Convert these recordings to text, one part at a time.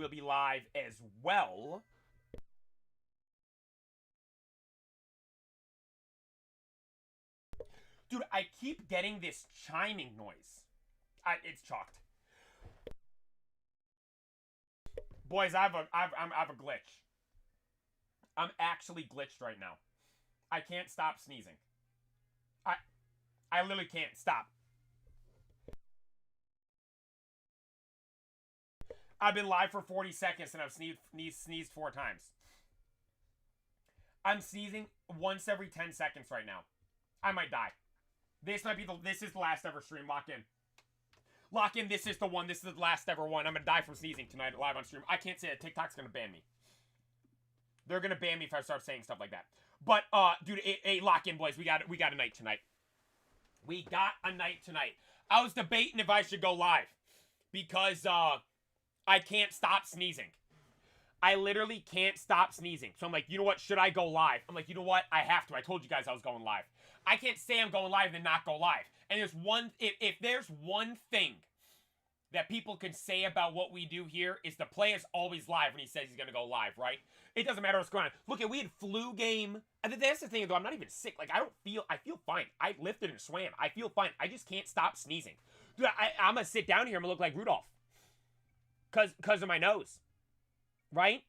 will be live as well. Dude, I keep getting this chiming noise. It's chalked. Boys, I have a glitch. I'm actually glitched right now. I can't stop sneezing. I literally can't stop. I've been live for 40 seconds and I've sneezed 4 times. I'm sneezing once every 10 seconds right now. I might die. This is the last ever stream. Lock in. Lock in. This is the one. This is the last ever one. I'm gonna die from sneezing tonight live on stream. I can't say that. TikTok's gonna ban me. They're gonna ban me if I start saying stuff like that. But dude, hey, lock in, boys. We got a night tonight. We got a night tonight. I was debating if I should go live because I can't stop sneezing. I literally can't stop sneezing. So I'm like, you know what? Should I go live? I'm like, you know what? I have to. I told you guys I was going live. I can't say I'm going live and then not go live. And there's one, if there's one thing that people can say about what we do here is the play is always live when he says he's going to go live, right? It doesn't matter what's going on. Look, we had flu game. And that's the thing, though. I'm not even sick. Like, I feel fine. I lifted and swam. I feel fine. I just can't stop sneezing. Dude, I'm going to sit down here. I'm going to look like Rudolph. Because of my nose. Right?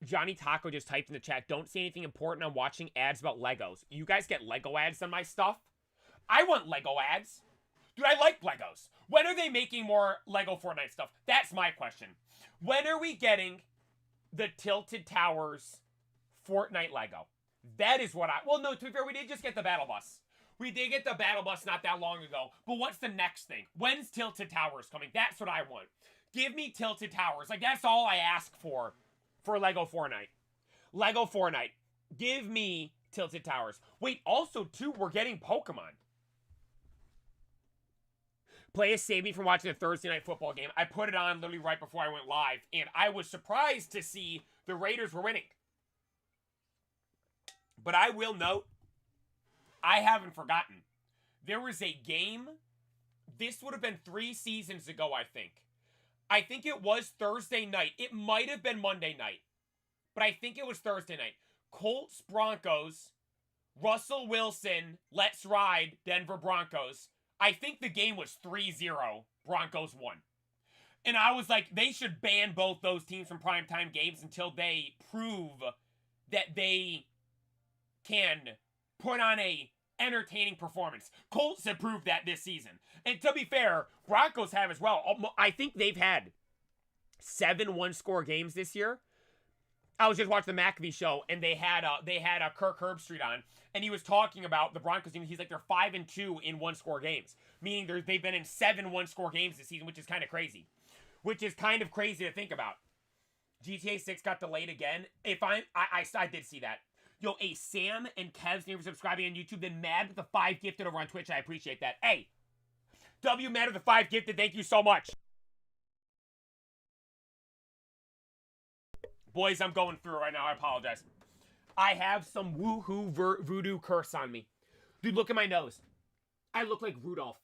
Johnny Taco just typed in the chat, don't say anything important. I'm watching ads about Legos. You guys get Lego ads on my stuff? I want Lego ads. Dude, I like Legos. When are they making more Lego Fortnite stuff? That's my question. When are we getting the Tilted Towers Fortnite Lego? That is what well, no, to be fair, we did just get the Battle Bus. We did get the Battle Bus not that long ago. But what's the next thing? When's Tilted Towers coming? That's what I want. Give me Tilted Towers. Like, that's all I ask for Lego Fortnite. Lego Fortnite. Give me Tilted Towers. Wait, also, too, we're getting Pokemon. Play has saved me from watching a Thursday night football game. I put it on literally right before I went live, and I was surprised to see the Raiders were winning. But I will note, I haven't forgotten. There was a game, this would have been 3 seasons ago, I think. I think it was Thursday night. It might have been Monday night, but I think it was Thursday night. Colts, Broncos, Russell Wilson, let's ride, Denver Broncos. I think the game was 3-0, Broncos won. And I was like, they should ban both those teams from primetime games until they prove that they can put on a entertaining performance. Colts have proved that this season. And to be fair, Broncos have as well. I think they've had 7 one-score games this year. I was just watching the McAfee show, and they had Kirk Herbstreit on, and he was talking about the Broncos team. He's like, they're 5-2 in one-score games, meaning they've been in 7 one-score games this season, which is kind of crazy. Which is kind of crazy to think about. GTA 6 got delayed again. I did see that. Yo, Sam and Kev's name for subscribing on YouTube. Then Mad with the 5 gifted over on Twitch. I appreciate that. Hey, W Mad with the 5 gifted. Thank you so much. Boys, I'm going through it right now. I apologize. I have some woohoo voodoo curse on me. Dude, look at my nose. I look like Rudolph.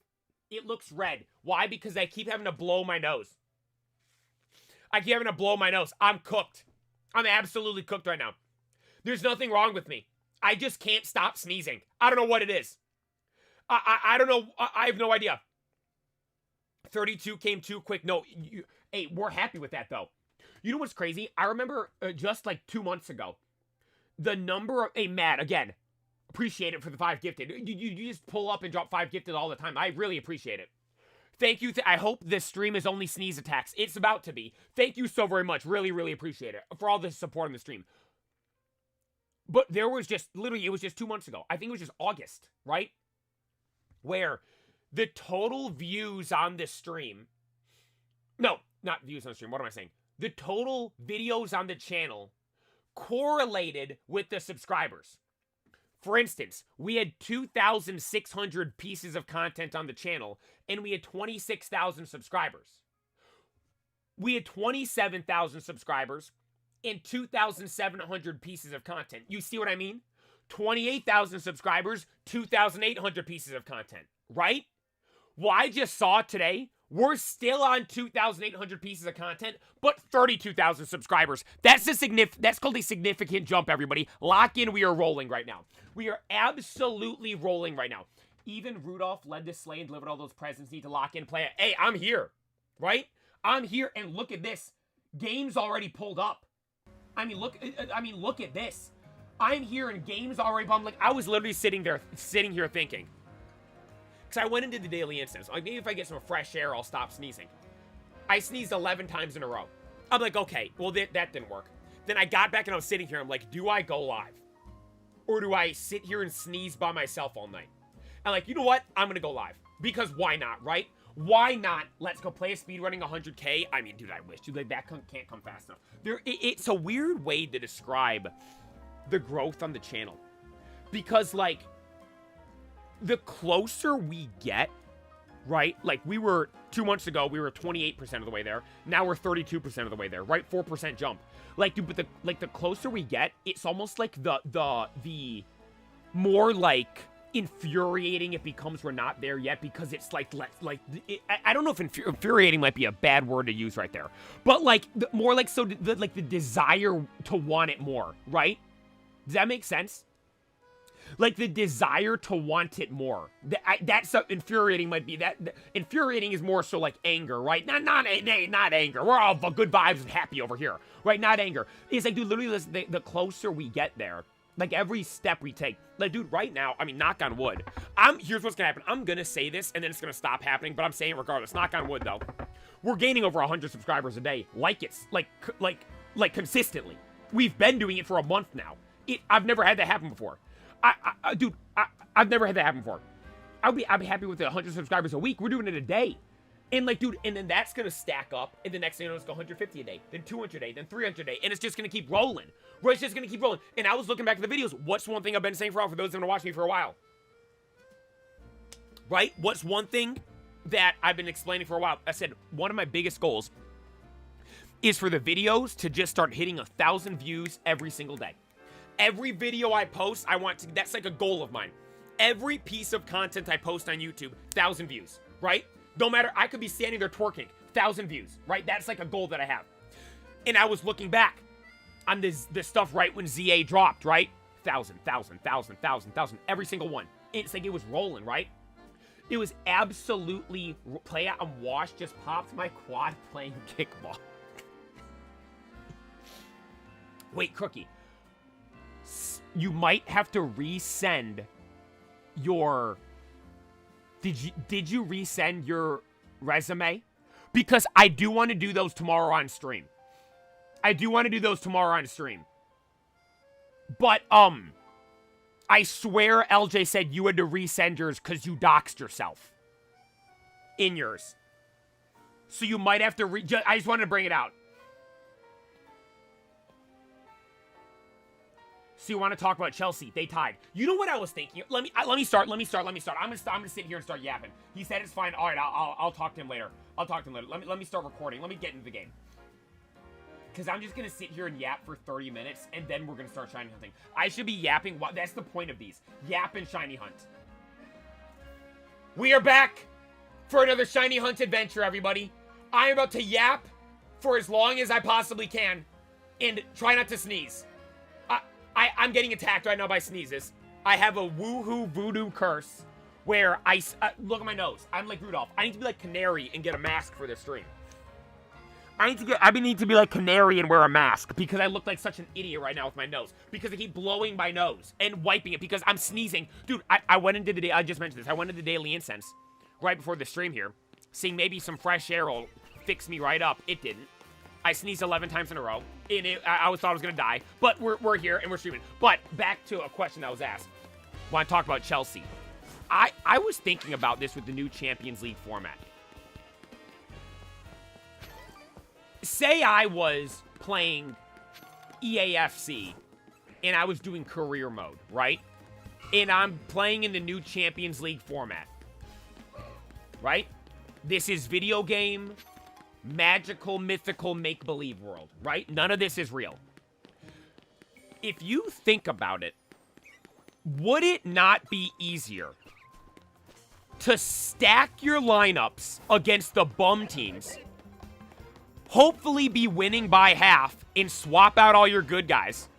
It looks red. Why? Because I keep having to blow my nose. I keep having to blow my nose. I'm cooked. I'm absolutely cooked right now. There's nothing wrong with me. I just can't stop sneezing. I don't know what it is. I don't know. I have no idea. 32 came too quick. No, hey, we're happy with that, though. You know what's crazy? I remember just like 2 months ago, the number of... Hey, Matt, again, appreciate it for the 5 gifted. You just pull up and drop 5 gifted all the time. I really appreciate it. Thank you. I hope this stream is only sneeze attacks. It's about to be. Thank you so very much. Really, really appreciate it for all the support on the stream. But there was just, literally, it was just 2 months ago. I think it was just August, right? Where the total views on this stream... No, not views on the stream. What am I saying? The total videos on the channel correlated with the subscribers. For instance, we had 2,600 pieces of content on the channel, and we had 26,000 subscribers. We had 27,000 subscribers and 2,700 pieces of content. You see what I mean? 28,000 subscribers, 2,800 pieces of content, right? Well, I just saw today We're still on 2,800 pieces of content, but 32,000 subscribers. That's called a significant jump, everybody. Lock in, we are rolling right now. We are absolutely rolling right now. Even Rudolph led the sleigh and delivered all those presents. Need to lock in, play it. Hey, I'm here, right? I'm here, and look at this. Game's already pulled up. I mean, look at this. I'm here, and game's already pulled up. Like, I was literally sitting here thinking. Because I went into the daily instance. Like, maybe if I get some fresh air, I'll stop sneezing. I sneezed 11 times in a row. I'm like, okay, well, that didn't work. Then I got back, and I was sitting here. I'm like, do I go live? Or do I sit here and sneeze by myself all night? I'm like, you know what? I'm going to go live. Because why not, right? Why not? Let's go play a speedrunning 100K. I mean, dude, I wish. Dude, like, that can't come fast enough. It's a weird way to describe the growth on the channel. Because, like, the closer we get, right? Like, we were, 2 months ago, we were 28% of the way there. Now we're 32% of the way there, right? 4% jump. Like, dude, but the closer we get, it's almost like the more, like, infuriating it becomes we're not there yet, because it's like I don't know if infuriating might be a bad word to use right there, but like more like the desire to want it more, right? Does that make sense? Like the desire to want it more. That's infuriating might be that. Infuriating is more so like anger, right? Not anger. We're all good vibes and happy over here, right? Not anger. It's like, dude, literally, the closer we get there, like every step we take, like, dude, right now, I mean, knock on wood. Here's what's gonna happen. I'm gonna say this, and then it's gonna stop happening, but I'm saying it regardless. Knock on wood, though. We're gaining over 100 subscribers a day, like consistently. We've been doing it for a month now. I've never had that happen before. Dude, I've never had that happen before. I'd be happy with 100 subscribers a week. We're doing it a day. And like, dude, and then that's gonna stack up, and the next thing you know, it's 150 a day, then 200 a day, then 300 a day, and it's just gonna keep rolling. Right? It's just gonna keep rolling. And I was looking back at the videos. What's one thing I've been saying for a while, for those that have watched me for a while? Right? What's one thing that I've been explaining for a while? I said, one of my biggest goals is for the videos to just start hitting 1,000 views every single day. Every video I post, that's like a goal of mine. Every piece of content I post on YouTube, 1,000 views, right? No matter, I could be standing there twerking, 1,000 views, right? That's like a goal that I have. And I was looking back on this stuff right when ZA dropped, right? 1,000, every single one. It's like it was rolling, right? It was absolutely, play out and wash, just popped my quad playing kickball. Wait, Crookie. You might have to resend your... Did you resend your resume? Because I do want to do those tomorrow on stream. But, I swear LJ said you had to resend yours because you doxed yourself. In yours. So you might have to I just wanted to bring it out. So you want to talk about Chelsea? They tied. You know what I was thinking? Let me start. I'm gonna sit here and start yapping. He said it's fine. All right, I'll talk to him later. Let me start recording. Let me get into the game. Because I'm just gonna sit here and yap for 30 minutes, and then we're gonna start shiny hunting. I should be yapping. That's the point of these. Yap and shiny hunt. We are back for another shiny hunt adventure, everybody. I am about to yap for as long as I possibly can, and try not to sneeze. I'm getting attacked right now by sneezes. I have a woohoo voodoo curse where look at my nose. I'm like Rudolph. I need to be like Canary and get a mask for this stream. I need to be like Canary and wear a mask because I look like such an idiot right now with my nose because I keep blowing my nose and wiping it because I'm sneezing. Dude, I went into the day. I just mentioned this. I went into Daily Incense right before the stream here, seeing maybe some fresh air will fix me right up. It didn't. I sneezed 11 times in a row, and I thought I was going to die, but we're here, and we're streaming. But back to a question that was asked. Want to talk about Chelsea. I was thinking about this with the new Champions League format. Say I was playing EAFC, and I was doing career mode, right? And I'm playing in the new Champions League format, right? This is video game... magical, mythical, make-believe world, right? None of this is real. If you think about it, would it not be easier to stack your lineups against the bum teams, hopefully be winning by half, and swap out all your good guys.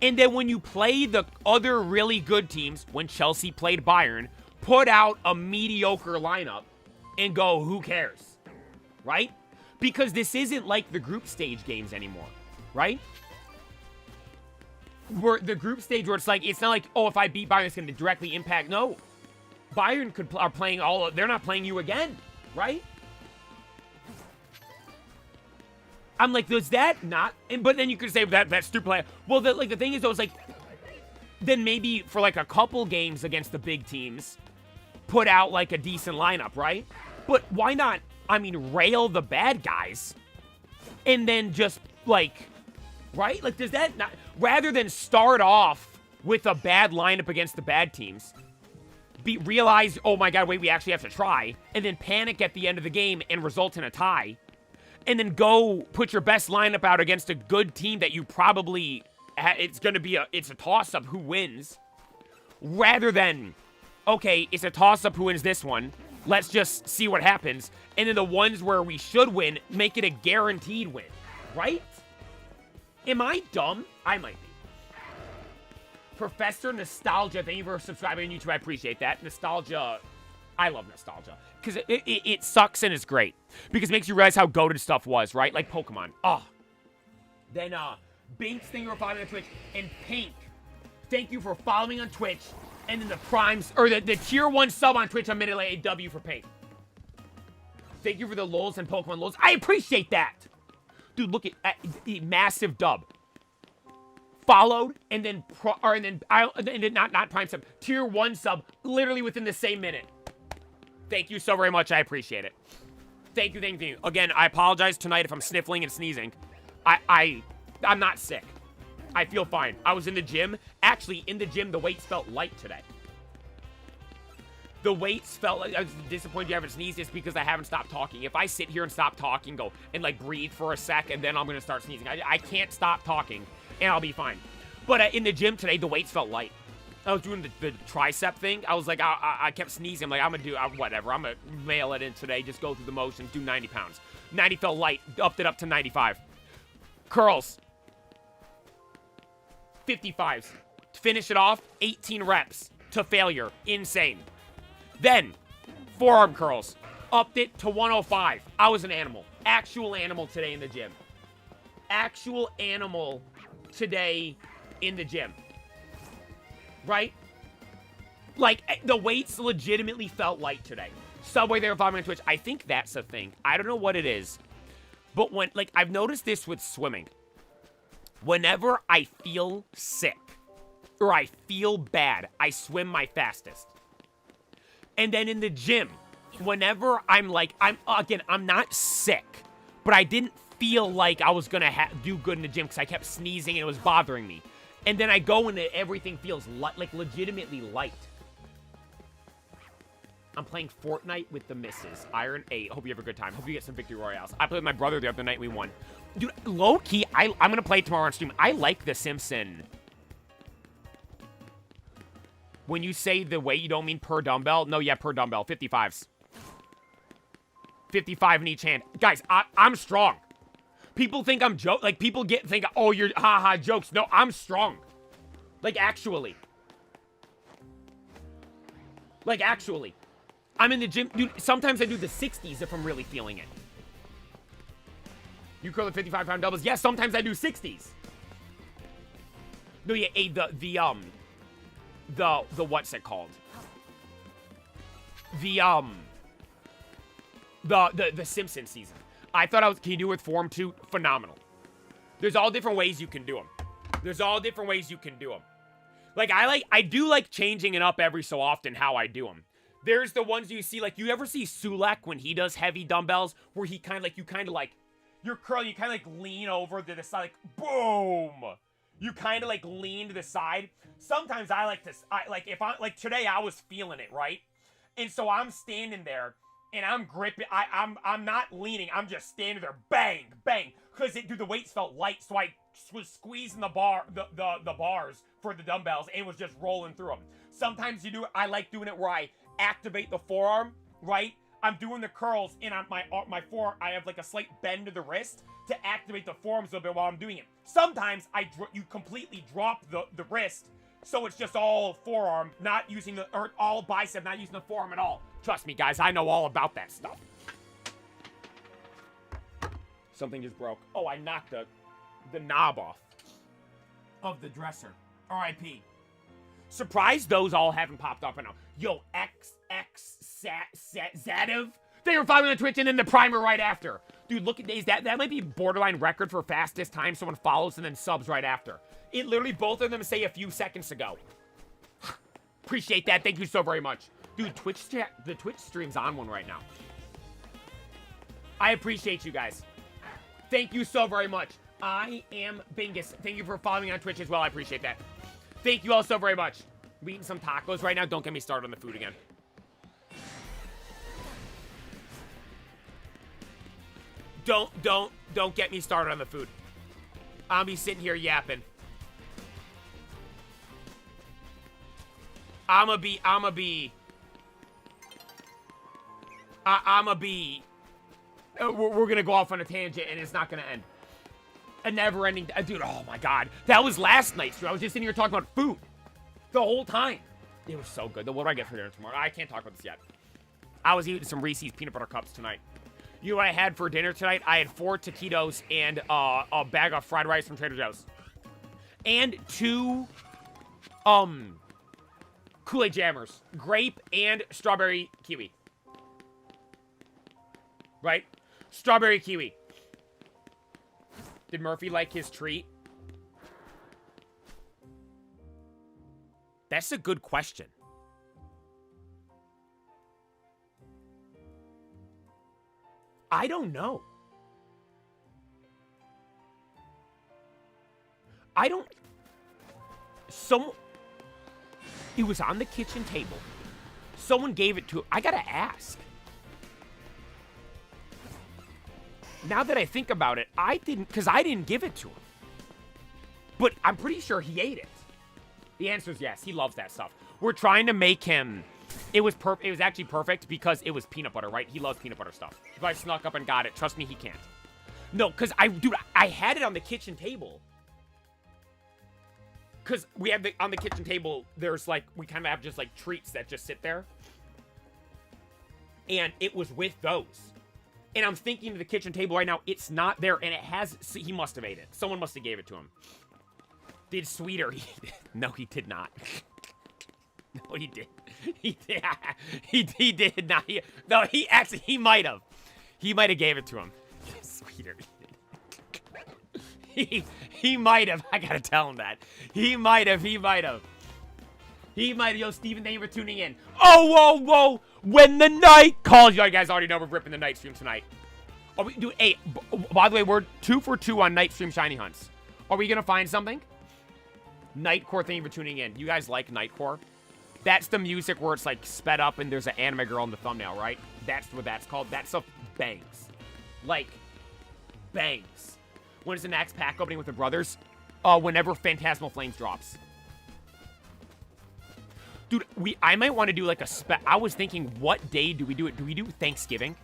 And then when you play the other really good teams, when Chelsea played Bayern, put out a mediocre lineup and go, who cares? Right? Because this isn't like the group stage games anymore, right? Where the group stage where it's like, it's not like, oh, if I beat Bayern, it's going to directly impact. No. Bayern are playing they're not playing you again, right? I'm like, does that not? But then you could say that's stupid play. Well, the thing is, though, it's like, then maybe for like a couple games against the big teams, put out like a decent lineup, right? But why not, I mean, rail the bad guys and then just like, right? Like, does that not, rather than start off with a bad lineup against the bad teams, realize, oh my God, wait, we actually have to try, and then panic at the end of the game and result in a tie, and then go put your best lineup out against a good team that you probably, it's a toss-up who wins, rather than, okay, it's a toss-up who wins this one, let's just see what happens, and then the ones where we should win, make it a guaranteed win, right? Am I dumb? I might be. Professor Nostalgia, thank you for subscribing on YouTube. I appreciate that. Nostalgia, I love Nostalgia. Because it sucks and it's great. Because it makes you realize how goated stuff was, right? Like Pokemon. Oh. Then, Binks, thank you for following on Twitch. And Pink, thank you for following on Twitch. And then the Primes, or the tier 1 sub on Twitch, I'm minute late, a W for Pink. Thank you for the lols and Pokemon lols. I appreciate that. Dude, look at the massive dub. Followed, and then not prime sub, tier 1 sub, literally within the same minute. Thank you so very much. I appreciate it. Thank you. Again, I apologize tonight if I'm sniffling and sneezing. I'm not sick. I feel fine. I was in the gym. Actually, in the gym, the weights felt light today. The weights felt like, I was disappointed you haven't sneezed. It's because I haven't stopped talking. If I sit here and stop talking, go and like breathe for a sec, and then I'm going to start sneezing. I can't stop talking, and I'll be fine. But in the gym today, the weights felt light. I was doing the tricep thing. I was like, I kept sneezing. I'm like, I'm going to do, whatever. I'm going to mail it in today. Just go through the motions, do 90 pounds. 90 felt light. Upped it up to 95. Curls. 55s. To finish it off, 18 reps to failure. Insane. Then, forearm curls. Upped it to 105. I was an animal. Actual animal today in the gym. Actual animal today in the gym. Right? Like, the weights legitimately felt light today. Subway there, 5 minute Twitch. I think that's a thing. I don't know what it is. But when, like, I've noticed this with swimming. Whenever I feel sick or I feel bad, I swim my fastest. And then in the gym, whenever I'm like, I'm not sick, but I didn't feel like I was gonna do good in the gym because I kept sneezing and it was bothering me. And then I go and everything feels like legitimately light. I'm playing Fortnite with the missus. Iron 8. Hope you have a good time. Hope you get some victory royales. I played with my brother the other night. We won. Dude, low key, I'm gonna play it tomorrow on stream. I like The Simpson. When you say the weight, you don't mean per dumbbell? No, yeah, per dumbbell. 55s. 55 in each hand. Guys, I'm strong. People think I'm like, people think, oh, you're haha jokes. No, I'm strong. Like, actually. Like, actually. I'm in the gym. Dude, sometimes I do the 60s if I'm really feeling it. You curl the 55-pound doubles? Yes, sometimes I do 60s. No, yeah, the what's it called? The Simpsons season. I thought can you do it with form 2? Phenomenal. There's all different ways you can do them. Like, I do like changing it up every so often how I do them. There's the ones you see, like, you ever see Sulek when he does heavy dumbbells, where he kind of like, you're curling, you kind of like lean over to the side, like, boom! You kind of like lean to the side. Sometimes I like to, like, if I, like today I was feeling it, right? And so I'm standing there, and I'm gripping. I'm not leaning. I'm just standing there, bang, bang, because dude, the weights felt light, so I was squeezing the bars for the dumbbells and was just rolling through them. Sometimes you do it. I like doing it where I activate the forearm, right? I'm doing the curls, and on my forearm, I have like a slight bend to the wrist to activate the forearms a little bit while I'm doing it. Sometimes you completely drop the wrist, so it's just all forearm, not using or all bicep, not using the forearm at all. Trust me, guys, I know all about that stuff. Something just broke. Oh, I knocked the knob off of the dresser. R.I.P. Surprised those all haven't popped up enough. Yo, Zadev. They were following on Twitch and then the primer right after. Dude, look at these. That might be borderline record for fastest time someone follows and then subs right after. It literally, both of them say a few seconds ago. Appreciate that. Thank you so very much. Dude, the Twitch stream's on one right now. I appreciate you guys. Thank you so very much. I am Bingus. Thank you for following me on Twitch as well. I appreciate that. Thank you all so very much. We're eating some tacos right now. Don't get me started on the food again. Don't get me started on the food. I'll be sitting here yapping. I'ma be we're gonna go off on a tangent and it's not gonna end. A never-ending, dude, oh my god. That was last night's stream. I was just sitting here talking about food the whole time. It was so good. What do I get for dinner tomorrow? I can't talk about this yet. I was eating some Reese's peanut butter cups tonight. You know what I had for dinner tonight? I had 4 taquitos and a bag of fried rice from Trader Joe's. And 2 Kool-Aid Jammers. Grape and strawberry kiwi. Right? Strawberry kiwi. Did Murphy like his treat? That's a good question. I don't know. It was on the kitchen table. Someone gave it to him. I gotta ask. Now that I think about it, I didn't give it to him. But I'm pretty sure he ate it. The answer is yes. He loves that stuff. We're trying to make him... It was actually perfect because it was peanut butter, right? He loves peanut butter stuff. If I snuck up and got it, trust me, he can't. No, because I had it on the kitchen table. Because we have on the kitchen table, there's like, we kind of have just like treats that just sit there. And it was with those. And I'm thinking to the kitchen table right now, it's not there, and it has... He must have ate it. Someone must have gave it to him. Did Sweeter eat it? No, he did not. No, he did. He did. He did not. No, he might have. He might have gave it to him. Sweeter. He might have. I gotta tell him that. He might have. Yo, Steven, thank you for tuning in. Oh, whoa, whoa. When the night calls. You guys already know we're ripping the night stream tonight. Are we, dude, hey, by the way, we're 2 for 2 on night stream shiny hunts. Are we gonna find something? Nightcore, thank you for tuning in. You guys like Nightcore? That's the music where it's like sped up and there's an anime girl in the thumbnail, right? That's what that's called. That stuff bangs. Like, bangs. When is the next pack opening with the brothers? Whenever Phantasmal Flames drops. Dude, I might want to do like I was thinking, what day do we do it? Do we do Thanksgiving?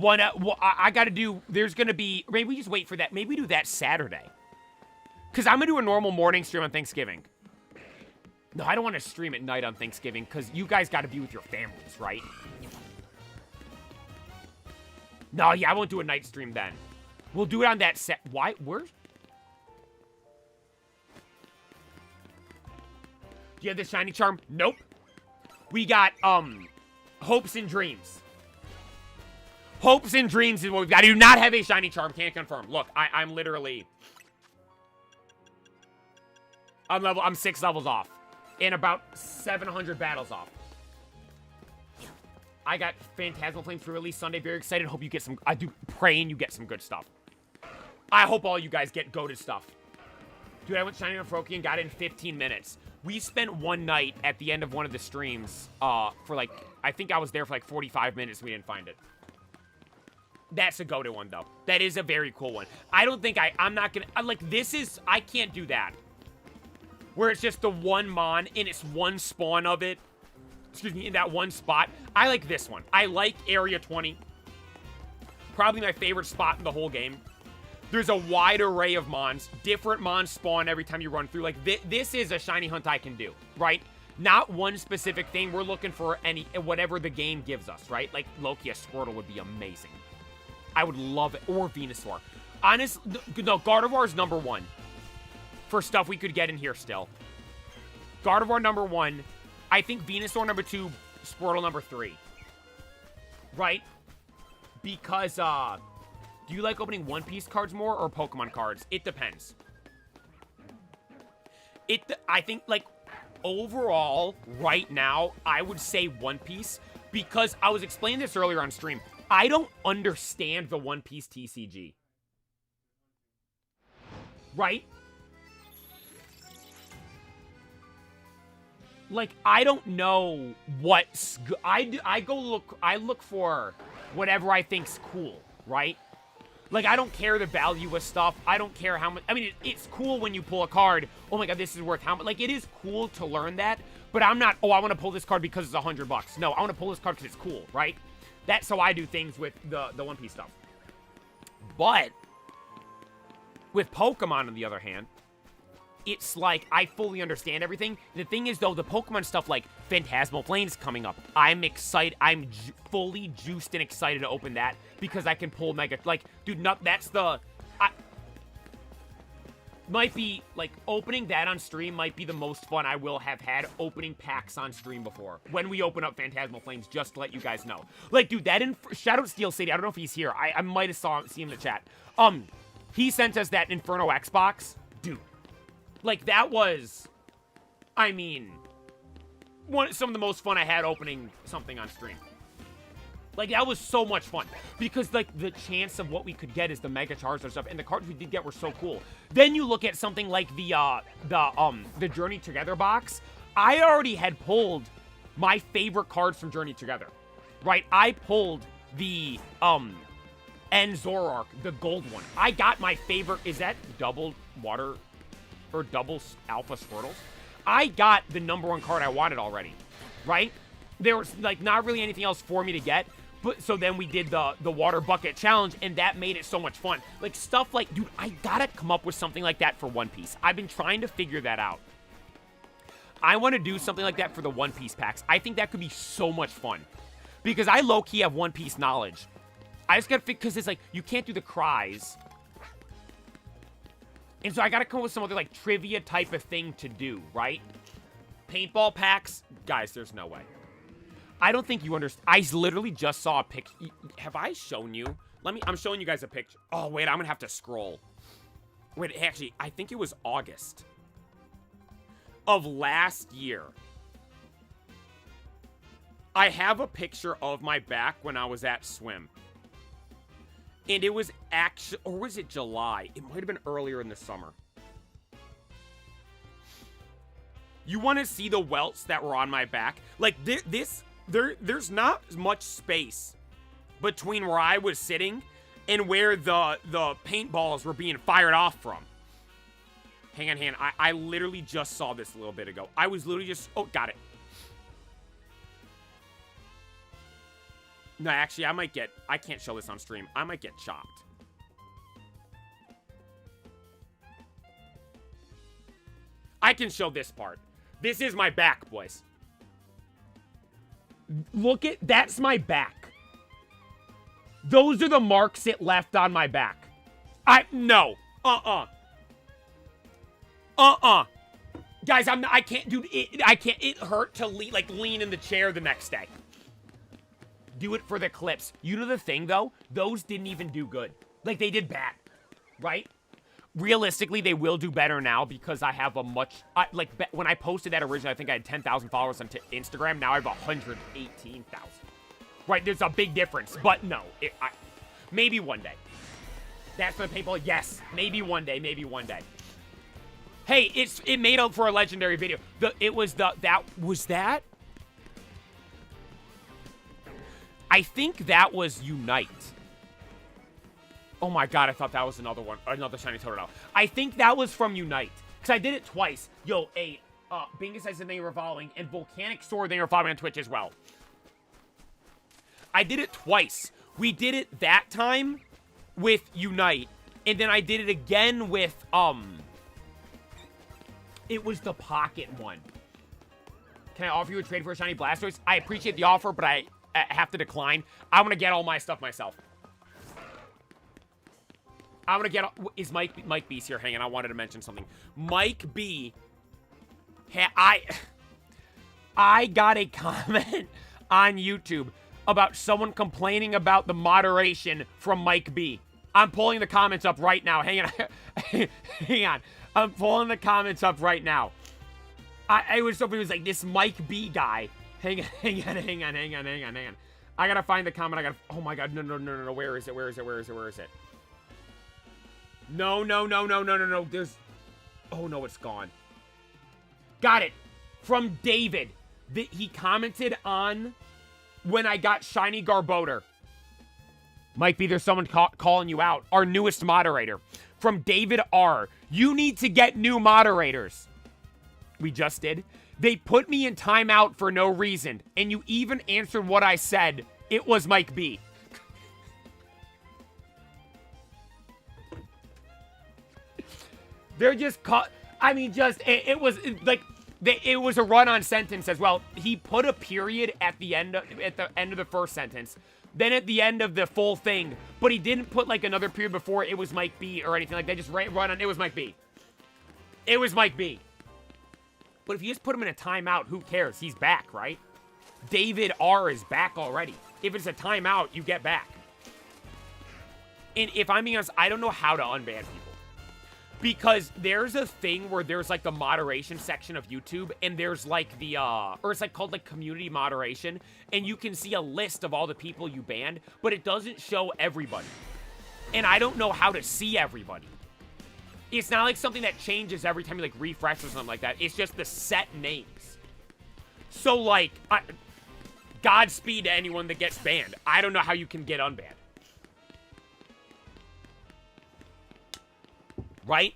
I gotta do, there's gonna be, maybe we just wait for that. Maybe we do that Saturday. Because I'm gonna do a normal morning stream on Thanksgiving. No, I don't want to stream at night on Thanksgiving because you guys gotta be with your families, right? No, yeah, I won't do a night stream then. We'll do it on that set. Why? Where? Do you have the shiny charm? Nope. We got, Hopes and Dreams. Hopes and Dreams is what we've got. I do not have a shiny charm. Can't confirm. Look, I'm literally... I'm 6 levels off. And about 700 battles off. I got Phantasmal Flames for release Sunday. Very excited. Hope you get some... I do praying you get some good stuff. I hope all you guys get goated stuff. Dude, I went shiny on Froakie and got it in 15 minutes. We spent one night at the end of one of the streams for like, I think I was there for like 45 minutes. We didn't find it. That's a go-to one, though. That is a very cool one. I don't think I'm not gonna, like, this is, I can't do that. Where it's just the one mon and it's one spawn of it. Excuse me, in that one spot. I like this one. I like Area 20. Probably my favorite spot in the whole game. There's a wide array of mons. Different mons spawn every time you run through. Like, this is a shiny hunt I can do, right? Not one specific thing. We're looking for whatever the game gives us, right? Like, Loki, a Squirtle would be amazing. I would love it. Or Venusaur. Honestly, no, Gardevoir is number one. For stuff we could get in here still. Gardevoir number one. I think Venusaur number two. Squirtle number three. Right? Because, do you like opening One Piece cards more or Pokemon cards? It depends. I think, like, overall, right now, I would say One Piece. Because I was explaining this earlier on stream. I don't understand the One Piece TCG. Right? Like, I don't know what's good. I look for whatever I think's cool, right? Like, I don't care the value of stuff. I don't care how much. I mean, it's cool when you pull a card. Oh my god, this is worth how much. Like, it is cool to learn that. But I'm not, oh, I want to pull this card because it's $100. No, I want to pull this card because it's cool, right? That's how I do things with the One Piece stuff. But with Pokemon, on the other hand, it's like I fully understand everything. The thing is, though, the Pokemon stuff like Phantasmal Flames coming up, I'm excited. I'm fully juiced and excited to open that because I can pull Mega. Like, dude, that's the... might be, like, opening that on stream might be the most fun I will have had opening packs on stream before. When we open up Phantasmal Flames, just to let you guys know. Like, dude, that Shadow Steel City, I don't know if he's here. I might have seen him in the chat. He sent us that Inferno Xbox. Dude. Like, that was, I mean, some of the most fun I had opening something on stream. Like, that was so much fun. Because, like, the chance of what we could get is the Mega Charizard stuff. And the cards we did get were so cool. Then you look at something like the Journey Together box. I already had pulled my favorite cards from Journey Together. Right? I pulled the, Zoroark, the gold one. I got my favorite, is that double water, or double Alpha Squirtles? I got the number one card I wanted already. Right? There was, like, not really anything else for me to get. But so then we did the water bucket challenge, and that made it so much fun. Like, stuff like, dude, I gotta come up with something like that for One Piece. I've been trying to figure that out. I want to do something like that for the One Piece packs. I think that could be so much fun. Because I low-key have One Piece knowledge. I just gotta figure, because it's like, you can't do the cries. And so I gotta come up with some other, like, trivia type of thing to do, right? Paintball packs? Guys, there's no way. I don't think you understand. I literally just saw a picture. Have I shown you? I'm showing you guys a picture. Oh, wait, I'm gonna have to scroll. Wait, actually, I think it was August of last year. I have a picture of my back when I was at swim. And it was actually, or was it July? It might have been earlier in the summer. You want to see the welts that were on my back? Like, there's not much space between where I was sitting and where the paintballs were being fired off from. Hang on. I literally just saw this a little bit ago. I was literally just... Oh, got it. No, actually, I can't show this on stream. I might get chopped. I can show this part. This is my back, boys. Look at, that's my back. Those are the marks it left on my back. No. Guys, I can't, dude, it hurt to lean in the chair the next day. Do it for the clips. You know the thing, though? Those didn't even do good. Like, they did bad. Right? Realistically, they will do better now because I have a much... when I posted that originally, I think I had 10,000 followers on Instagram. Now I have 118,000. Right? There's a big difference. But no. Maybe one day. That's for the paintball? Yes. Maybe one day. Maybe one day. Hey, it made up for a legendary video. I think that was Unite. Oh my god, I thought that was another one. Another shiny Totodile. I think that was from Unite. Because I did it twice. Yo, hey, Bingus says that they were following. And Volcanic Sword, they were following on Twitch as well. I did it twice. We did it that time with Unite. And then I did it again with, it was the Pocket one. Can I offer you a trade for a shiny Blastoise? I appreciate the offer, but I have to decline. I want to get all my stuff myself. I want to get... Is Mike B's here? Hang on, I wanted to mention something. Mike B... I got a comment on YouTube about someone complaining about the moderation from Mike B. I'm pulling the comments up right now. Hang on. Hang on. I'm pulling the comments up right now. I was hoping it was like this Mike B guy. Hang on. I gotta find the comment. Oh my god, no. Where is it? No. There's... Oh no, it's gone. Got it. From David. He commented on when I got Shiny Garbodor. Might be there's someone calling you out. Our newest moderator. From David R. You need to get new moderators. We just did. They put me in timeout for no reason. And you even answered what I said. It was Mike B. They're just I mean, just, it was like, it was a run-on sentence as well. He put a period at the end of the first sentence. Then at the end of the full thing. But he didn't put, like, another period before it was Mike B or anything like that. Just run on, it was Mike B. It was Mike B. But if you just put him in a timeout, who cares? He's back, right? David R is back already. If it's a timeout, you get back. And if I'm being honest, I don't know how to unban people. Because there's a thing where there's, like, the moderation section of YouTube, and there's, like, the, or it's, like, called, like, community moderation, and you can see a list of all the people you banned, but it doesn't show everybody. And I don't know how to see everybody. It's not, like, something that changes every time you, like, refresh or something like that. It's just the set names. So, like, Godspeed to anyone that gets banned. I don't know how you can get unbanned. Right?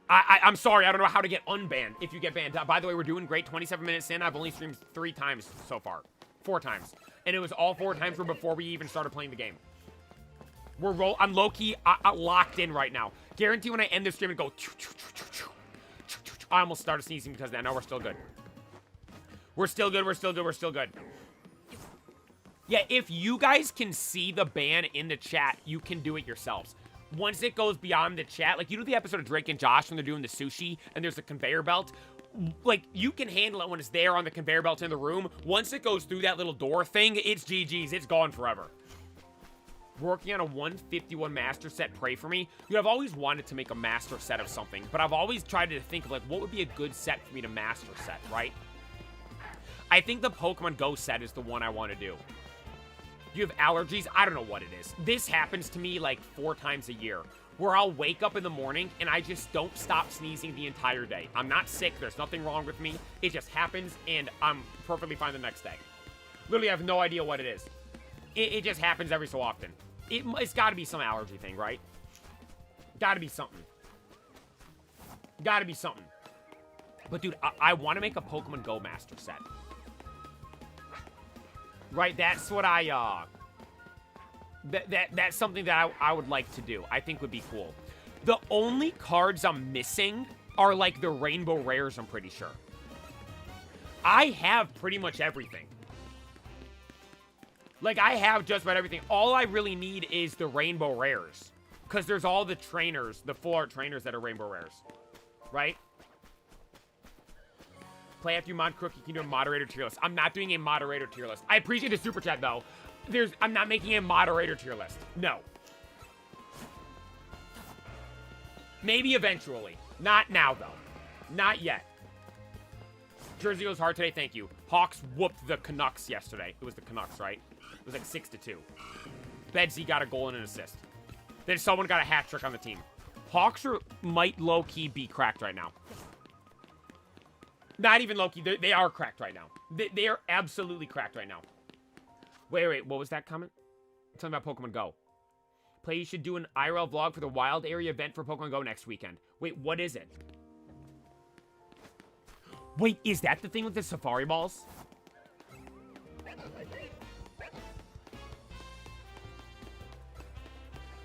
I'm sorry, I don't know how to get unbanned if you get banned. By the way, we're doing great. 27 minutes in. I've only streamed 3 times so far. 4 times. And it was all 4 times were before we even started playing the game. I'm low-key locked in right now. Guarantee when I end this stream and go... I almost started sneezing because I know we're still good. We're still good. Yeah, if you guys can see the ban in the chat, you can do it yourselves. Once it goes beyond the chat, like, you know the episode of Drake and Josh when they're doing the sushi and there's a conveyor belt? Like, you can handle it when it's there on the conveyor belt in the room. Once it goes through that little door thing, it's GG's. It's gone forever. Working on a 151 master set, pray for me. Dude, I've always wanted to make a master set of something, but I've always tried to think of, like, what would be a good set for me to master set, right? I think the Pokemon Go set is the one I want to do. You have allergies? I don't know what it is. This happens to me like 4 times a year, where I'll wake up in the morning and I just don't stop sneezing the entire day. I'm not sick. There's nothing wrong with me. It just happens, and I'm perfectly fine the next day. Literally, I have no idea what it is. It just happens every so often. It's got to be some allergy thing, right? Got to be something. But, dude, I want to make a Pokemon Go Master set. Right, that's what that's something that I would like to do. I think would be cool. The only cards I'm missing are, like, the Rainbow Rares, I'm pretty sure. I have pretty much everything. Like, I have just about everything. All I really need is the Rainbow Rares. Because there's all the trainers, the full art trainers that are Rainbow Rares. Right? Play after you mod Crook, you can do a moderator tier list. I'm not doing a moderator tier list. I appreciate the super chat, though. I'm not making a moderator tier list. No. Maybe eventually. Not now, though. Not yet. Jersey goes hard today, thank you. Hawks whooped the Canucks yesterday. It was the Canucks, right? It was like 6-2. Bedsy got a goal and an assist. Then someone got a hat trick on the team. Hawks might low-key be cracked right now. Not even low-key. They are cracked right now. They are absolutely cracked right now. Wait. What was that comment? Tell me about Pokemon Go. Play, you should do an IRL vlog for the wild area event for Pokemon Go next weekend. Wait, what is it? Wait, is that the thing with the safari balls?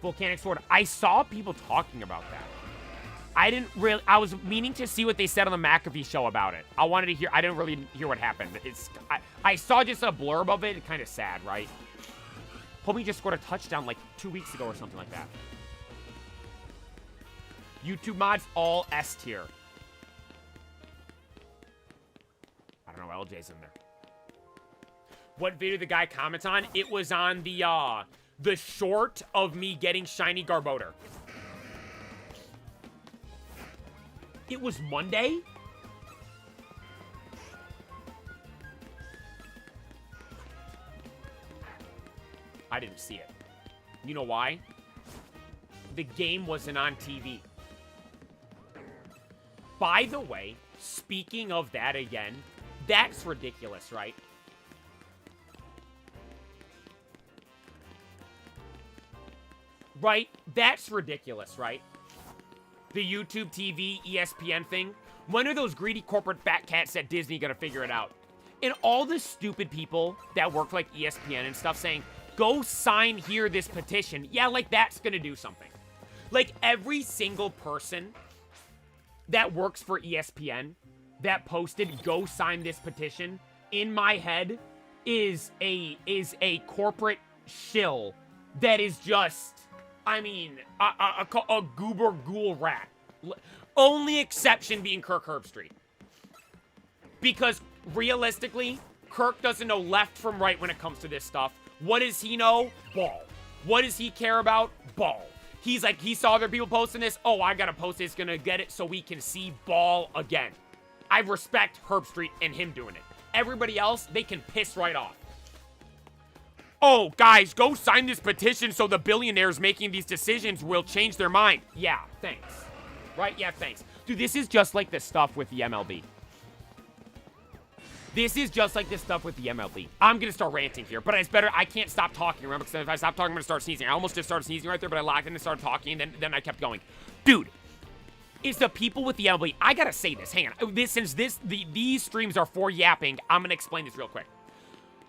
Volcanic Sword. I saw people talking about that. I was meaning to see what they said on the McAfee show about it. I wanted to hear, I didn't really hear what happened. I saw just a blurb of it. It's kind of sad, right? Homie just scored a touchdown like 2 weeks ago or something like that. YouTube mods, all S tier. I don't know, LJ's in there. What video did the guy comment on? It was on the short of me getting shiny Garbodor. It was Monday? I didn't see it. You know why? The game wasn't on TV. By the way, speaking of that again, that's ridiculous, right? Right? That's ridiculous, right? The YouTube TV, ESPN thing. When are those greedy corporate fat cats at Disney gonna figure it out? And all the stupid people that work for like ESPN and stuff saying, go sign here this petition. Yeah, like that's gonna do something. Like every single person that works for ESPN that posted, go sign this petition, in my head is a corporate shill that is just, I mean, a goober ghoul rat. Only exception being Kirk Herbstreit. Because realistically, Kirk doesn't know left from right when it comes to this stuff. What does he know? Ball. What does he care about? Ball. He's like, he saw other people posting this. Oh, I gotta post this, gonna get it so we can see ball again. I respect Herbstreit and him doing it. Everybody else, they can piss right off. Oh, guys, go sign this petition so the billionaires making these decisions will change their mind. Yeah, thanks. Right? Yeah, thanks. Dude, this is just like the stuff with the MLB. This is just like this stuff with the MLB. I'm going to start ranting here, but it's better. I can't stop talking, remember? Because if I stop talking, I'm going to start sneezing. I almost just started sneezing right there, but I locked in and started talking, and then I kept going. Dude, it's the people with the MLB. I got to say this. Hang on. These streams are for yapping, I'm going to explain this real quick.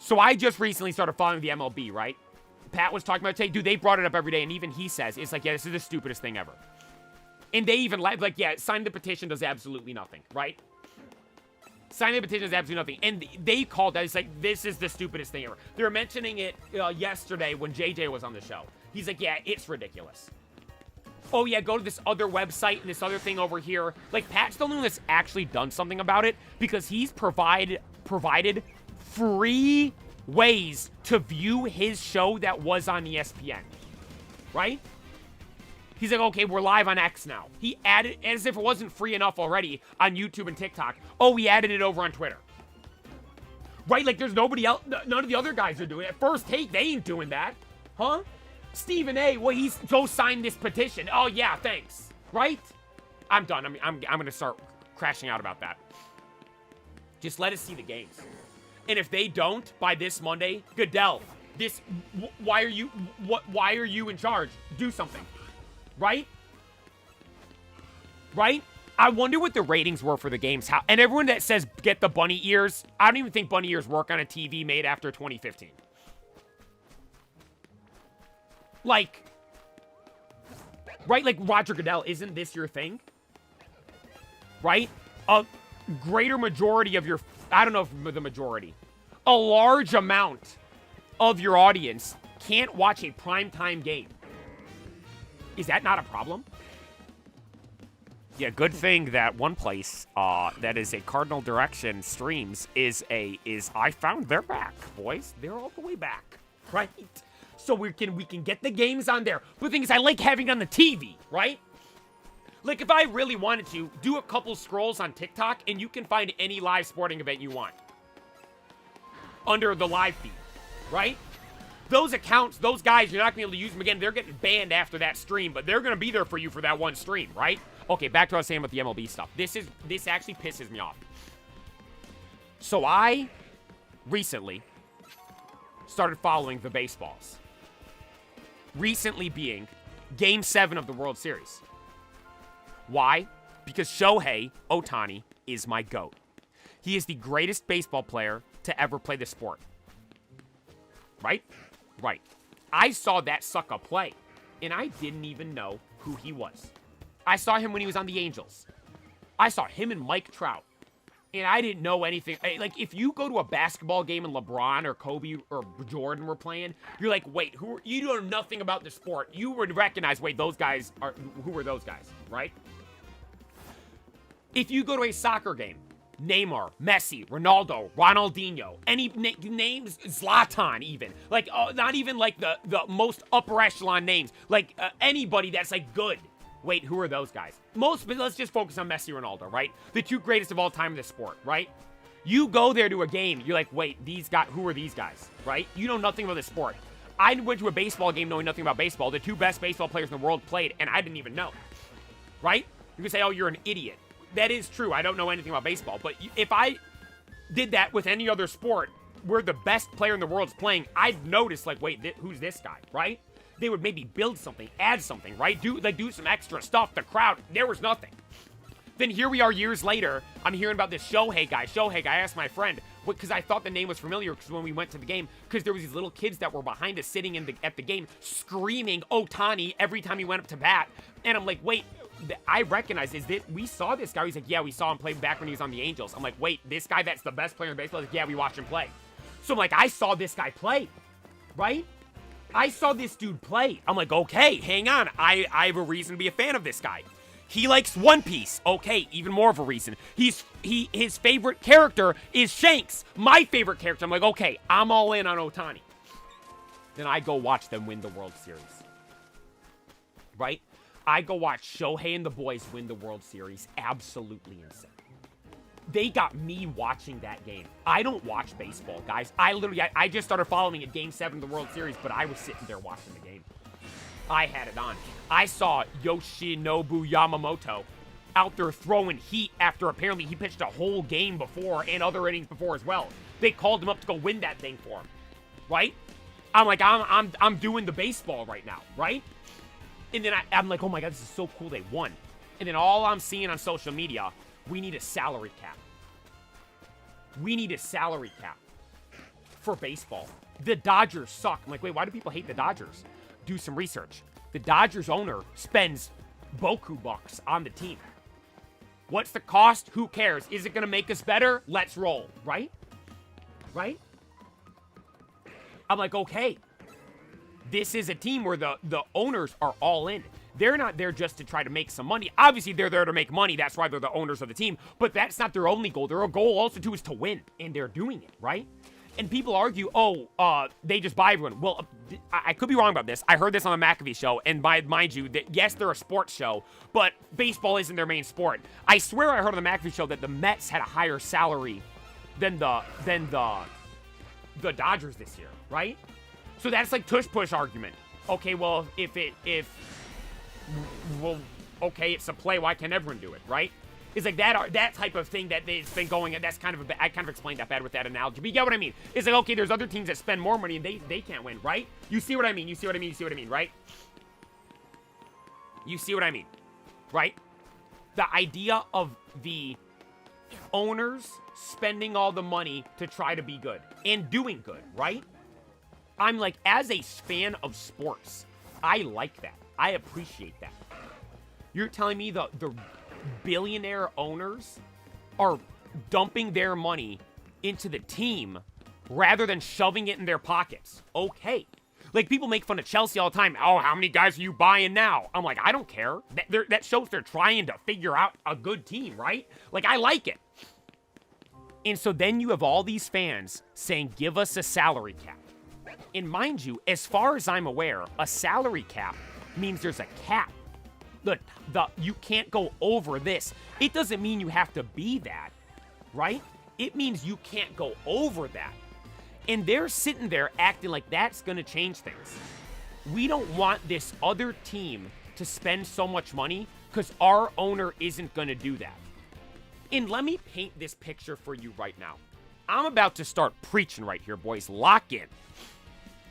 So I just recently started following the MLB, right? Pat was talking about it today. Dude, they brought it up every day, and even he says, it's like, yeah, this is the stupidest thing ever. And they even, like, yeah, signing the petition does absolutely nothing, right? Signing the petition does absolutely nothing. And they called that. It's like, this is the stupidest thing ever. They were mentioning it yesterday when JJ was on the show. He's like, yeah, it's ridiculous. Oh, yeah, go to this other website and this other thing over here. Like, Pat's the only one that's actually done something about it because he's provided free ways to view his show that was on ESPN. Right? He's like, okay, we're live on X now. He added, as if it wasn't free enough already on YouTube and TikTok. Oh, he added it over on Twitter. Right? Like, there's nobody else. None of the other guys are doing it. First Take, they ain't doing that. Huh? Stephen A, well, he's go sign this petition. Oh, yeah, thanks. Right? I'm done. I'm going to start crashing out about that. Just let us see the games. And if they don't by this Monday, Goodell, why are you in charge? Do something. Right? Right? I wonder what the ratings were for the games. And everyone that says get the bunny ears, I don't even think bunny ears work on a TV made after 2015. Like, right? Like, Roger Goodell, isn't this your thing? Right? A greater majority of your, I don't know if the majority, a large amount of your audience can't watch a primetime game. Is that not a problem? Yeah, good thing that one place that is a Cardinal Direction streams is I found they're back, boys. They're all the way back, right? So we can get the games on there. But the thing is, I like having it on the TV, right? Like if I really wanted to, do a couple scrolls on TikTok and you can find any live sporting event you want under the live feed, right? Those accounts, those guys, you're not going to be able to use them again. They're getting banned after that stream, but they're going to be there for you for that one stream, right? Okay, back to what I was saying about the MLB stuff. This actually pisses me off. So I recently started following the baseballs. Recently being Game 7 of the World Series. Why? Because Shohei Ohtani is my GOAT. He is the greatest baseball player to ever play the sport. Right? Right. I saw that sucker play, and I didn't even know who he was. I saw him when he was on the Angels. I saw him and Mike Trout, and I didn't know anything. Like, if you go to a basketball game and LeBron or Kobe or Jordan were playing, you're like, wait, you know nothing about the sport. You would recognize, wait, those guys are, who were those guys, right? If you go to a soccer game, Neymar, Messi, Ronaldo, Ronaldinho, any names, Zlatan even. Like, not even like the most upper echelon names. Like, anybody that's like good. Wait, who are those guys? But let's just focus on Messi, Ronaldo, right? The two greatest of all time in the sport, right? You go there to a game, you're like, wait, these guys, who are these guys, right? You know nothing about the sport. I went to a baseball game knowing nothing about baseball. The two best baseball players in the world played, and I didn't even know, right? You can say, oh, you're an idiot. That is true. I don't know anything about baseball. But if I did that with any other sport where the best player in the world is playing, I'd notice, like, wait, who's this guy, right? They would maybe build something, add something, right? Do some extra stuff. The crowd, there was nothing. Then here we are years later. I'm hearing about this Shohei guy. I asked my friend, because I thought the name was familiar because when we went to the game, because there was these little kids that were behind us sitting at the game screaming Ohtani every time he went up to bat. And I'm like, wait. I recognize we saw this guy. He's like, yeah, we saw him play back when he was on the Angels. I'm like, wait, this guy that's the best player in baseball? Like, yeah, we watched him play. So I'm like, I saw this guy play, right? I saw this dude play. I'm like, okay, hang on. I have a reason to be a fan of this guy. He likes One Piece. Okay, even more of a reason. His favorite character is Shanks, my favorite character. I'm like, okay, I'm all in on Ohtani. Then I go watch them win the World Series, right? I go watch Shohei and the boys win the World Series. Absolutely insane. They got me watching that game. I don't watch baseball, guys. I just started following it Game 7 of the World Series, but I was sitting there watching the game. I had it on. I saw Yoshinobu Yamamoto out there throwing heat after apparently he pitched a whole game before and other innings before as well. They called him up to go win that thing for him, right? I'm like, I'm doing the baseball right now, right? And then I'm like, oh my God, this is so cool they won. And then all I'm seeing on social media, we need a salary cap. We need a salary cap for baseball. The Dodgers suck. I'm like, wait, why do people hate the Dodgers? Do some research. The Dodgers owner spends boku bucks on the team. What's the cost? Who cares? Is it going to make us better? Let's roll, right? Right? I'm like, okay. This is a team where the owners are all in. They're not there just to try to make some money. Obviously, they're there to make money. That's why they're the owners of the team. But that's not their only goal. Their goal also, too, is to win. And they're doing it, right? And people argue, they just buy everyone. Well, I could be wrong about this. I heard this on the McAfee show. And mind you, that yes, they're a sports show. But baseball isn't their main sport. I swear I heard on the McAfee show that the Mets had a higher salary than the Dodgers this year, right? So that's like tush-push argument. Okay, well, okay, it's a play. Why can't everyone do it, right? It's like that type of thing that it's been going, and that's kind of I kind of explained that bad with that analogy. But you get what I mean? It's like, okay, there's other teams that spend more money and they can't win, right? You see what I mean? You see what I mean? You see what I mean, right? You see what I mean, right? The idea of the owners spending all the money to try to be good and doing good, right? I'm like, as a fan of sports, I like that. I appreciate that. You're telling me the billionaire owners are dumping their money into the team rather than shoving it in their pockets. Okay. Like, people make fun of Chelsea all the time. Oh, how many guys are you buying now? I'm like, I don't care. That shows they're trying to figure out a good team, right? Like, I like it. And so then you have all these fans saying, give us a salary cap. And mind you, as far as I'm aware, a salary cap means there's a cap. You can't go over this. It doesn't mean you have to be that, right? It means you can't go over that. And they're sitting there acting like that's going to change things. We don't want this other team to spend so much money because our owner isn't going to do that. And let me paint this picture for you right now. I'm about to start preaching right here, boys. Lock in.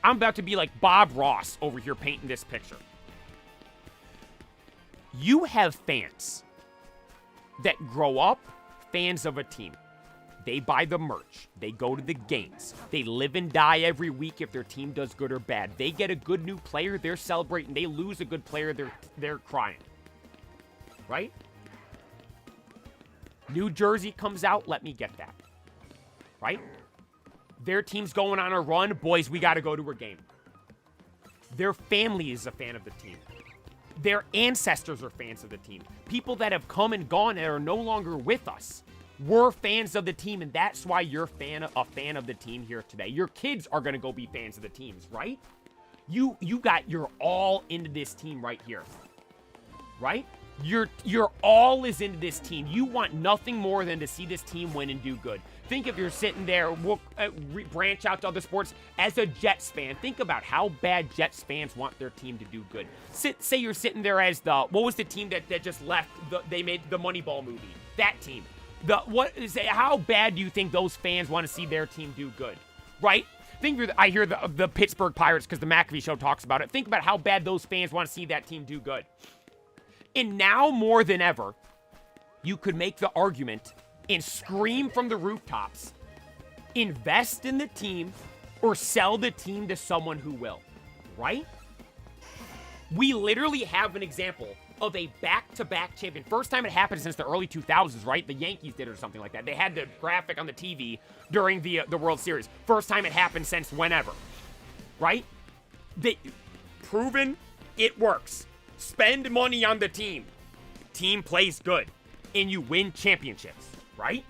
I'm about to be like Bob Ross over here painting this picture. You have fans that grow up fans of a team. They buy the merch. They go to the games. They live and die every week if their team does good or bad. They get a good new player, they're celebrating. They lose a good player, they're crying. Right? New jersey comes out, let me get that. Right? Their team's going on a run, boys, we got to go to a game. Their family is a fan of the team. Their ancestors are fans of the team. People that have come and gone and are no longer with us were fans of the team, and that's why you're a fan of the team here today. Your kids are going to go be fans of the teams, right? You're all into this team right here. Right? You're all is into this team. You want nothing more than to see this team win and do good. Think if you're sitting there, branch out to other sports. As a Jets fan, think about how bad Jets fans want their team to do good. Say you're sitting there as what was the team that just left? They made the Moneyball movie. That team. How bad do you think those fans want to see their team do good? Right? I hear the Pittsburgh Pirates because the McAfee show talks about it. Think about how bad those fans want to see that team do good. And now more than ever, you could make the argument and scream from the rooftops, invest in the team or sell the team to someone who will, right? We literally have an example of a back-to-back champion. First time it happened since the early 2000s, right? The Yankees did it or something like that. They had the graphic on the TV during the World Series. First time it happened since whenever, right? Proven it works. Spend money on the team. Team plays good. And you win championships, right?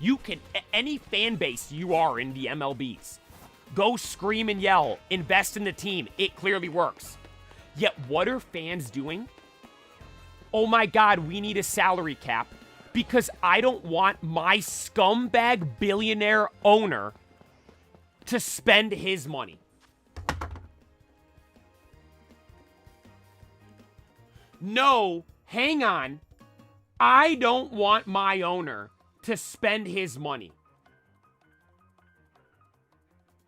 You can, any fan base you are in the MLBs, go scream and yell, invest in the team. It clearly works. Yet what are fans doing? Oh my God, we need a salary cap because I don't want my scumbag billionaire owner to spend his money. No, hang on. I don't want my owner to spend his money.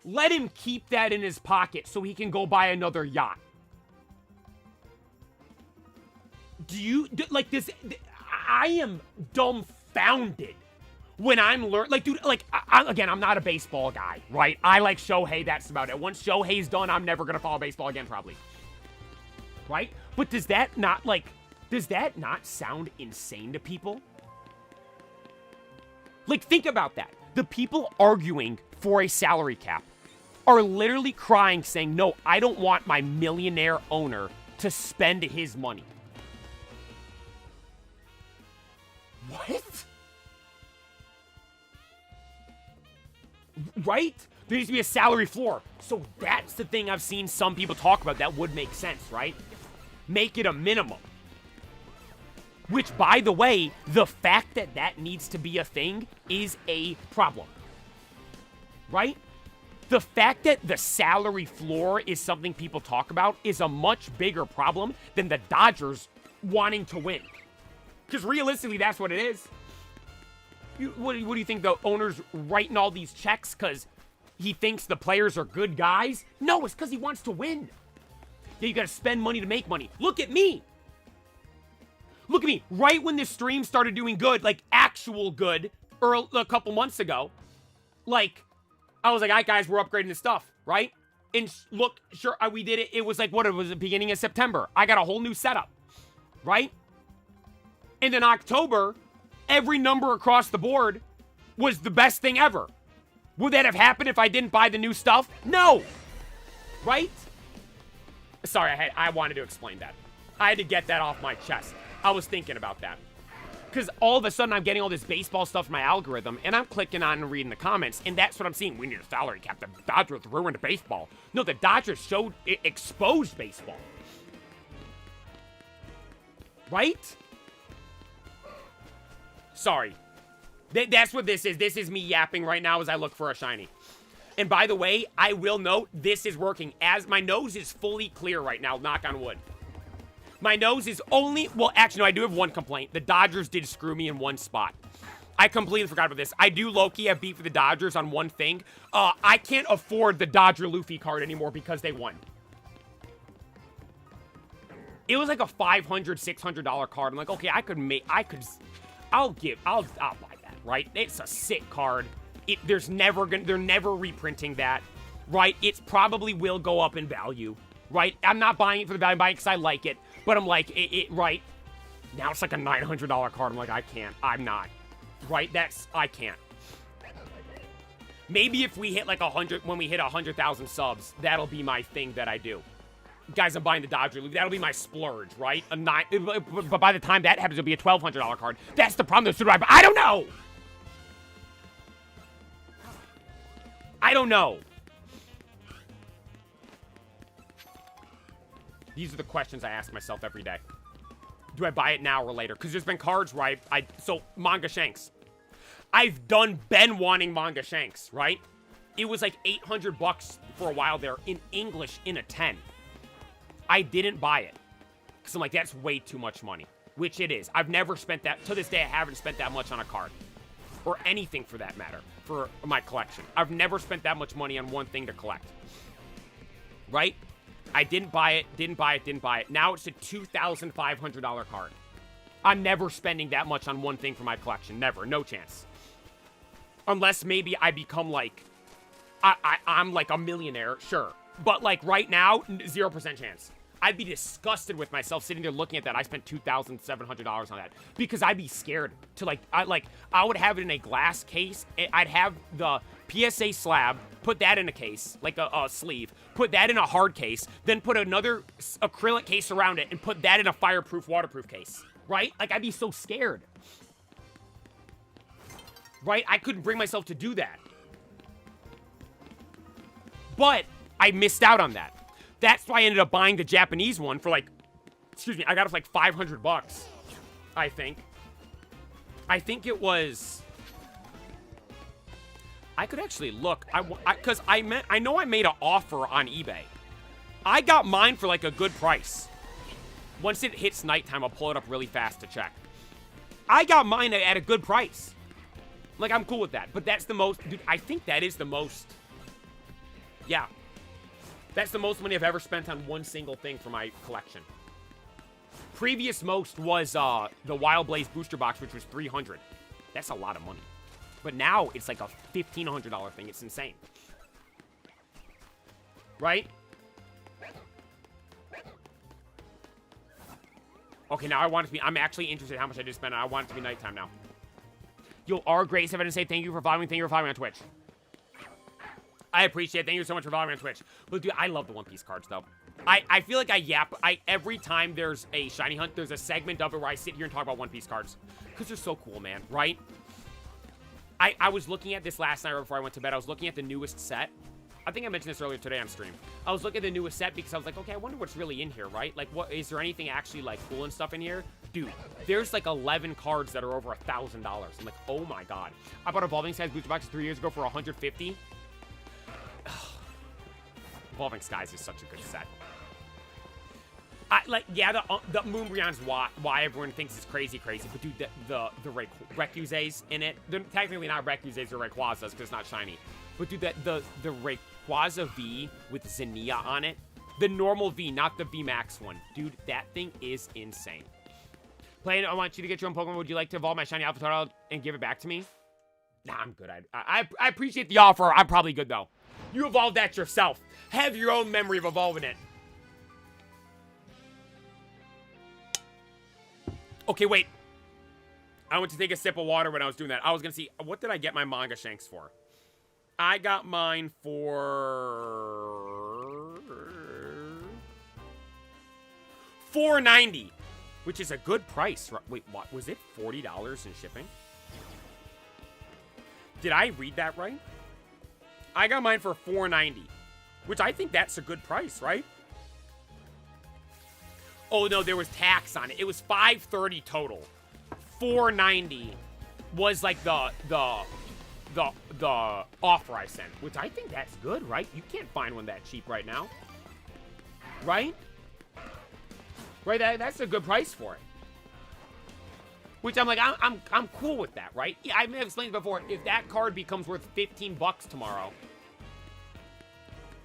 Let him keep that in his pocket so he can go buy another yacht. Like this? I am dumbfounded when I'm learning. Like, dude, like, again, I'm not a baseball guy, right? I like Shohei, that's about it. Once Shohei's done, I'm never gonna follow baseball again, probably. Right? But does that not sound insane to people? Like, think about that. The people arguing for a salary cap are literally crying, saying, no, I don't want my millionaire owner to spend his money. What? Right? There needs to be a salary floor. So that's the thing I've seen some people talk about that would make sense, right? Make it a minimum. Which, by the way, the fact that that needs to be a thing is a problem. Right? The fact that the salary floor is something people talk about is a much bigger problem than the Dodgers wanting to win. Because realistically, that's what it is. What do you think, the owner's writing all these checks because he thinks the players are good guys? No, it's because he wants to win. Yeah, you got to spend money to make money. Look at me. Look at me. Right when this stream started doing good, like actual good, a couple months ago, like, I was like, all right, guys, we're upgrading the stuff, right? And look, sure, we did it. It was like, it was the beginning of September. I got a whole new setup, right? And in October, every number across the board was the best thing ever. Would that have happened if I didn't buy the new stuff? No. Right? Sorry, I wanted to explain that. I had to get that off my chest. I was thinking about that. Because all of a sudden, I'm getting all this baseball stuff in my algorithm, and I'm clicking on and reading the comments, and that's what I'm seeing. We need a salary cap. The Dodgers ruined baseball. No, the Dodgers exposed baseball. Right? Sorry. That's what this is. This is me yapping right now as I look for a shiny. And by the way, I will note, this is working. As my nose is fully clear right now, knock on wood. My nose is only... Well, actually, no, I do have one complaint. The Dodgers did screw me in one spot. I completely forgot about this. I do low-key have beef with the Dodgers on one thing. I can't afford the Dodger Luffy card anymore because they won. It was like a $500, $600 card. I'm like, okay, I'll buy that, right? It's a sick card. They're never reprinting that, right? It probably will go up in value, right? I'm not buying it for the value, I'm buying it because I like it. But I'm like, right? Now it's like a $900 card. I'm like, I can't. I'm not. Right? I can't. Maybe if we hit like 100, when we hit 100,000 subs, that'll be my thing that I do. Guys, I'm buying the Dodger League. That'll be my splurge, right? But by the time that happens, it'll be a $1,200 card. That's the problem. I don't know. I don't know. These are the questions I ask myself every day. Do I buy it now or later? Because there's been cards where so, Manga Shanks. I've been wanting Manga Shanks, right? It was like $800 for a while there in English in a 10. I didn't buy it. Because I'm like, that's way too much money. Which it is. I've never spent that. To this day, I haven't spent that much on a card. Or anything for that matter. For my collection. I've never spent that much money on one thing to collect. Right? I didn't buy it. Now it's a $2,500 card. I'm never spending that much on one thing for my collection. Never. No chance. Unless maybe I become like... I'm like a millionaire. Sure. But like right now, 0% chance. I'd be disgusted with myself sitting there looking at that. I spent $2,700 on that because I'd be scared to I would have it in a glass case. I'd have the PSA slab, put that in a case, like a sleeve, put that in a hard case, then put another acrylic case around it and put that in a fireproof, waterproof case, right? Like I'd be so scared, right? I couldn't bring myself to do that. But I missed out on that. That's why I ended up buying the Japanese one for like, I got it for like $500, I think. I think it was, I could actually look, because I know I made an offer on eBay. I got mine for like a good price. Once it hits nighttime, I'll pull it up really fast to check. I got mine at a good price. Like, I'm cool with that. But that's the most, dude, I think that is the most, yeah. That's the most money I've ever spent on one single thing for my collection. Previous most was the Wild Blaze booster box, which was $300. That's a lot of money. But now it's like a $1,500 thing. It's insane. Right? Okay, now I want it to be... I'm actually interested in how much I just spent. I want it to be nighttime now. Yo, R. Grace, if I didn't say thank you for following me. Thank you for following me on Twitch. I appreciate it. Thank you so much for following me on Twitch. But, dude, I love the One Piece cards, though. I feel like I yap. Every time there's a shiny hunt, there's a segment of it where I sit here and talk about One Piece cards. Because they're so cool, man. Right? I was looking at this last night right before I went to bed. I was looking at the newest set. I think I mentioned this earlier today on stream. I was looking at the newest set because I was like, okay, I wonder what's really in here, right? Like, what is there anything actually, like, cool and stuff in here? Dude, there's, like, 11 cards that are over $1,000. I'm like, oh, my God. I bought Evolving Skies booster boxes 3 years ago for $150. Evolving Skies is such a good set. Yeah, the Moonbrion's why everyone thinks it's crazy, but dude, the Rayquazas in it, they're technically not Rayquazas or Rayquazas because it's not shiny. But dude, the Rayquaza V with Zinnia on it, the normal V, not the V Max one, dude, that thing is insane. Plain, I want you to get your own Pokemon. Would you like to evolve my shiny Alpha and give it back to me? Nah, I'm good. I appreciate the offer. I'm probably good though. You evolved that yourself. Have your own memory of evolving it. Okay, wait. I went to take a sip of water when I was doing that. I was going to see, what did I get my Manga Shanks for? I got mine for $4.90, which is a good price. Wait, what? Was it $40 in shipping? Did I read that right? I got mine for $4.90, which I think that's a good price, right? Oh, no, there was tax on it. It was $5.30 total. $4.90 was like the the offer I sent, which I think that's good, right? You can't find one that cheap right now, right? Right, that's a good price for it. Which I'm like, I'm cool with that, right? Yeah, I may have explained before. If that card becomes worth 15 bucks tomorrow,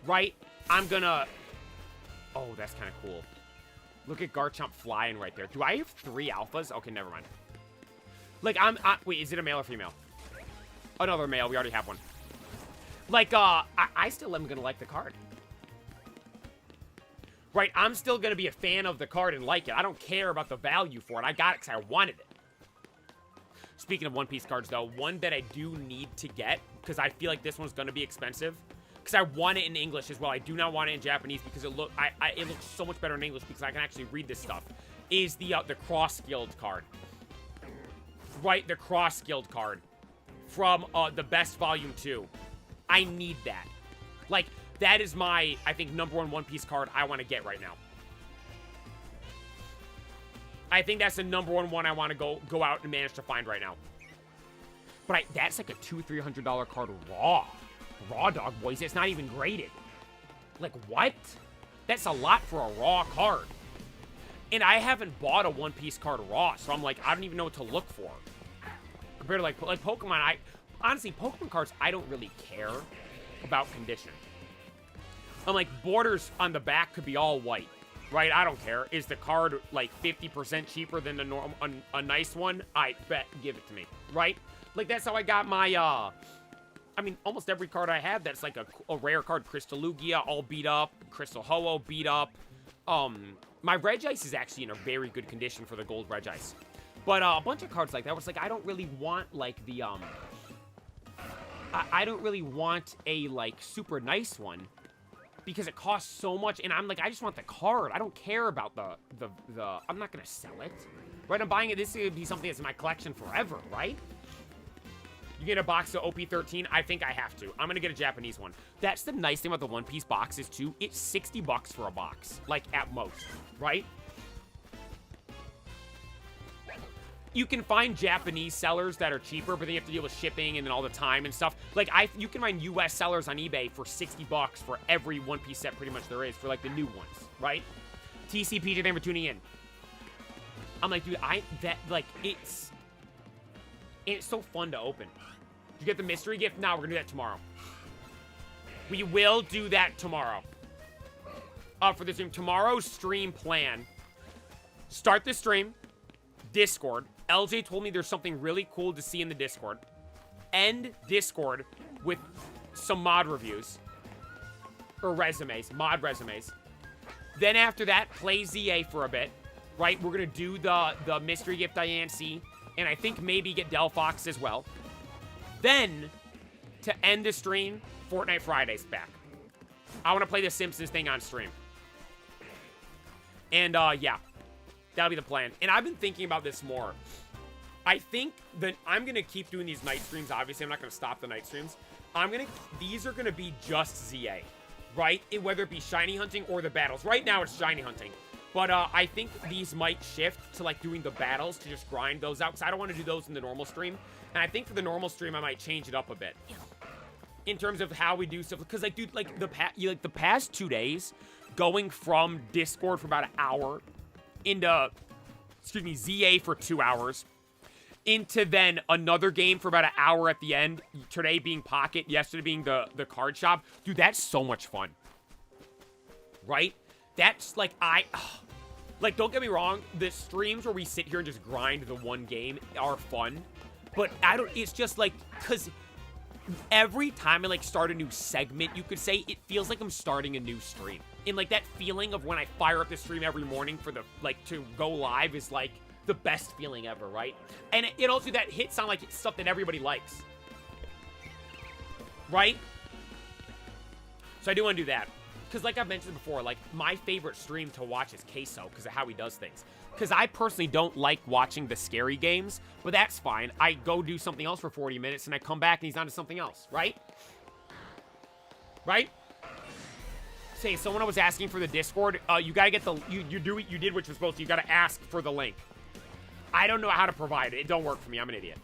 right? I'm gonna. Oh, that's kind of cool. Look at Garchomp flying right there. Do I have 3 alphas? Okay, never mind. Like, wait, is it a male or female? Oh, no, they're male. We already have one. Like, I still am gonna like the card. Right, I'm still gonna be a fan of the card and like it. I don't care about the value for it. I got it because I wanted it. Speaking of One Piece cards, though, one that I do need to get, because I feel like this one's gonna be expensive, because I want it in English as well. I do not want it in Japanese because it looks so much better in English because I can actually read this stuff. Is the Cross Guild card. Right, the Cross Guild card from the Best Volume 2. I need that. Like, that is my, I think, #1 One Piece card I want to get right now. I think that's the #1 one I want to go out and manage to find right now. But that's like a $200-300 card raw. Raw dog, boys. It's not even graded. Like, what? That's a lot for a raw card. And I haven't bought a One Piece card raw, so I'm like, I don't even know what to look for. Compared to, like Pokemon, honestly, Pokemon cards, I don't really care about condition. I'm like, borders on the back could be all white, right? I don't care. Is the card, like, 50% cheaper than the normal, a nice one? I bet, give it to me, right? Like, that's how I got my, I mean, almost every card I have that's like a rare card. Crystal Lugia, all beat up. Crystal Ho-Oh, beat up. My Regice is actually in a very good condition for the gold Regice. But a bunch of cards like that was like, I don't really want, like, the, I don't really want a, like, super nice one. Because it costs so much, and I'm like, I just want the card. I don't care about the I'm not gonna sell it. Right, I'm buying it. This is gonna be something that's in my collection forever, right? You get a box of OP13, I think I have to. I'm gonna get a Japanese one. That's the nice thing about the One Piece boxes, too. It's 60 bucks for a box, like, at most, right? You can find Japanese sellers that are cheaper, but then you have to deal with shipping and then all the time and stuff. Like, you can find US sellers on eBay for 60 bucks for every One Piece set pretty much there is, for, like, the new ones, right? TCPJ, thank you for tuning in. I'm like, dude, it's so fun to open. Did you get the mystery gift? No, we're gonna do that tomorrow. We will do that tomorrow. For the stream. Tomorrow's stream plan. Start the stream. Discord. LJ told me there's something really cool to see in the Discord. End Discord with some mod reviews. Or resumes. Mod resumes. Then after that, play ZA for a bit. Right? We're going to do the mystery gift INC. And I think maybe get Delphox as well. Then, to end the stream, Fortnite Friday's back. I want to play the Simpsons thing on stream. And, yeah. That'll be the plan. And I've been thinking about this more. I think that I'm going to keep doing these night streams. Obviously, I'm not going to stop the night streams. These are going to be just ZA, right? Whether it be shiny hunting or the battles. Right now, it's shiny hunting. But I think these might shift to, like, doing the battles to just grind those out. Because I don't want to do those in the normal stream. And I think for the normal stream, I might change it up a bit. In terms of how we do stuff. Because, like, dude, like, the past 2 days, going from Discord for about an hour into, excuse me, ZA for 2 hours, into then another game for about an hour at the end, today being Pocket, yesterday being the card shop. Dude, that's so much fun. Right? That's, like, like, don't get me wrong, the streams where we sit here and just grind the one game are fun, but it's just, like, because every time I, like, start a new segment, you could say, it feels like I'm starting a new stream. And, like, that feeling of when I fire up the stream every morning for to go live is, like, the best feeling ever, right? And it also, that hits on, like, stuff that everybody likes. Right? So I do want to do that. Because, like I've mentioned before, like, my favorite stream to watch is Queso, because of how he does things. Because I personally don't like watching the scary games, but that's fine. I go do something else for 40 minutes, and I come back, and he's on to something else, right? Right? Say, someone was asking for the Discord. You gotta get the... You did what you're supposed to. You gotta ask for the link. I don't know how to provide it. It don't work for me. I'm an idiot.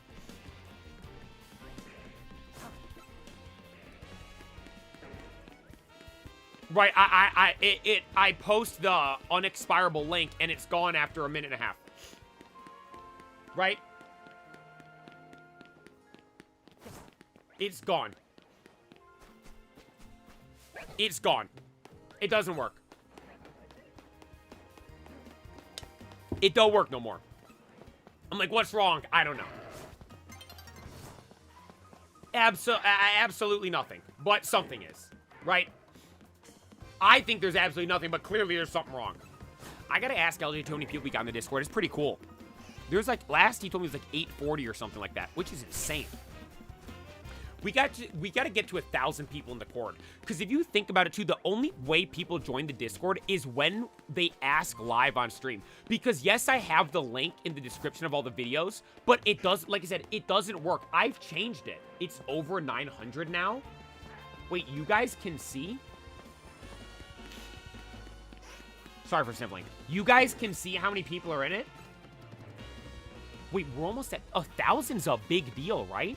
Right, I post the unexpirable link, and it's gone after a minute and a half. Right? It's gone. It's gone. It doesn't work. It don't work no more. I'm like, what's wrong? I don't know. Absolutely nothing. But something is. Right? I think there's absolutely nothing, but clearly there's something wrong. I gotta ask LJ Tony people we got on the Discord. It's pretty cool. There's like, last he told me it was like 840 or something like that, which is insane. We got to get to 1,000 people in the Discord. Because if you think about it too, the only way people join the Discord is when they ask live on stream. Because yes, I have the link in the description of all the videos, but it does, like I said, it doesn't work. I've changed it. It's over 900 now. Wait, you guys can see? Sorry for sniffling. You guys can see how many people are in it? Wait, we're almost at 1,000's a big deal, right?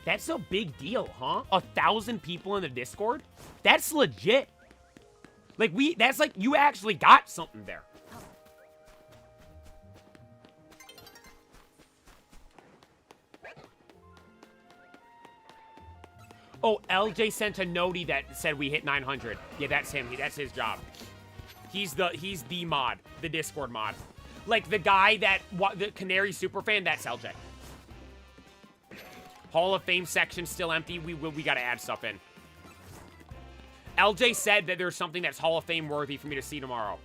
That's a big deal, huh? 1,000 people in the Discord? That's legit. Like, that's like, you actually got something there. Oh, LJ sent a noti that said we hit 900. Yeah, that's him. That's his job. He's the mod, the Discord mod. Like the guy that, the Canary superfan, that's LJ. Hall of Fame section still empty. We gotta add stuff in. LJ said that there's something that's Hall of Fame worthy for me to see tomorrow.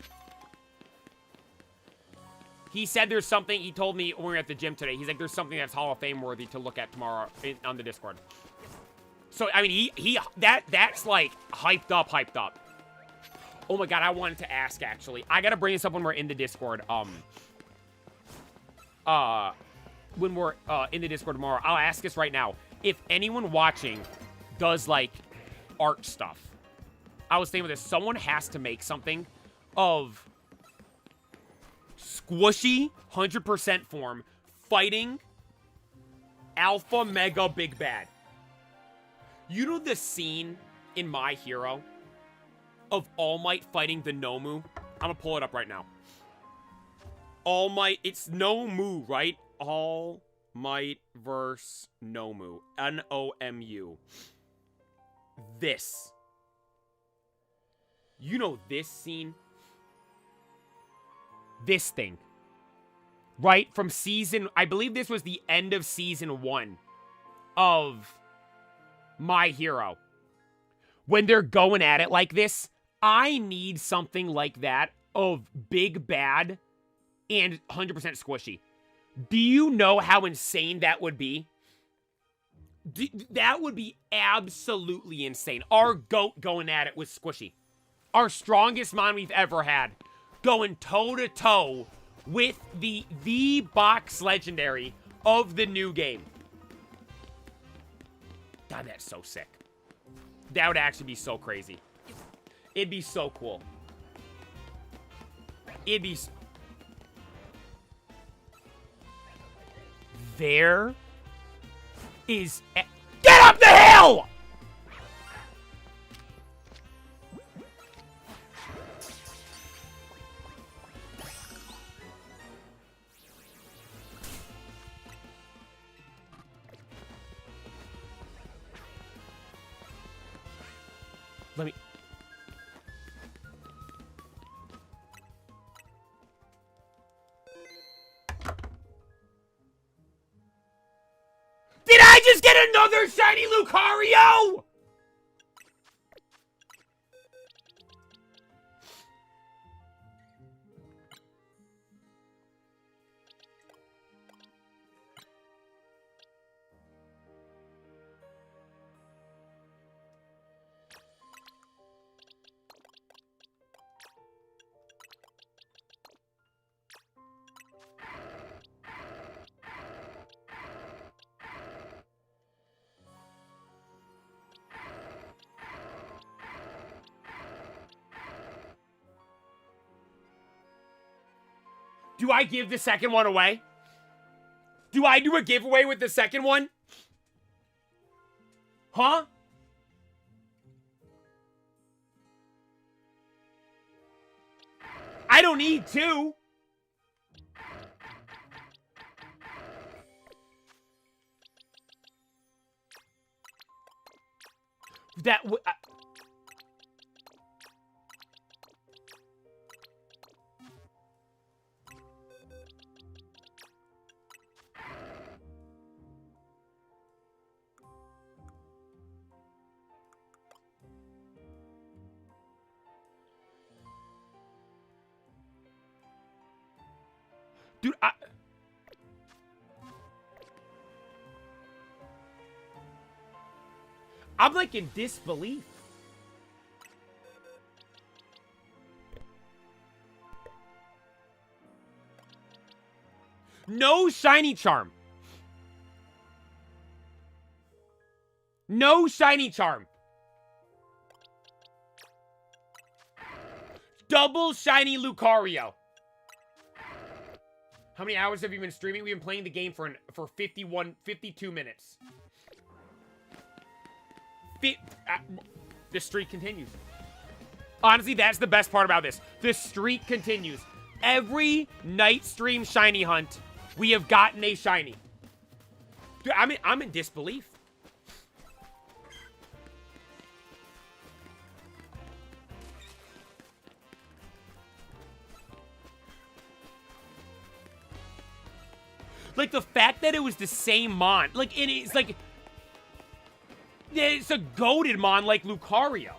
He said there's something, he told me when we were at the gym today, he's like, there's something that's Hall of Fame worthy to look at tomorrow on the Discord. So, I mean, that's like hyped up. Oh my god, I wanted to ask, actually. I gotta bring this up when we're in the Discord. When we're in the Discord tomorrow, I'll ask this right now. If anyone watching does, like, art stuff, I was thinking with this, someone has to make something of squishy, 100% form, fighting Alpha Mega Big Bad. You know the scene in My Hero of All Might fighting the Nomu? I'm gonna pull it up right now. All Might, it's Nomu, right? All Might versus Nomu. N-O-M-U. This. You know this scene? This thing. Right? From season, I believe this was the end of season 1 of My Hero. When they're going at it like this, I need something like that of Big Bad and 100% squishy. Do you know how insane that would be? That would be absolutely insane. Our GOAT going at it with squishy. Our strongest mon we've ever had. Going toe-to-toe with the box legendary of the new game. God, that's so sick. That would actually be so crazy. It'd be so cool. It'd be... There is... Get up the hill! Let me... Did I just get another shiny Lucario? Do I give the second one away? Do I do a giveaway with the second one? Huh? I don't need two. That dude, I'm like in disbelief. No shiny charm. No shiny charm. Double shiny Lucario. How many hours have you been streaming? We've been playing the game for 52 minutes. The streak continues. Honestly, that's the best part about this. The streak continues. Every night stream shiny hunt, we have gotten a shiny. Dude, I'm in disbelief. Like, the fact that it was the same mon. Like, it's like... It's a goated mon like Lucario.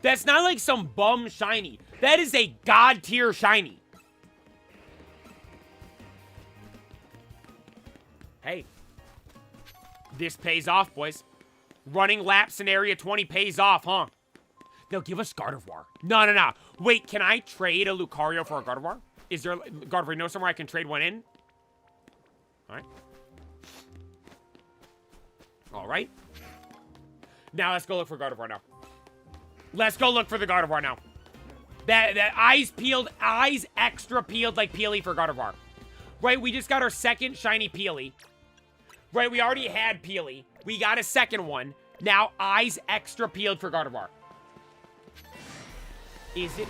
That's not like some bum shiny. That is a god tier shiny. Hey. This pays off, boys. Running laps in Area 20 pays off, huh? They'll give us Gardevoir. No. Wait, can I trade a Lucario for a Gardevoir? Is there Gardevoir? You know somewhere I can trade one in? All right. Now let's go look for Gardevoir now. Let's go look for the Gardevoir now. That eyes peeled, eyes extra peeled like Peely for Gardevoir. Right, we just got our second shiny Peely. Right, we already had Peely. We got a second one. Now eyes extra peeled for Gardevoir. Is it?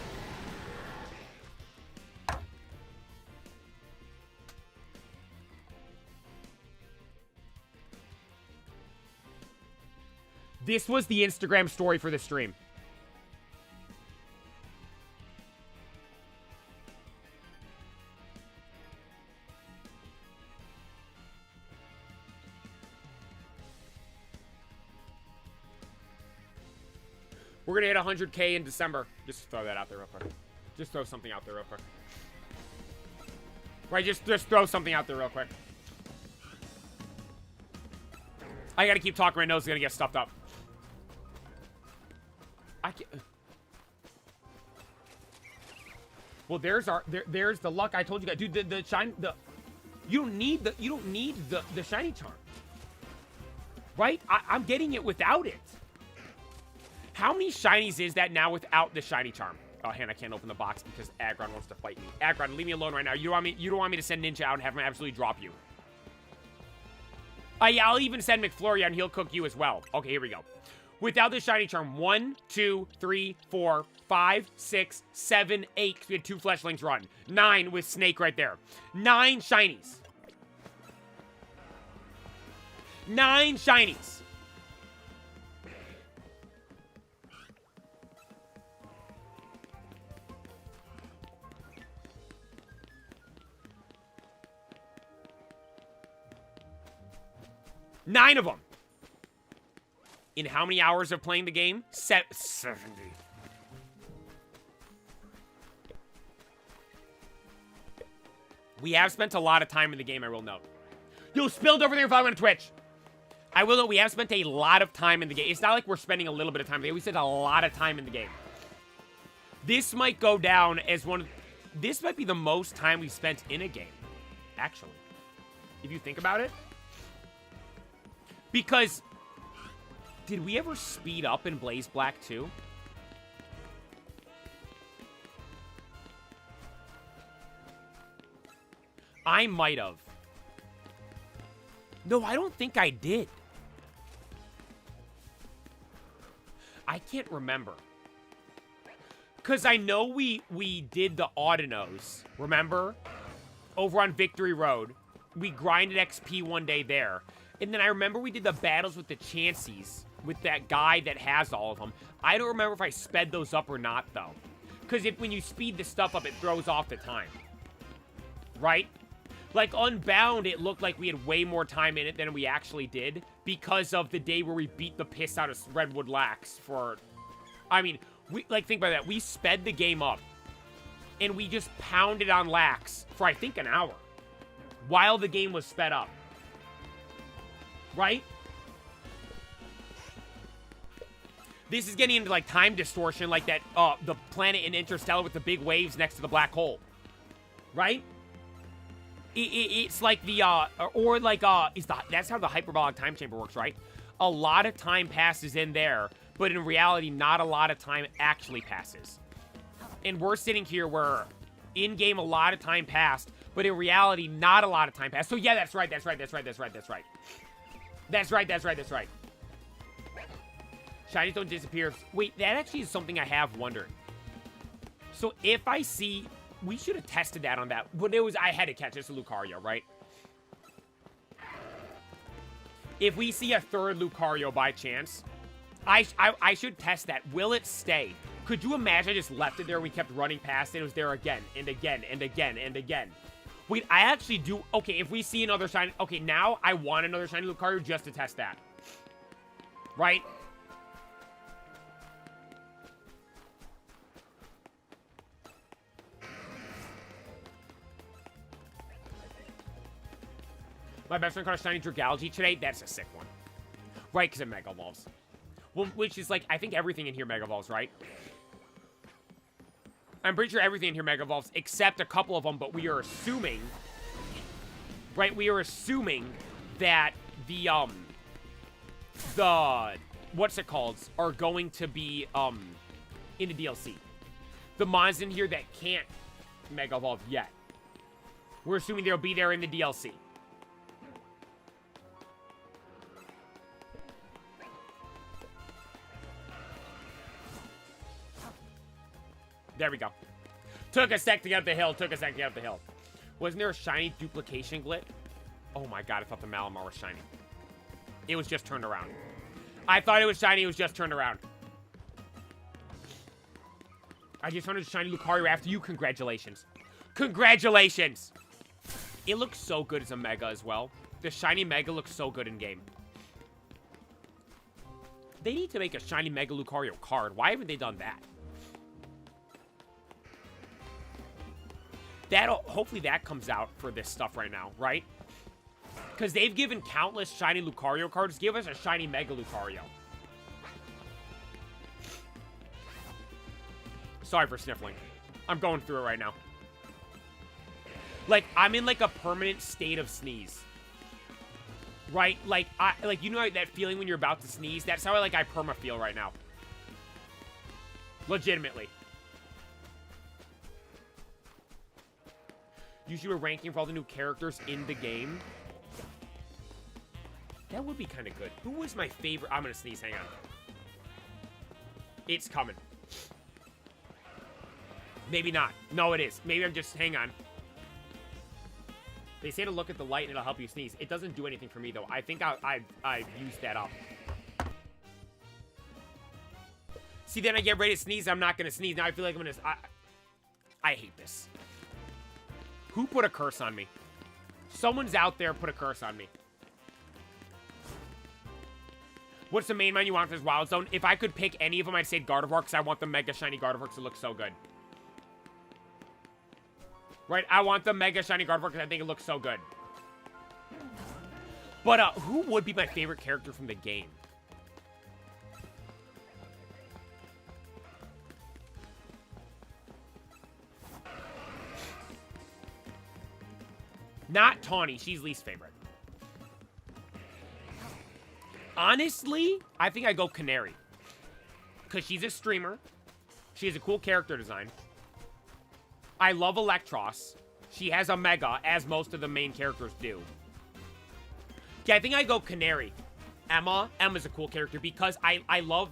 This was the Instagram story for the stream. We're gonna hit 100K in December. Just throw that out there real quick. Just throw something out there real quick. Right, just throw something out there real quick. I gotta keep talking. My nose is gonna get stuffed up. I can't. Well, there's the luck I told you guys, dude. You don't need the shiny charm, right? I'm getting it without it. How many shinies is that now without the shiny charm? Oh, and I can't open the box because Aggron wants to fight me. Aggron, leave me alone right now. You don't want me to send Ninja out and have him absolutely drop you. Yeah, I'll even send McFlurry out and he'll cook you as well. Okay, here we go. Without the shiny charm, 1, 2, 3, 4, 5, 6, 7, 8. We had 2 Fletchlings run. 9 with Snake right there. 9 shinies. 9 shinies. Nine of them. In how many hours of playing the game? 70. We have spent a lot of time in the game, I will note. Yo, spilled over there if I'm on Twitch. I will note we have spent a lot of time in the game. It's not like we're spending a little bit of time in the game. We spent a lot of time in the game. This might go down as one of... This might be the most time we've spent in a game, actually. If you think about it. Because, did we ever speed up in Blaze Black 2? I might have. No, I don't think I did. I can't remember. Because I know we did the Audinos, remember? Over on Victory Road. We grinded XP one day there. And then I remember we did the battles with the Chanseys, with that guy that has all of them. I don't remember if I sped those up or not, though. Because when you speed the stuff up, it throws off the time. Right? Like, Unbound, it looked like we had way more time in it than we actually did. Because of the day where we beat the piss out of Redwood Lax for... I mean... think about that. We sped the game up. And we just pounded on Lax for, I think, an hour. While the game was sped up. Right? This is getting into, like, time distortion. Like that, the planet in Interstellar with the big waves next to the black hole. Right? It's like the, that's how the hyperbolic time chamber works, right? A lot of time passes in there. But in reality, not a lot of time actually passes. And we're sitting here where in-game a lot of time passed, but in reality, not a lot of time passed. So yeah, that's right. Shinies don't disappear. Wait, that actually is something I have wondered. So if I see... We should have tested that on that. But I had to catch this Lucario, right? If we see a third Lucario by chance... I should test that. Will it stay? Could you imagine I just left it there, we kept running past it, it was there again, and again, and again, and again. Wait, I actually do... Okay, if we see another shiny... Okay, now I want another shiny Lucario just to test that. Right? My best friend caught a shiny Dragalge today. That's a sick one. Right, because it Mega Evolves. Well, which is like, I think everything in here Mega Evolves, right? I'm pretty sure everything in here Mega Evolves, except a couple of them, but we are assuming... Right, we are assuming that the, what's it called, are going to be, in the DLC. The mons in here that can't Mega Evolve yet. We're assuming they'll be there in the DLC. There we go. Took a sec to get up the hill. Wasn't there a shiny duplication glitch? Oh my god, I thought the Malamar was shiny. It was just turned around. I thought it was shiny, it was just turned around. I just found a shiny Lucario after you. Congratulations. Congratulations! It looks so good as a Mega as well. The shiny Mega looks so good in game. They need to make a shiny Mega Lucario card. Why haven't they done that? Hopefully that comes out for this stuff right now, right? Because they've given countless shiny Lucario cards. Give us a shiny Mega Lucario. Sorry for sniffling. I'm going through it right now. Like, I'm in, like, a permanent state of sneeze. Right? Like, you know that feeling when you're about to sneeze? That's how I perma feel right now. Legitimately. You should do a ranking for all the new characters in the game. That would be kind of good. Who was my favorite? I'm going to sneeze. Hang on. It's coming. Maybe not. No, it is. Maybe I'm just... Hang on. They say to look at the light and it'll help you sneeze. It doesn't do anything for me, though. I think I've used that up. See, then I get ready to sneeze. I'm not going to sneeze. Now I feel like I'm going to... I hate this. Who put a curse on me? Someone's out there put a curse on me. What's the main one you want for this Wild Zone? If I could pick any of them, I'd say Gardevoir, because I want the Mega Shiny Gardevoir because it looks so good. Right? I want the Mega Shiny Gardevoir because I think it looks so good. But, who would be my favorite character from the game? Not Tawny. She's least favorite. Honestly, I think I go Canary. Because she's a streamer. She has a cool character design. I love Electros. She has a Mega, as most of the main characters do. Yeah, I think I go Canary. Emma's a cool character because I love...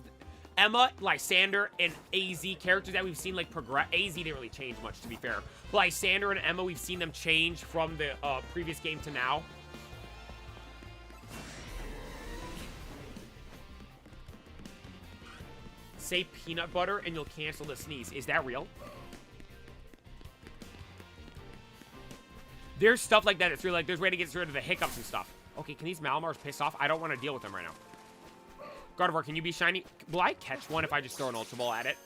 Emma, Lysander, and AZ characters that we've seen, like, progress. AZ didn't really change much, to be fair. But Lysander and Emma, we've seen them change from the previous game to now. Say peanut butter and you'll cancel the sneeze. Is that real? There's stuff like that that's really, like, there's a way to get rid of the hiccups and stuff. Okay, can these Malamars piss off? I don't want to deal with them right now. Gardevoir, can you be shiny? Will I catch one if I just throw an Ultra Ball at it?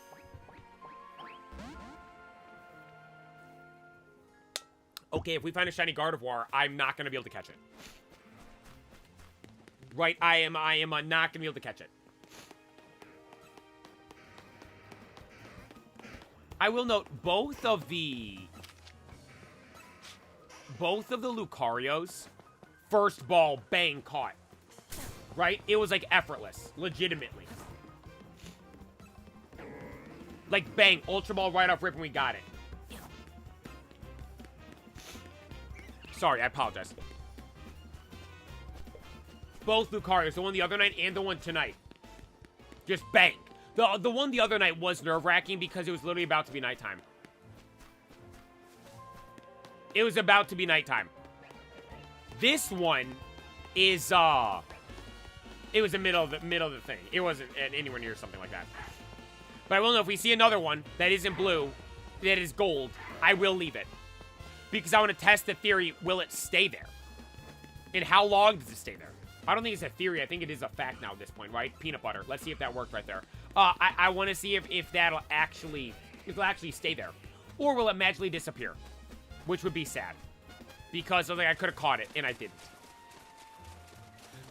Okay, if we find a shiny Gardevoir, I'm not going to be able to catch it. Right, I am not going to be able to catch it. I will note both of the Lucarios, first ball, bang, caught. Right? It was, like, effortless. Legitimately. Like, bang. Ultra Ball right off rip and we got it. Sorry, I apologize. Both Lucarios. The one the other night and the one tonight. Just bang. The one the other night was nerve-wracking because it was literally about to be nighttime. It was about to be nighttime. This one is, it was the middle of the thing. It wasn't anywhere near something like that. But I will know if we see another one that isn't blue, that is gold, I will leave it. Because I want to test the theory, will it stay there? And how long does it stay there? I don't think it's a theory. I think it is a fact now at this point, right? Peanut butter. Let's see if that worked right there. I want to see if that'll actually, it'll actually stay there. Or will it magically disappear? Which would be sad. Because I was like, I could have caught it, and I didn't.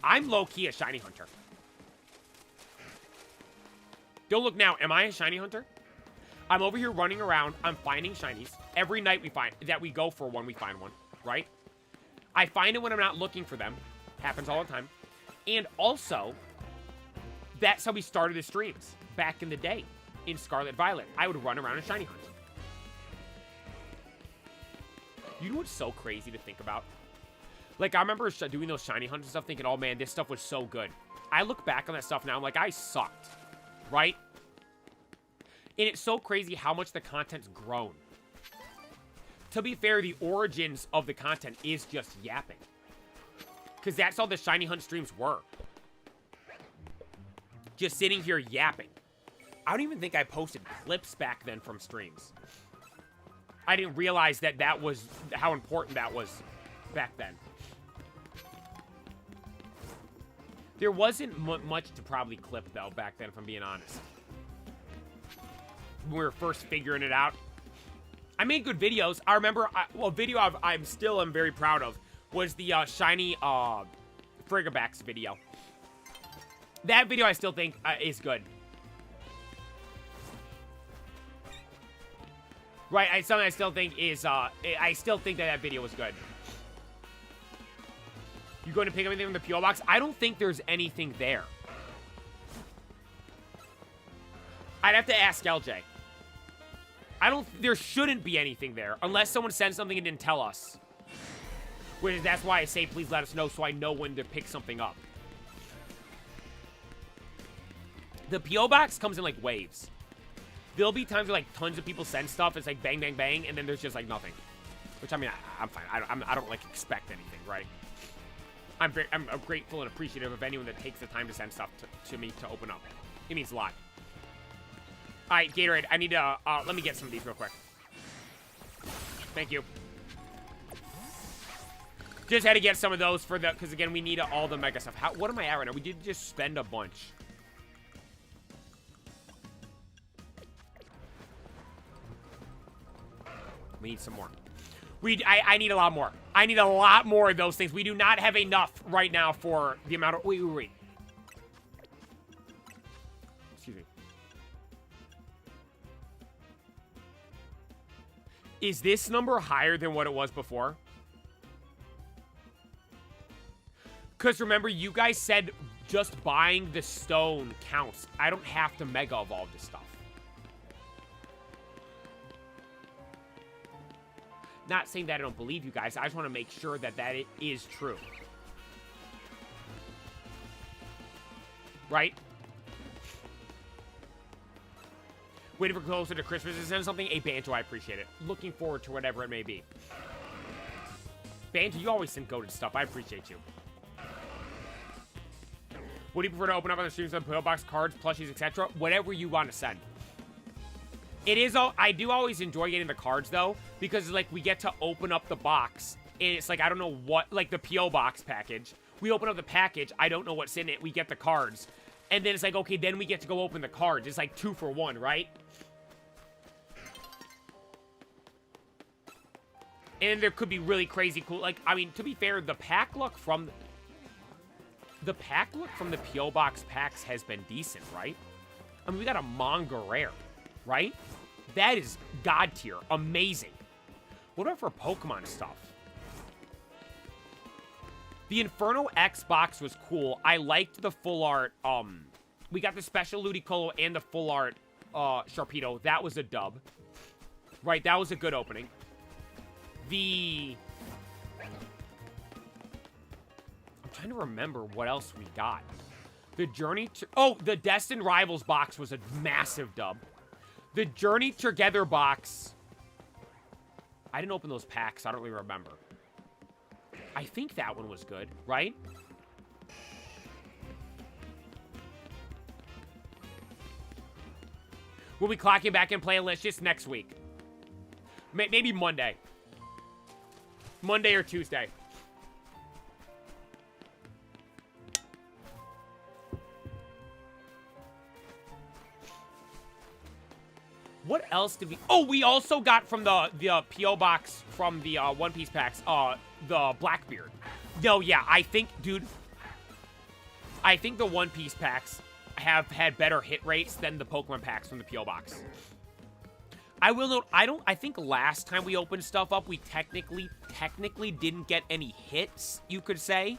I'm low-key a shiny hunter. Don't look now. Am I a shiny hunter? I'm over here running around. I'm finding shinies. Every night we go for one, we find one, right? I find it when I'm not looking for them. Happens all the time. And also, that's how we started the streams back in the day in Scarlet Violet. I would run around and shiny hunt. You know what's so crazy to think about? Like, I remember doing those shiny hunts and stuff thinking, oh man, this stuff was so good. I look back on that stuff now, I'm like, I sucked. Right? And it's so crazy how much the content's grown. To be fair, the origins of the content is just yapping. Because that's all the shiny hunt streams were. Just sitting here yapping. I don't even think I posted clips back then from streams. I didn't realize that that was how important that was back then. There wasn't much to probably clip, though, back then, if I'm being honest. When we were first figuring it out. I made good videos. I remember, a video I'm very proud of was the shiny Frigabax video. That video I still think is good. Right, something I still think is, I still think that video was good. You going to pick up anything from the P.O. box? I don't think there's anything there. I'd have to ask LJ. There shouldn't be anything there, unless someone sent something and didn't tell us. That's why I say please let us know so I know when to pick something up. The P.O. box comes in like waves. There'll be times where like tons of people send stuff, it's like bang, bang, bang, and then there's just like nothing. Which, I mean, I'm fine. I don't like expect anything, right? I'm grateful and appreciative of anyone that takes the time to send stuff to me to open up. It means a lot. Alright, Gatorade, I need to, let me get some of these real quick. Thank you. Just had to get some of those for the, because again, we need all the mega stuff. What am I at right now? We did just spend a bunch. We need some more. I need a lot more. I need a lot more of those things. We do not have enough right now for the amount of... Wait. Excuse me. Is this number higher than what it was before? Because remember, you guys said just buying the stone counts. I don't have to mega evolve this stuff. Not saying that I don't believe you guys. I just want to make sure that it is true. Right? Waiting for closer to Christmas to send something. A Banjo, I appreciate it. Looking forward to whatever it may be. Banjo, you always send goated stuff. I appreciate you. What do you prefer to open up on the streams of pillbox, cards, plushies, etc.? Whatever you want to send. It is, I do always enjoy getting the cards, though, because, like, we get to open up the box, and it's like, I don't know what, like, the P.O. Box package. We open up the package, I don't know what's in it, we get the cards. And then it's like, okay, then we get to go open the cards. It's like 2 for 1, right? And there could be really crazy cool, like, I mean, to be fair, the pack luck from the P.O. Box packs has been decent, right? I mean, we got a manga rare, right? That is god tier. Amazing. What about for Pokemon stuff? The Inferno X box was cool. I liked the full art, we got the special Ludicolo and the full art, Sharpedo. That was a dub. Right, that was a good opening. I'm trying to remember what else we got. The Journey to... Oh, the Destined Rivals box was a massive dub. The Journey Together box... I didn't open those packs. I don't really remember. I think that one was good, right? We'll be clocking back and playing Let's Just next week. Maybe Monday. Monday or Tuesday. What else did we... Oh, we also got from the P.O. Box from the One Piece packs, the Blackbeard. No, yeah, I think, dude... I think the One Piece packs have had better hit rates than the Pokemon packs from the P.O. Box. I will note, I think last time we opened stuff up, we technically didn't get any hits, you could say.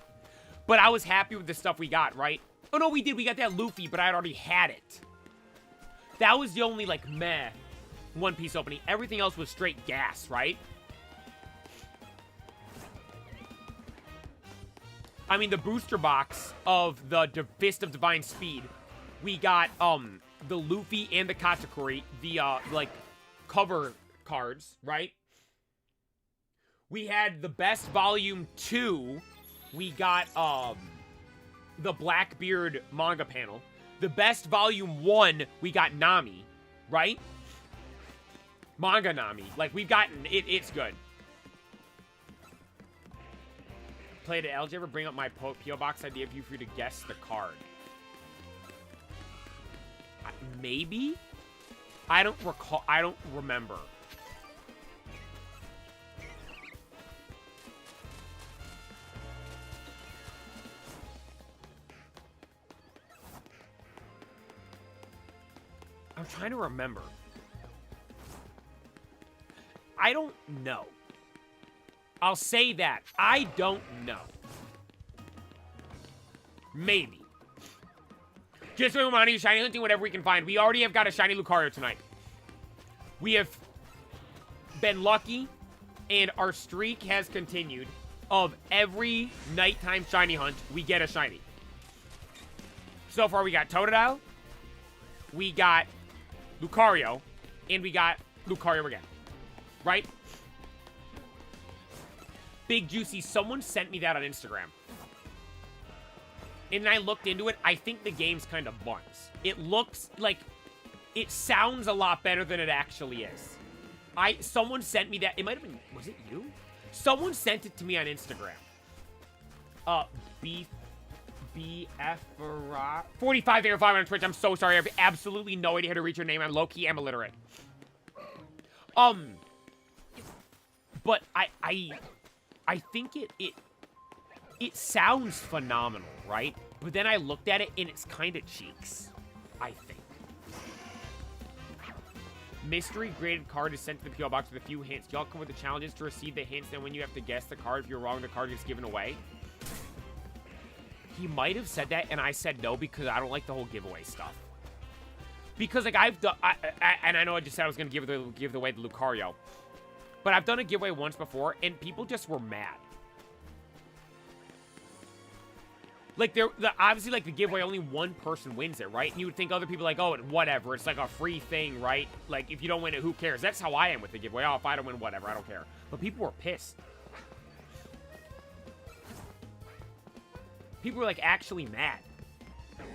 But I was happy with the stuff we got, right? Oh, no, we did. We got that Luffy, but I'd already had it. That was the only, like, meh One Piece opening. Everything else was straight gas, right? I mean, the booster box of the Fist of Divine Speed, we got, the Luffy and the Katakuri, the, like, cover cards, right? We had the best Volume 2. We got, the Blackbeard manga panel. The best Volume 1, we got Nami, right? Manga Nami. Like, we've gotten... It's good. Played it. LJ ever bring up my P.O. Box idea for you to guess the card? Maybe? I don't recall... I don't remember. I'm trying to remember. I don't know. I'll say that. I don't know. Maybe. Just doing money, shiny hunting, whatever we can find. We already have got a shiny Lucario tonight. We have been lucky, and our streak has continued of every nighttime shiny hunt, we get a shiny. So far, we got Totodile, we got Lucario, and we got Lucario again. Right? Big Juicy, someone sent me that on Instagram. And I looked into it. I think the game's kind of buns. It looks like... It sounds a lot better than it actually is. Someone sent me that. It might have been... Was it you? Someone sent it to me on Instagram. BF 4505 on Twitch. I'm so sorry. I have absolutely no idea how to read your name. I'm low-key am illiterate. But I think it sounds phenomenal, right? But then I looked at it and it's kind of cheeks, I think. Mystery graded card is sent to the P.O. Box with a few hints. Y'all come with the challenges to receive the hints, then when you have to guess the card, if you're wrong, the card gets given away. He might have said that, and I said no because I don't like the whole giveaway stuff. Because, like, I've done... and I know I just said I was going to give away the Lucario. But I've done a giveaway once before, and people just were mad. Like, obviously, like, the giveaway, only one person wins it, right? And you would think other people, like, oh, whatever. It's like a free thing, right? Like, if you don't win it, who cares? That's how I am with the giveaway. Oh, if I don't win, whatever. I don't care. But people were pissed. People were, like, actually mad. I'm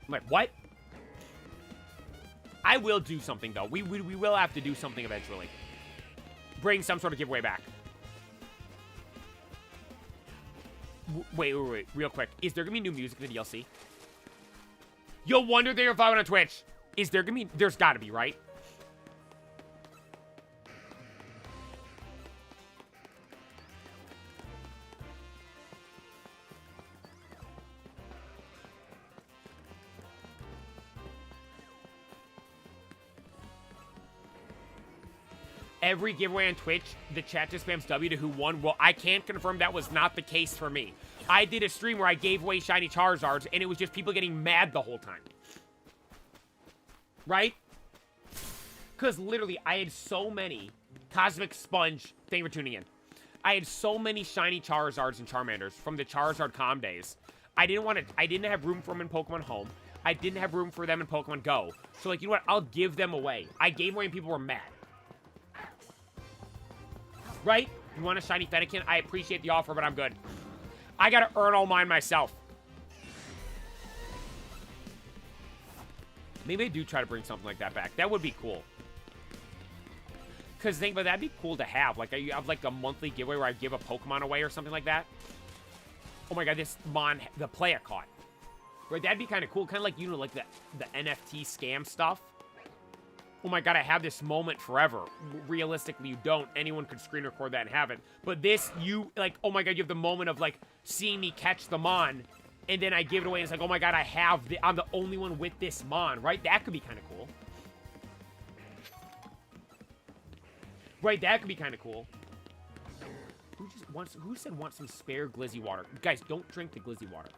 like, what? I will do something, though. We will have to do something eventually. Bring some sort of giveaway back. Wait, real quick. Is there gonna be new music in the DLC? You'll wonder they are following on Twitch. Is there gonna be... There's gotta be, right? Every giveaway on Twitch, the chat just spams W to who won. Well, I can't confirm that was not the case for me. I did a stream where I gave away shiny Charizards, and it was just people getting mad the whole time. Right? Because literally, I had so many... Cosmic Sponge, thank you for tuning in. I had so many shiny Charizards and Charmanders from the Charizard Com days. I didn't have room for them in Pokemon Home. I didn't have room for them in Pokemon Go. So, like, you know what? I'll give them away. I gave away and people were mad. Right? You want a shiny Fennekin? I appreciate the offer, but I'm good. I gotta earn all mine myself. Maybe I do try to bring something like that back. That would be cool. Because think about that'd be cool to have. Like, you have like a monthly giveaway where I give a Pokemon away or something like that. Oh my god, this the player caught. Right, that'd be kind of cool. Kind of like, you know, like the NFT scam stuff. Oh my god, I have this moment forever. Realistically, you don't. Anyone could screen record that and have it. But this, you, like, oh my god, you have the moment of, like, seeing me catch the Mon, and then I give it away, and it's like, oh my god, I'm the only one with this Mon, right? That could be kind of cool. Right, that could be kind of cool. Who said want some spare glizzy water? Guys, don't drink the glizzy water.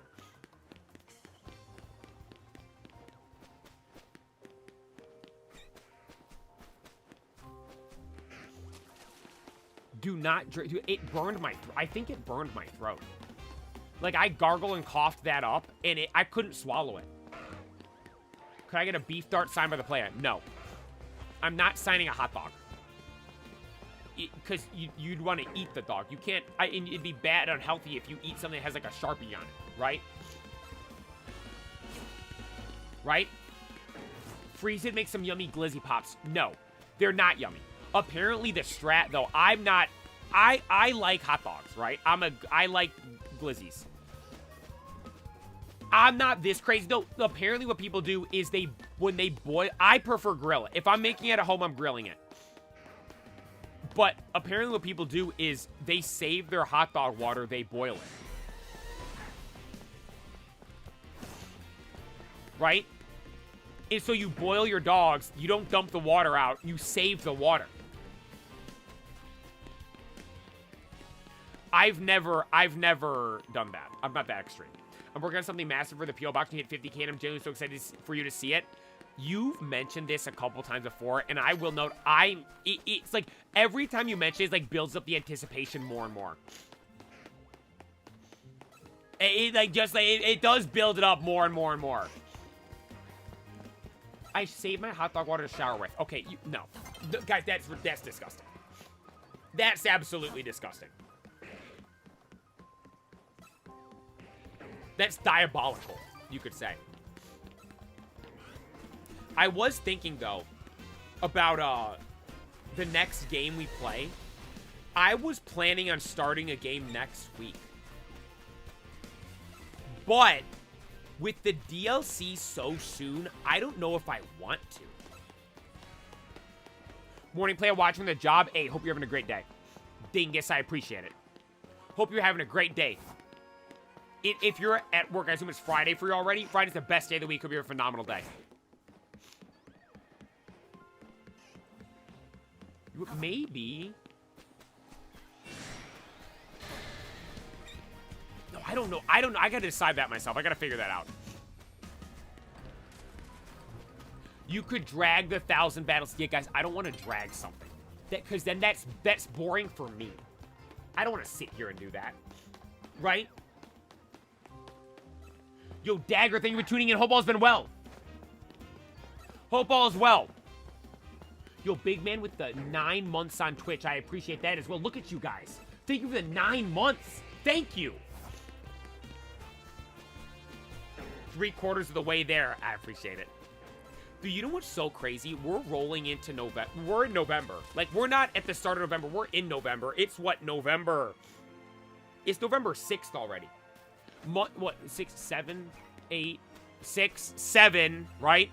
Do not drink. It burned my... I think it burned my throat. Like, I gargled and coughed that up, and I couldn't swallow it. Could I get a beef dart signed by the player? No. I'm not signing a hot dog. Because you'd want to eat the dog. You can't... and it'd be bad, unhealthy if you eat something that has, like, a Sharpie on it. Right? Right? Freeze it, make some yummy glizzy pops. No. They're not yummy. Apparently the strat, though, I'm not... I like hot dogs, right? I like glizzies. I'm not this crazy, though. Apparently what people do is when they boil... I prefer grill it. If I'm making it at home, I'm grilling it. But apparently what people do is they save their hot dog water, they boil it. Right? And so you boil your dogs, you don't dump the water out, you save the water. I've never done that. I'm not that extreme. I'm working on something massive for the P.O. Box to hit 50K, and I'm genuinely so excited for you to see it. You've mentioned this a couple times before, and I will note, it's like, every time you mention it, it's like, builds up the anticipation more and more. It does build it up more and more and more. I save my hot dog water to shower with. Okay, no. Guys, that's disgusting. That's absolutely disgusting. That's diabolical, you could say. I was thinking, though, about the next game we play. I was planning on starting a game next week. But with the DLC so soon, I don't know if I want to. Morning player watching the job. Hey, hope you're having a great day. Dingus, I appreciate it. Hope you're having a great day. If you're at work, I assume it's Friday for you already. Friday's the best day of the week. Hope you're a phenomenal day. Maybe. No, I don't know. I gotta decide that myself. I gotta figure that out. You could drag the 1,000 battles. Yeah, guys, I don't want to drag something. Because then that's boring for me. I don't want to sit here and do that. Right? Yo, Dagger, thank you for tuning in. Hope all's been well. Hope all is well. Yo, big man with the 9 months on Twitch. I appreciate that as well. Look at you guys. Thank you for the 9 months. Thank you. 3/4 of the way there. I appreciate it. Dude, you know what's so crazy? We're rolling into November. We're in November. Like, we're not at the start of November. We're in November. It's what, November? It's November 6th already. What, 6, 7, 8, 6, 7, right?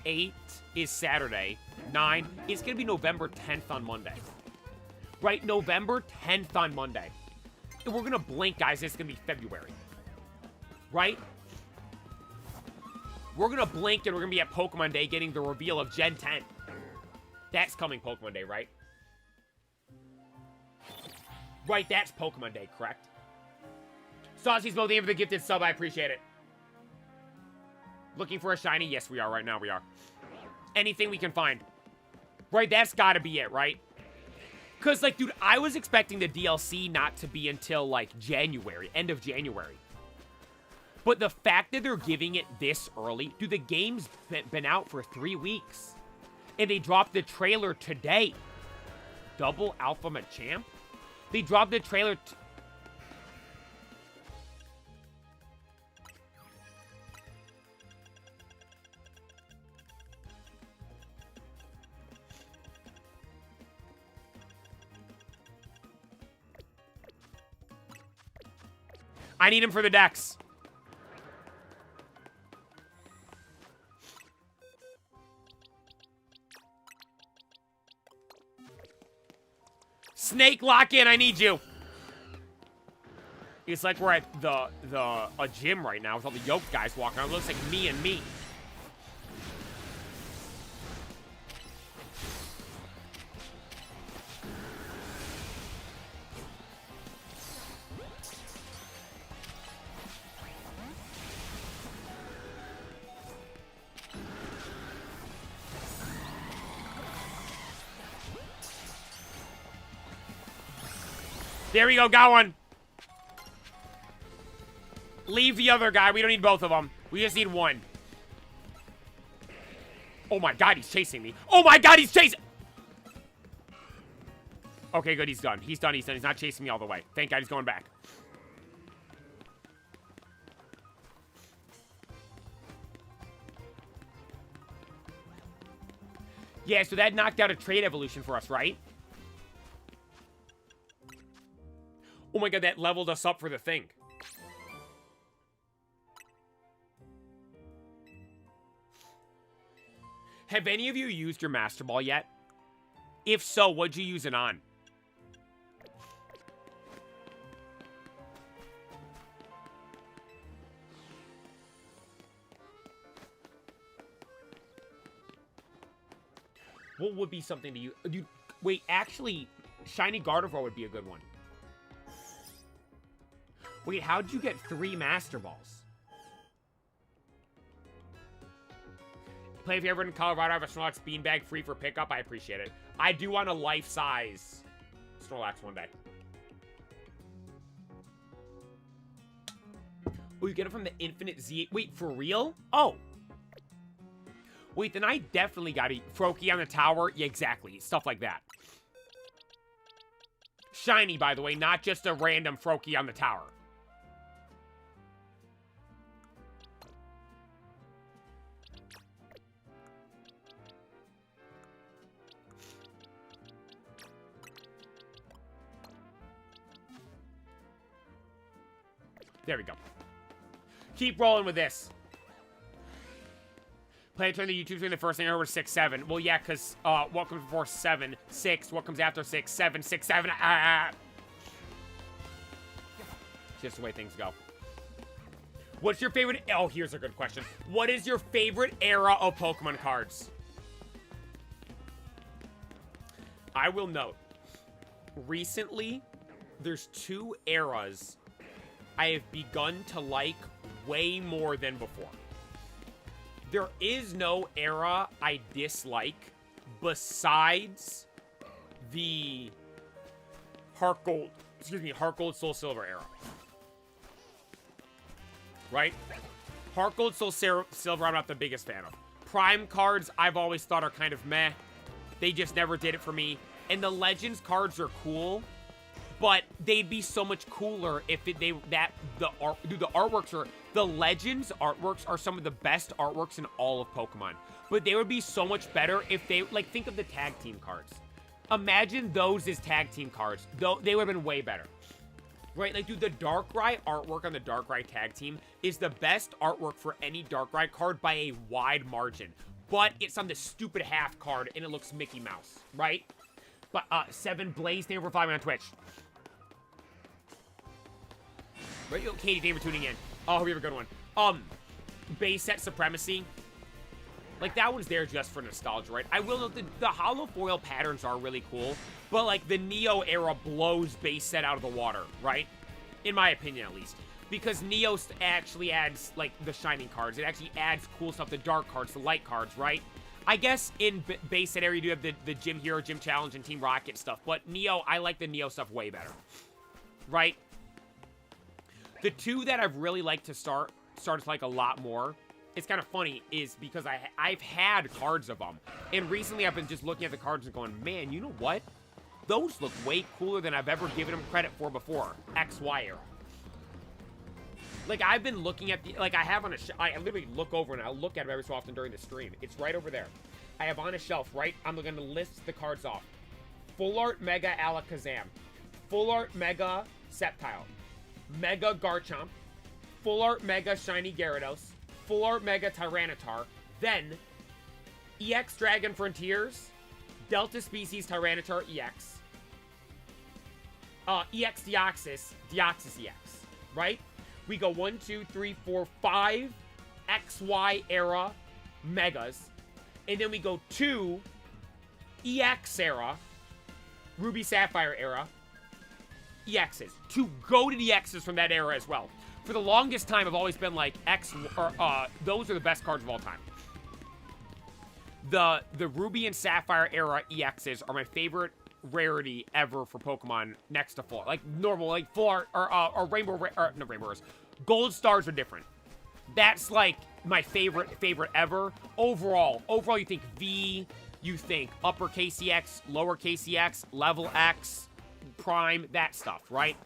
8 is Saturday. 9. It's going to be November 10th on Monday. Right? November 10th on Monday. And we're going to blink, guys. It's going to be February. Right? We're going to blink and we're going to be at Pokemon Day getting the reveal of Gen 10. That's coming Pokemon Day, right? Right, that's Pokemon Day, correct? Saucy's both for the gifted sub. I appreciate it. Looking for a shiny? Yes, we are. Right now, we are. Anything we can find. Right, that's got to be it, right? Because, like, dude, I was expecting the DLC not to be until, like, January. End of January. But the fact that they're giving it this early... Dude, the game's been out for 3 weeks. And they dropped the trailer today. Double Alpha Machamp? They dropped the trailer... I need him for the decks. Snake, lock in. I need you. It's like we're at a gym right now with all the yoked guys walking around. It looks like me and me. There we go, got one. Leave the other guy. We don't need both of them. We just need one. Oh my god, he's chasing me. Oh my god, he's chasing... Okay, good, he's done. He's done, he's done. He's not chasing me all the way. Thank god he's going back. Yeah, so that knocked out a trade evolution for us, right? Oh my god, that leveled us up for the thing. Have any of you used your Master Ball yet? If so, what'd you use it on? What would be something to use? Dude, wait, actually, Shiny Gardevoir would be a good one. Wait, how'd you get 3 Master Balls? Play if you're ever in Colorado, I have a Snorlax beanbag free for pickup. I appreciate it. I do want a life-size Snorlax one day. Oh, you get it from the Infinite Z... Wait, for real? Oh. Wait, then I definitely got a Froakie on the tower. Yeah, exactly. Stuff like that. Shiny, by the way, not just a random Froakie on the tower. There we go. Keep rolling with this. Play a turn the YouTube screen. The first thing I heard was 6, 7. Well, yeah, because what comes before 7, 6. What comes after 6, 7, 6, 7. Just the way things go. What's your favorite... Oh, here's a good question. What is your favorite era of Pokemon cards? I will note. Recently, there's 2 eras I have begun to like way more than before. There is no era I dislike besides the Heart Gold, Soul Silver era. Right? Heart Gold, Soul Silver, I'm not the biggest fan of. Prime cards, I've always thought are kind of meh. They just never did it for me. And the Legends cards are cool, but they'd be so much cooler if the artworks are... The Legends artworks are some of the best artworks in all of Pokemon. But they would be so much better if they... Like, think of the tag team cards. Imagine those as tag team cards. They would have been way better. Right? Like, dude, the Darkrai artwork on the Darkrai tag team is the best artwork for any Darkrai card by a wide margin. But it's on the stupid half card, and it looks Mickey Mouse. Right? But, 7 Blaze, thank you for following me on Twitch. Right? Katie, thank you for tuning in. Oh, hope you have a good one. Base set Supremacy. Like, that one's there just for nostalgia, right? I will note the hollow foil patterns are really cool, but, like, the Neo era blows base set out of the water, right? In my opinion, at least. Because Neo actually adds, like, the shining cards. It actually adds cool stuff, the dark cards, the light cards, right? I guess in base set area, you do have the Gym Hero, Gym Challenge, and Team Rocket stuff, but Neo, I like the Neo stuff way better, right? The two that I've really liked to start to like a lot more, it's kind of funny, is because I've had cards of them. And recently I've been just looking at the cards and going, man, you know what? Those look way cooler than I've ever given them credit for before. XY era. Like, I've been looking at the, like, I have on a I literally look over and I'll look at them every so often during the stream. It's right over there. I have on a shelf, right? I'm going to list the cards off. Full Art Mega Alakazam. Full Art Mega Sceptile. Mega Garchomp, Full Art Mega Shiny Gyarados, Full Art Mega Tyranitar, then EX Dragon Frontiers, Delta Species Tyranitar EX, EX Deoxys EX, right? We go 1, 2, 3, 4, 5 XY era Megas, and then we go 2 EX era, Ruby Sapphire era, EXs. To go to the EXs from that era as well. For the longest time, I've always been like, those are the best cards of all time. The Ruby and Sapphire era EXs are my favorite rarity ever for Pokemon next to full. Like, normal, like, full art, or Rainbow, no, Rainbow Rares. Gold Stars are different. That's, like, my favorite ever. Overall, you think V, you think uppercase EX, lowercase EX, level X, Prime, that stuff, right?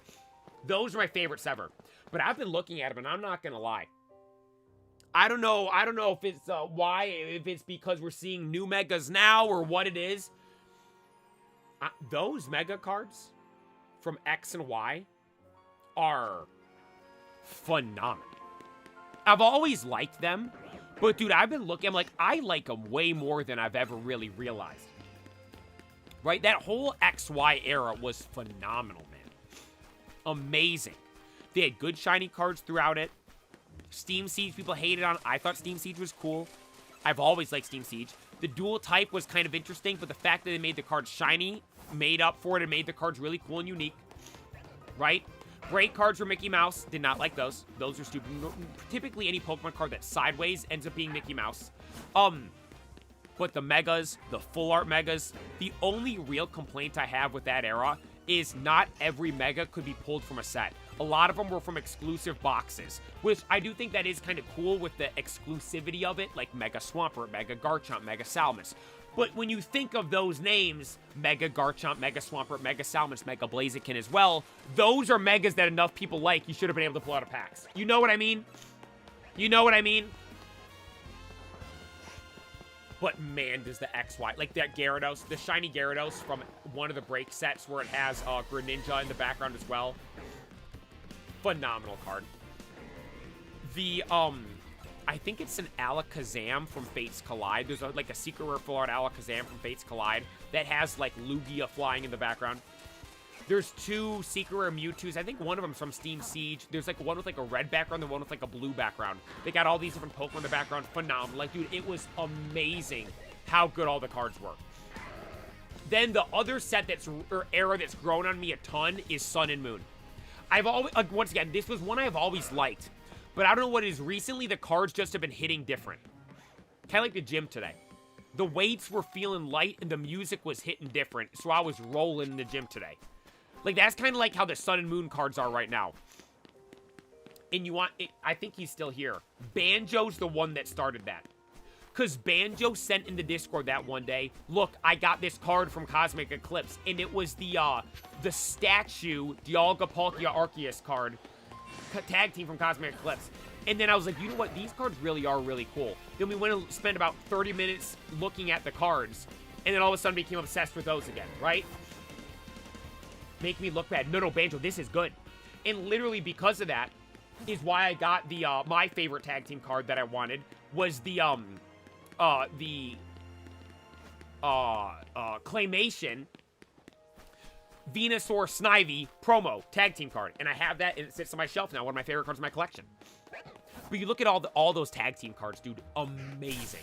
Those are my favorites ever. But I've been looking at them, and I'm not gonna lie. I don't know if it's why, if it's because we're seeing new megas now or what it is. Those mega cards from X and Y are phenomenal. I've always liked them, but dude, I've been looking, I'm like, I like them way more than I've ever really realized. Right? That whole XY era was phenomenal, man. Amazing. They had good shiny cards throughout it. Steam Siege, people hated on. I thought Steam Siege was cool. I've always liked Steam Siege. The dual type was kind of interesting, but the fact that they made the cards shiny made up for it and made the cards really cool and unique. Right? Break cards were Mickey Mouse. Did not like those. Those are stupid. Typically, any Pokemon card that's sideways ends up being Mickey Mouse. But the Megas, the Full Art Megas, the only real complaint I have with that era is not every Mega could be pulled from a set. A lot of them were from exclusive boxes, which I do think that is kind of cool with the exclusivity of it, like Mega Swampert, Mega Garchomp, Mega Salmons. But when you think of those names, Mega Garchomp, Mega Swampert, Mega Salmons, Mega Blaziken as well, those are Megas that enough people like you should have been able to pull out of packs. You know what I mean? You know what I mean? But man, does the XY, like that Gyarados, the shiny Gyarados from one of the break sets where it has Greninja in the background as well. Phenomenal card. The, I think it's an Alakazam from Fates Collide. There's like a secret rare full art Alakazam from Fates Collide that has like Lugia flying in the background. There's 2 secret rare Mewtwo's. I think one of them's from Steam Siege. There's like one with like a red background and one with like a blue background. They got all these different Pokemon in the background. Phenomenal. Like, dude, it was amazing how good all the cards were. Then the other set or era that's grown on me a ton is Sun and Moon. I've always, once again, this was one I've always liked. But I don't know what it is. Recently, the cards just have been hitting different. Kind of like the gym today. The weights were feeling light and the music was hitting different. So I was rolling in the gym today. Like, that's kind of like how the Sun and Moon cards are right now. and you want it, I think he's still here. Banjo's the one that started that. Because Banjo sent in the Discord that one day, look, I got this card from Cosmic Eclipse, and it was the statue, Dialga Palkia Arceus card, tag team from Cosmic Eclipse. And then I was like, you know what? These cards really are really cool. Then we went and spent about 30 minutes looking at the cards, and then all of a sudden became obsessed with those again, right? Make me look bad. No, Banjo, this is good. And literally because of that is why I got the, my favorite tag team card that I wanted was the Claymation Venusaur Snivy promo tag team card. And I have that, and it sits on my shelf now. One of my favorite cards in my collection. But you look at all those tag team cards, dude. Amazing.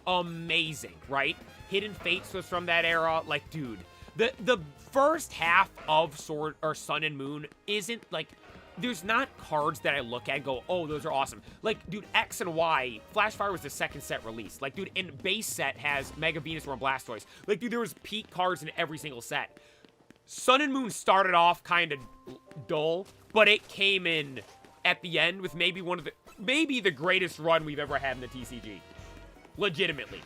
Amazing, right? Hidden Fates was from that era. Like, dude, the first half of Sword or Sun and Moon isn't like, there's not cards that I look at and go, oh, those are awesome. Like, dude, X and Y, Flashfire was the second set release. Like, dude, and base set has Mega Venusaur and Blastoise. Like, dude, there was peak cards in every single set. Sun and Moon started off kind of dull, but it came in at the end with maybe maybe the greatest run we've ever had in the TCG. Legitimately.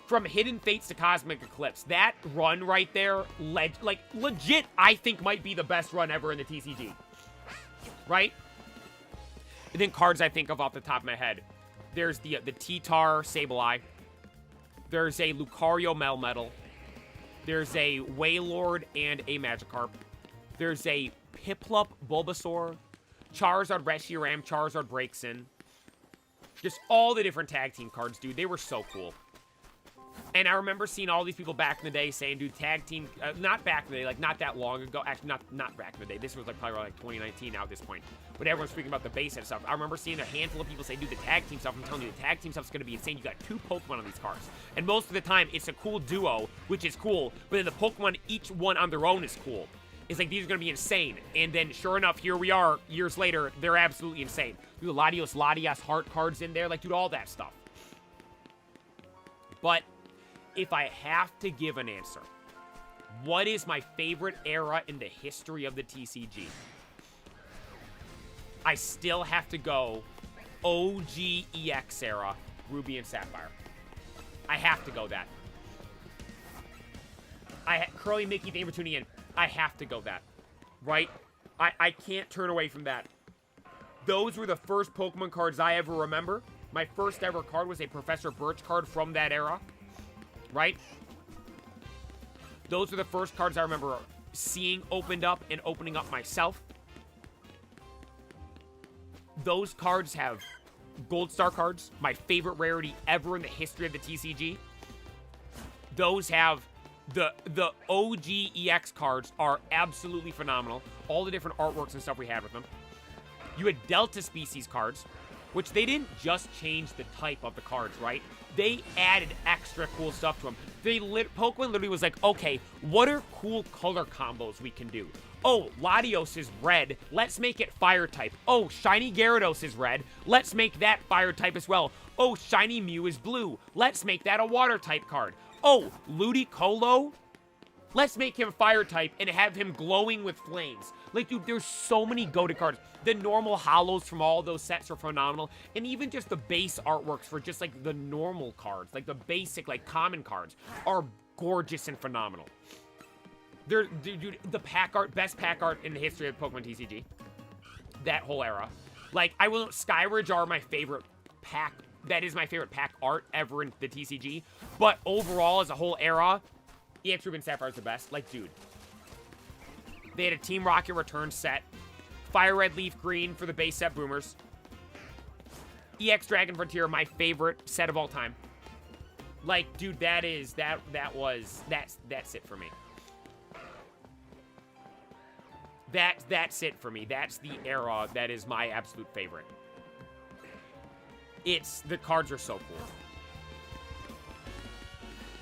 From Hidden Fates to Cosmic Eclipse, that run right there, legit, I think might be the best run ever in the TCG. Right? And then cards I think of off the top of my head. There's the T-Tar Sableye. There's a Lucario Melmetal. There's a Wailord and a Magikarp. There's a Piplup Bulbasaur. Charizard Reshiram, Charizard Breaksin. Just all the different tag team cards, dude. They were so cool. And I remember seeing all these people back in the day saying, dude, tag team, not back in the day, like not that long ago. Actually, not back in the day. This was like probably like 2019 now at this point. But everyone's speaking about the base set stuff. I remember seeing a handful of people say, dude, the tag team stuff, I'm telling you, the tag team stuff's going to be insane. You got 2 Pokemon on these cards. And most of the time, it's a cool duo, which is cool. But then the Pokemon, each one on their own is cool. It's like, these are going to be insane. And then, sure enough, here we are, years later, they're absolutely insane. Dude, Latias Heart cards in there. Like, dude, all that stuff. But if I have to give an answer, what is my favorite era in the history of the TCG? I still have to go OG EX era, Ruby and Sapphire. I have to go that. Curly Mickey, thank you for tuning in. I have to go that. Right? I can't turn away from that. Those were the first Pokemon cards I ever remember. My first ever card was a Professor Birch card from that era. Right? Those are the first cards I remember seeing opened up and opening up myself. Those cards have Gold Star cards, my favorite rarity ever in the history of the TCG. Those have the OG EX cards are absolutely phenomenal. All the different artworks and stuff we had with them. You had Delta Species cards, which they didn't just change the type of the cards, right? They added extra cool stuff to them. Pokemon literally was like, okay, what are cool color combos we can do? Oh, Latios is red. Let's make it fire type. Oh, Shiny Gyarados is red. Let's make that fire type as well. Oh, Shiny Mew is blue. Let's make that a water type card. Oh, Ludicolo. Let's make him fire type and have him glowing with flames. Like, dude, there's so many goated cards. The normal holos from all those sets are phenomenal. And even just the base artworks for just, like, the normal cards, like the basic, like, common cards, are gorgeous and phenomenal. Dude, the pack art, best pack art in the history of Pokemon TCG. That whole era. Like, Skyridge are my favorite pack. That is my favorite pack art ever in the TCG. But overall, as a whole era, EX Ruby and Sapphire is the best. Like, dude. They had a Team Rocket Return set. Fire Red Leaf Green for the base set Boomers. EX Dragon Frontier, my favorite set of all time. Like, dude, that's it for me. That's it for me. That's the era that is my absolute favorite. The cards are so cool.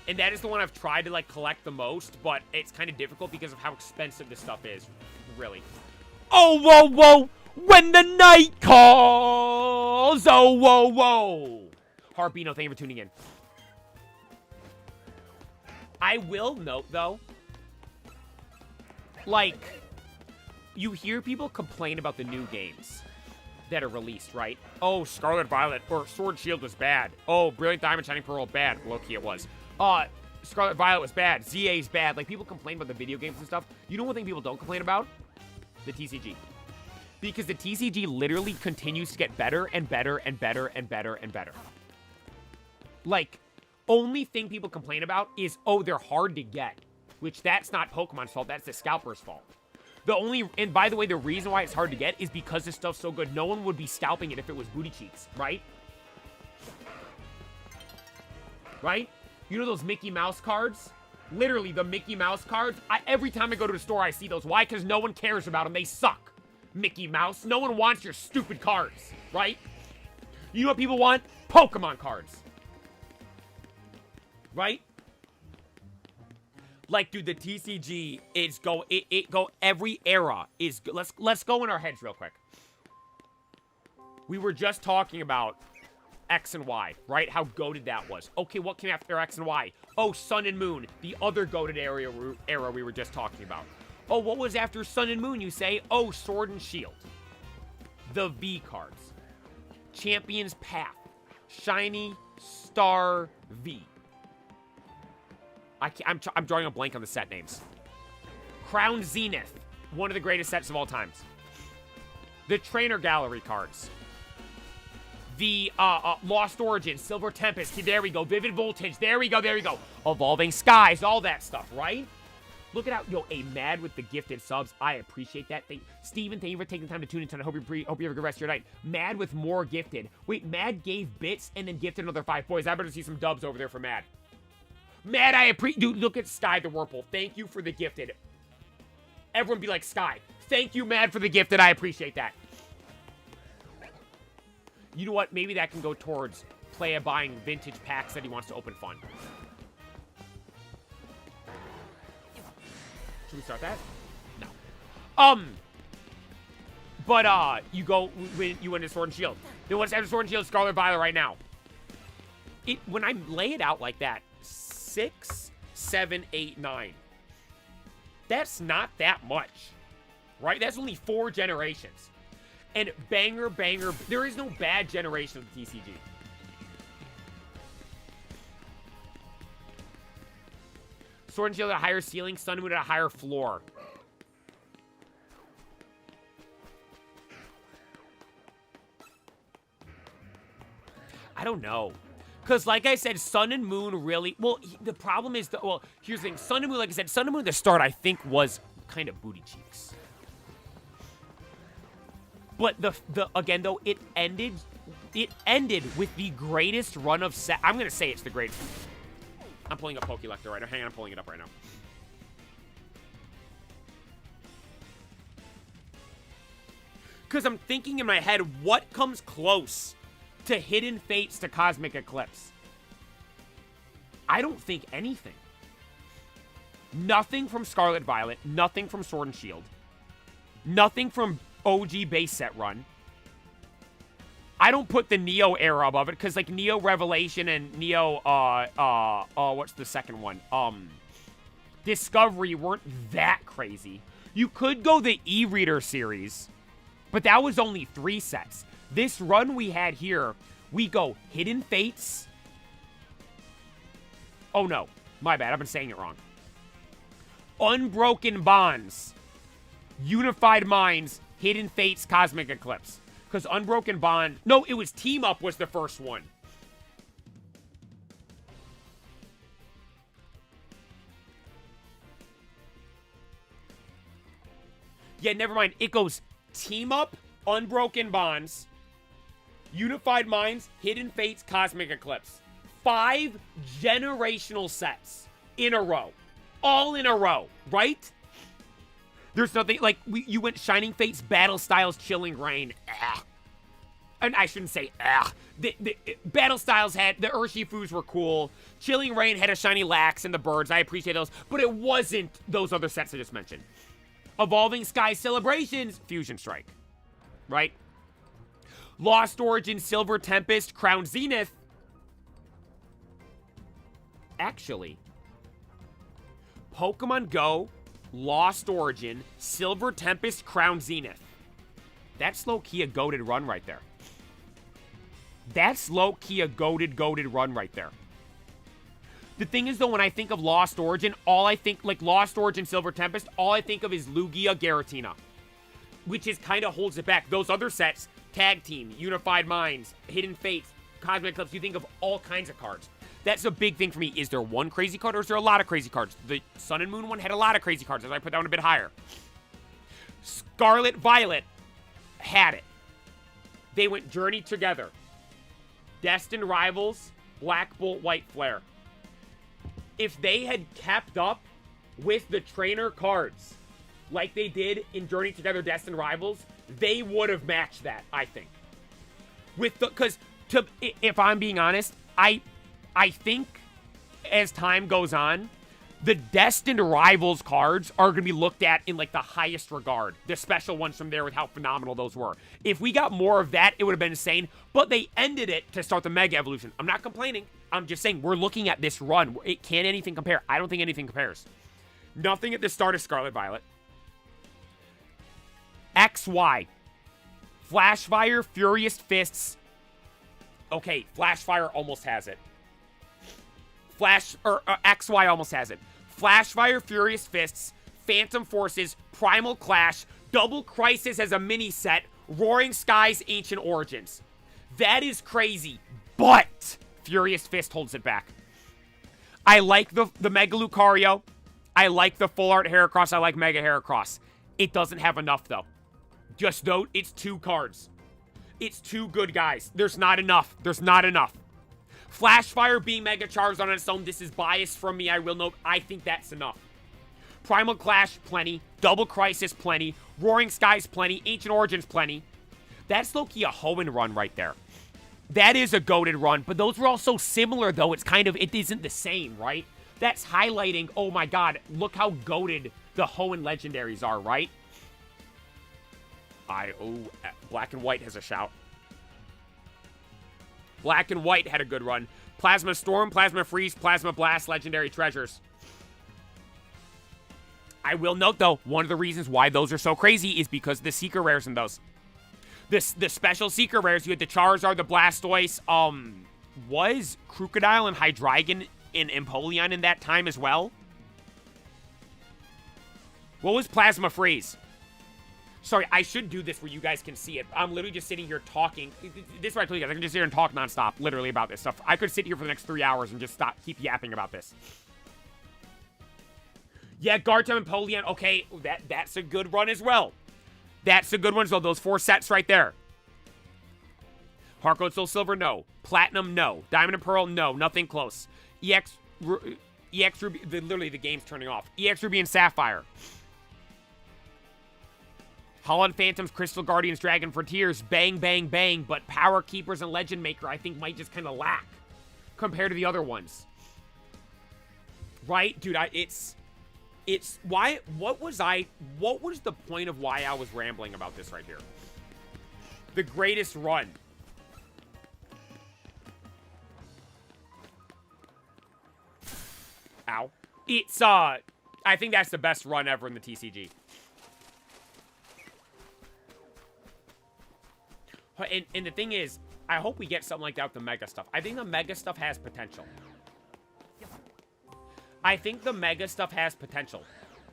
And that is the one I've tried to, like, collect the most, but it's kind of difficult because of how expensive this stuff is, really. Oh, whoa, whoa! When the night calls! Oh, whoa, whoa! Harpino, thank you for tuning in. I will note, though, like, you hear people complain about the new games. that are released, right? Oh, Scarlet Violet or Sword and Shield was bad. Oh, Brilliant Diamond, Shining Pearl, bad. Low-key it was. Scarlet Violet was bad. ZA's bad. Like, people complain about the video games and stuff. You know one thing people don't complain about? The TCG. Because the TCG literally continues to get better and better and better and better and better. Like, only thing people complain about is, oh, they're hard to get. Which, that's not Pokemon's fault. That's the scalper's fault. And by the way, the reason why it's hard to get is because this stuff's so good. No one would be scalping it if it was booty cheeks, right? Right? You know those Mickey Mouse cards? Literally, the Mickey Mouse cards. Every time I go to the store, I see those. Why? Because no one cares about them. They suck. Mickey Mouse. No one wants your stupid cards, right? You know what people want? Pokemon cards. Right? Like, dude, the TCG is every era is, let's go in our heads real quick. We were just talking about X and Y, right? How goated that was. Okay, what came after X and Y? Oh, Sun and Moon, the other goated era we were just talking about. Oh, what was after Sun and Moon, you say? Oh, Sword and Shield. The V cards. Champion's Path. Shiny Star V. I'm drawing a blank on the set names. Crown Zenith, one of the greatest sets of all times. The Trainer Gallery cards. The Lost Origin, Silver Tempest, there we go. Vivid Voltage, there we go. Evolving Skies, all that stuff, right? Look at how, a Mad with the gifted subs. I appreciate that. Steven, thank you for taking the time to tune in tonight. I hope you have a good rest of your night. Mad with more gifted. Wait, Mad gave bits and then gifted another 5. Boys, I better see some dubs over there for Mad. Mad, I appreciate... Dude, look at Sky the Whirlpool. Thank you for the gifted. Everyone be like, Sky. Thank you, Mad, for the gifted. I appreciate that. You know what? Maybe that can go towards Playa buying vintage packs that he wants to open fun. Should we start that? No. But, you went to Sword and Shield. Then what's after Sword and Shield? Scarlet Violet right now. When I lay it out like that, 6, 7, 8, 9. That's not that much, right? That's only 4 generations. And banger, there is no bad generation of the TCG. Sword and Shield at a higher ceiling, Sun and Moon at a higher floor. I don't know. Because, like I said, Sun and Moon really... Well, the problem is... here's the thing. Sun and Moon, like I said, Sun and Moon at the start, I think, was kind of booty cheeks. But, again, though, it ended with the greatest run of set... I'm going to say it's the greatest... I'm pulling up Pokélector right now. Hang on, I'm pulling it up right now. Because I'm thinking in my head, what comes close to Hidden Fates to Cosmic Eclipse? I don't think anything. Nothing from Scarlet Violet. Nothing from Sword and Shield. Nothing from OG base set run. I don't put the Neo era above it, because, like, Neo Revelation and Neo, what's the second one? Discovery weren't that crazy. You could go the E-Reader series, but that was only 3 sets. This run we had here, we go Hidden Fates. Oh, no. My bad. I've been saying it wrong. Unbroken Bonds. Unified Minds. Hidden Fates. Cosmic Eclipse. Because Unbroken Bond... No, it was Team Up was the first one. Yeah, never mind. It goes Team Up, Unbroken Bonds, Unified Minds, Hidden Fates, Cosmic Eclipse. 5 generational sets in a row. All in a row, right? There's nothing, like, you went Shining Fates, Battle Styles, Chilling Reign. And I shouldn't say, The Battle Styles had, the Urshifus were cool. Chilling Reign had a Shiny Lax and the Birds. I appreciate those. But it wasn't those other sets I just mentioned. Evolving Sky Celebrations, Fusion Strike. Right? Lost Origin, Silver Tempest, Crown Zenith. Actually, Pokemon Go, Lost Origin, Silver Tempest, Crown Zenith. That's low-key a goated run right there. That's low-key a goated run right there. The thing is, though, when I think of Lost Origin, all I think, like Lost Origin, Silver Tempest, all I think of is Lugia, Giratina. Which is kind of holds it back. Those other sets, Tag Team, Unified Minds, Hidden Fates, Cosmic Eclipse, you think of all kinds of cards. That's a big thing for me. Is there one crazy card or is there a lot of crazy cards? The Sun and Moon one had a lot of crazy cards, as I put that one a bit higher. Scarlet Violet had it. They went Journey together. Destined Rivals, Black Bolt, White Flare. If they had kept up with the trainer cards like they did in Journey Together, Destined Rivals, they would have matched that, I think. With the, because if I'm being honest, I think as time goes on, the Destined Rivals cards are going to be looked at in like the highest regard. The special ones from there with how phenomenal those were. If we got more of that, it would have been insane. But they ended it to start the Mega Evolution. I'm not complaining. I'm just saying we're looking at this run. Can anything compare? I don't think anything compares. Nothing at the start of Scarlet Violet. XY. Flashfire, Furious Fists. Okay, Flashfire almost has it. XY almost has it. Flashfire, Furious Fists, Phantom Forces, Primal Clash, Double Crisis as a mini set, Roaring Skies, Ancient Origins. That is crazy, but Furious Fist holds it back. I like the Mega Lucario. I like the Full Art Heracross. I like Mega Heracross. It doesn't have enough, though. Just though, it's 2 cards. It's 2 good guys. There's not enough. There's not enough. Flashfire being Mega Charizard on its own, this is biased from me, I will note. I think that's enough. Primal Clash, plenty. Double Crisis, plenty. Roaring Skies, plenty. Ancient Origins, plenty. That's low-key a Hoenn run right there. That is a goated run, but those were all so similar, though. It's kind of, it isn't the same, right? That's highlighting, oh my god, look how goated the Hoenn legendaries are, right? Black and White has a shout. Black and White had a good run. Plasma Storm, Plasma Freeze, Plasma Blast, Legendary Treasures. I will note, though, one of the reasons why those are so crazy is because the Secret Rares in those. The special Secret Rares, you had the Charizard, the Blastoise, was Crocodile and Hydreigon and Empoleon in that time as well? What was Plasma Freeze? Sorry, I should do this where you guys can see it. I'm literally just sitting here talking. This is what I told you guys. I can just sit here and talk nonstop, literally, about this stuff. I could sit here for the next 3 hours and just keep yapping about this. Yeah, Gartem and Empoleon. Okay, that's a good run as well. That's a good one. So those 4 sets right there. Heart Gold, Soul Silver, no. Platinum, no. Diamond and Pearl, no. Nothing close. EX Ruby, literally the game's turning off. EX Ruby and Sapphire. Holland Phantoms, Crystal Guardians, Dragon Frontiers, bang, bang, bang. But Power Keepers and Legend Maker, I think, might just kind of lack compared to the other ones. Right? Dude, what was the point of why I was rambling about this right here? The greatest run. Ow. It's, I think that's the best run ever in the TCG. And the thing is, I hope we get something like that with the Mega stuff. I think the Mega stuff has potential. I think the Mega stuff has potential.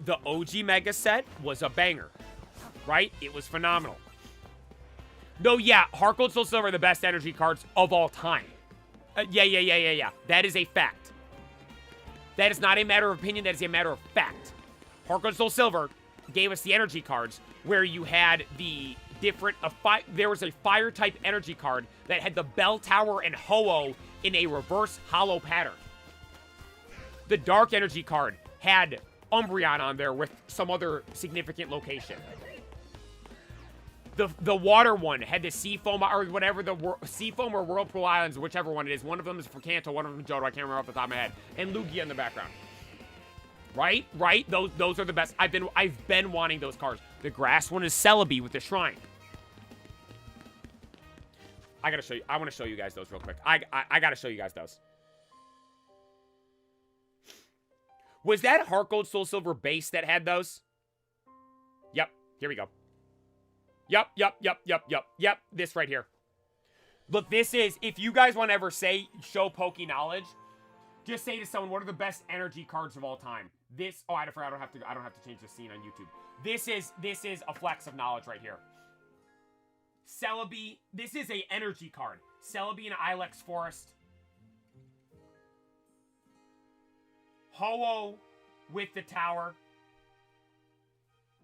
The OG Mega set was a banger, right? It was phenomenal. No, yeah, Heart Gold, Soul Silver are the best energy cards of all time. Yeah. That is a fact. That is not a matter of opinion. That is a matter of fact. Heart Gold, Soul Silver gave us the energy cards where you had the different, there was a fire type energy card that had the Bell Tower and Ho-Oh in a reverse hollow pattern. The dark energy card had Umbreon on there with some other significant location. The water one had the Seafoam or whatever, the Seafoam or Whirlpool Islands, whichever one it is. One of them is for Kanto, one of them is Johto. I can't remember off the top of my head. And Lugia in the background. Right? Those are the best. I've been wanting those cards. The grass one is Celebi with the Shrine. I gotta show you. I want to show you guys those real quick. I gotta show you guys those. Was that Heart Gold, Soul Silver base that had those? Yep. Here we go. Yep. This right here. Look, this is, if you guys want to ever show Poke knowledge, just say to someone, what are the best energy cards of all time? This, oh, I forgot, I don't have to change the scene on YouTube. This is a flex of knowledge right here. Celebi, this is a energy card. Celebi and Ilex Forest. Ho-Oh with the tower.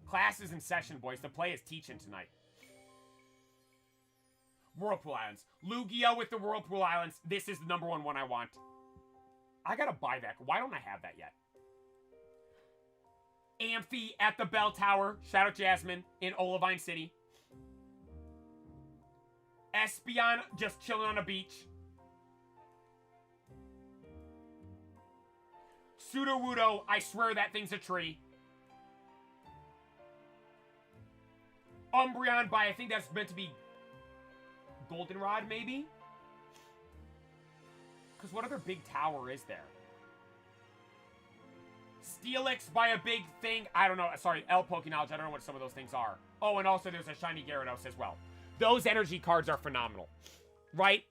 Class is in session, boys. The play is teaching tonight. Whirlpool Islands. Lugia with the Whirlpool Islands. This is the number one I want. I gotta buy that. Why don't I have that yet? Amphi at the Bell Tower. Shout out Jasmine in Olivine City. Espeon just chilling on a beach. Sudowoodo, I swear that thing's a tree. Umbreon by, I think that's meant to be Goldenrod, maybe? Because what other big tower is there? Steelix by a big thing. I don't know. Sorry, L Pokeknowledge. I don't know what some of those things are. Oh, and also there's a shiny Gyarados as well. Those energy cards are phenomenal. Right?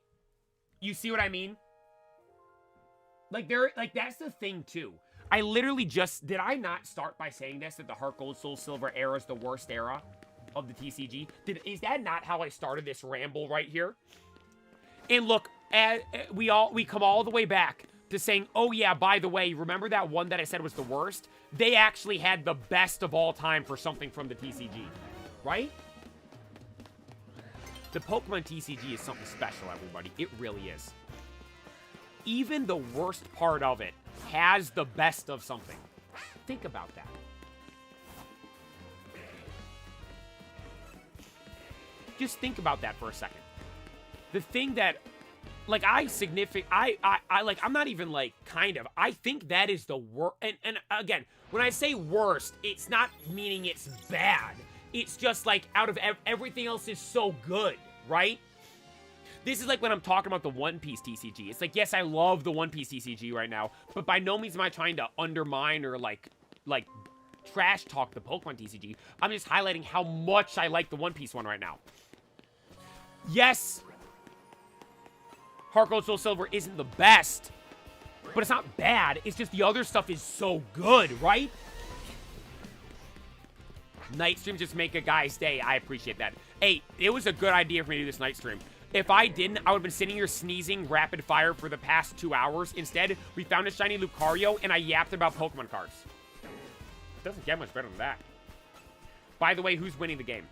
You see what I mean? Like, that's the thing, too. I literally just... Did I not start by saying this? That the Heart Gold, Soul Silver era is the worst era of the TCG? Is that not how I started this ramble right here? And look, we come all the way back to saying, oh yeah, by the way, remember that one that I said was the worst? They actually had the best of all time for something from the TCG. Right? The Pokemon TCG is something special, everybody. It really is. Even the worst part of it has the best of something. Think about that. Just think about that for a second. The thing that, like, I'm not even, like, kind of. I think that is the worst. And again, when I say worst, it's not meaning it's bad. It's just, like, out of everything else is so good, right? This is like when I'm talking about the One Piece TCG. It's like, yes, I love the One Piece TCG right now, but by no means am I trying to undermine or, like trash talk the Pokemon TCG. I'm just highlighting how much I like the One Piece one right now. Yes, Heart Gold Soul Silver isn't the best, but it's not bad. It's just the other stuff is so good, right? Night stream just make a guy's day. I appreciate that. Hey, it was a good idea for me to do this night stream. If I didn't, I would have been sitting here sneezing rapid fire for the past 2 hours. Instead, we found a shiny Lucario, and I yapped about Pokemon cards. It doesn't get much better than that. By the way, who's winning the game?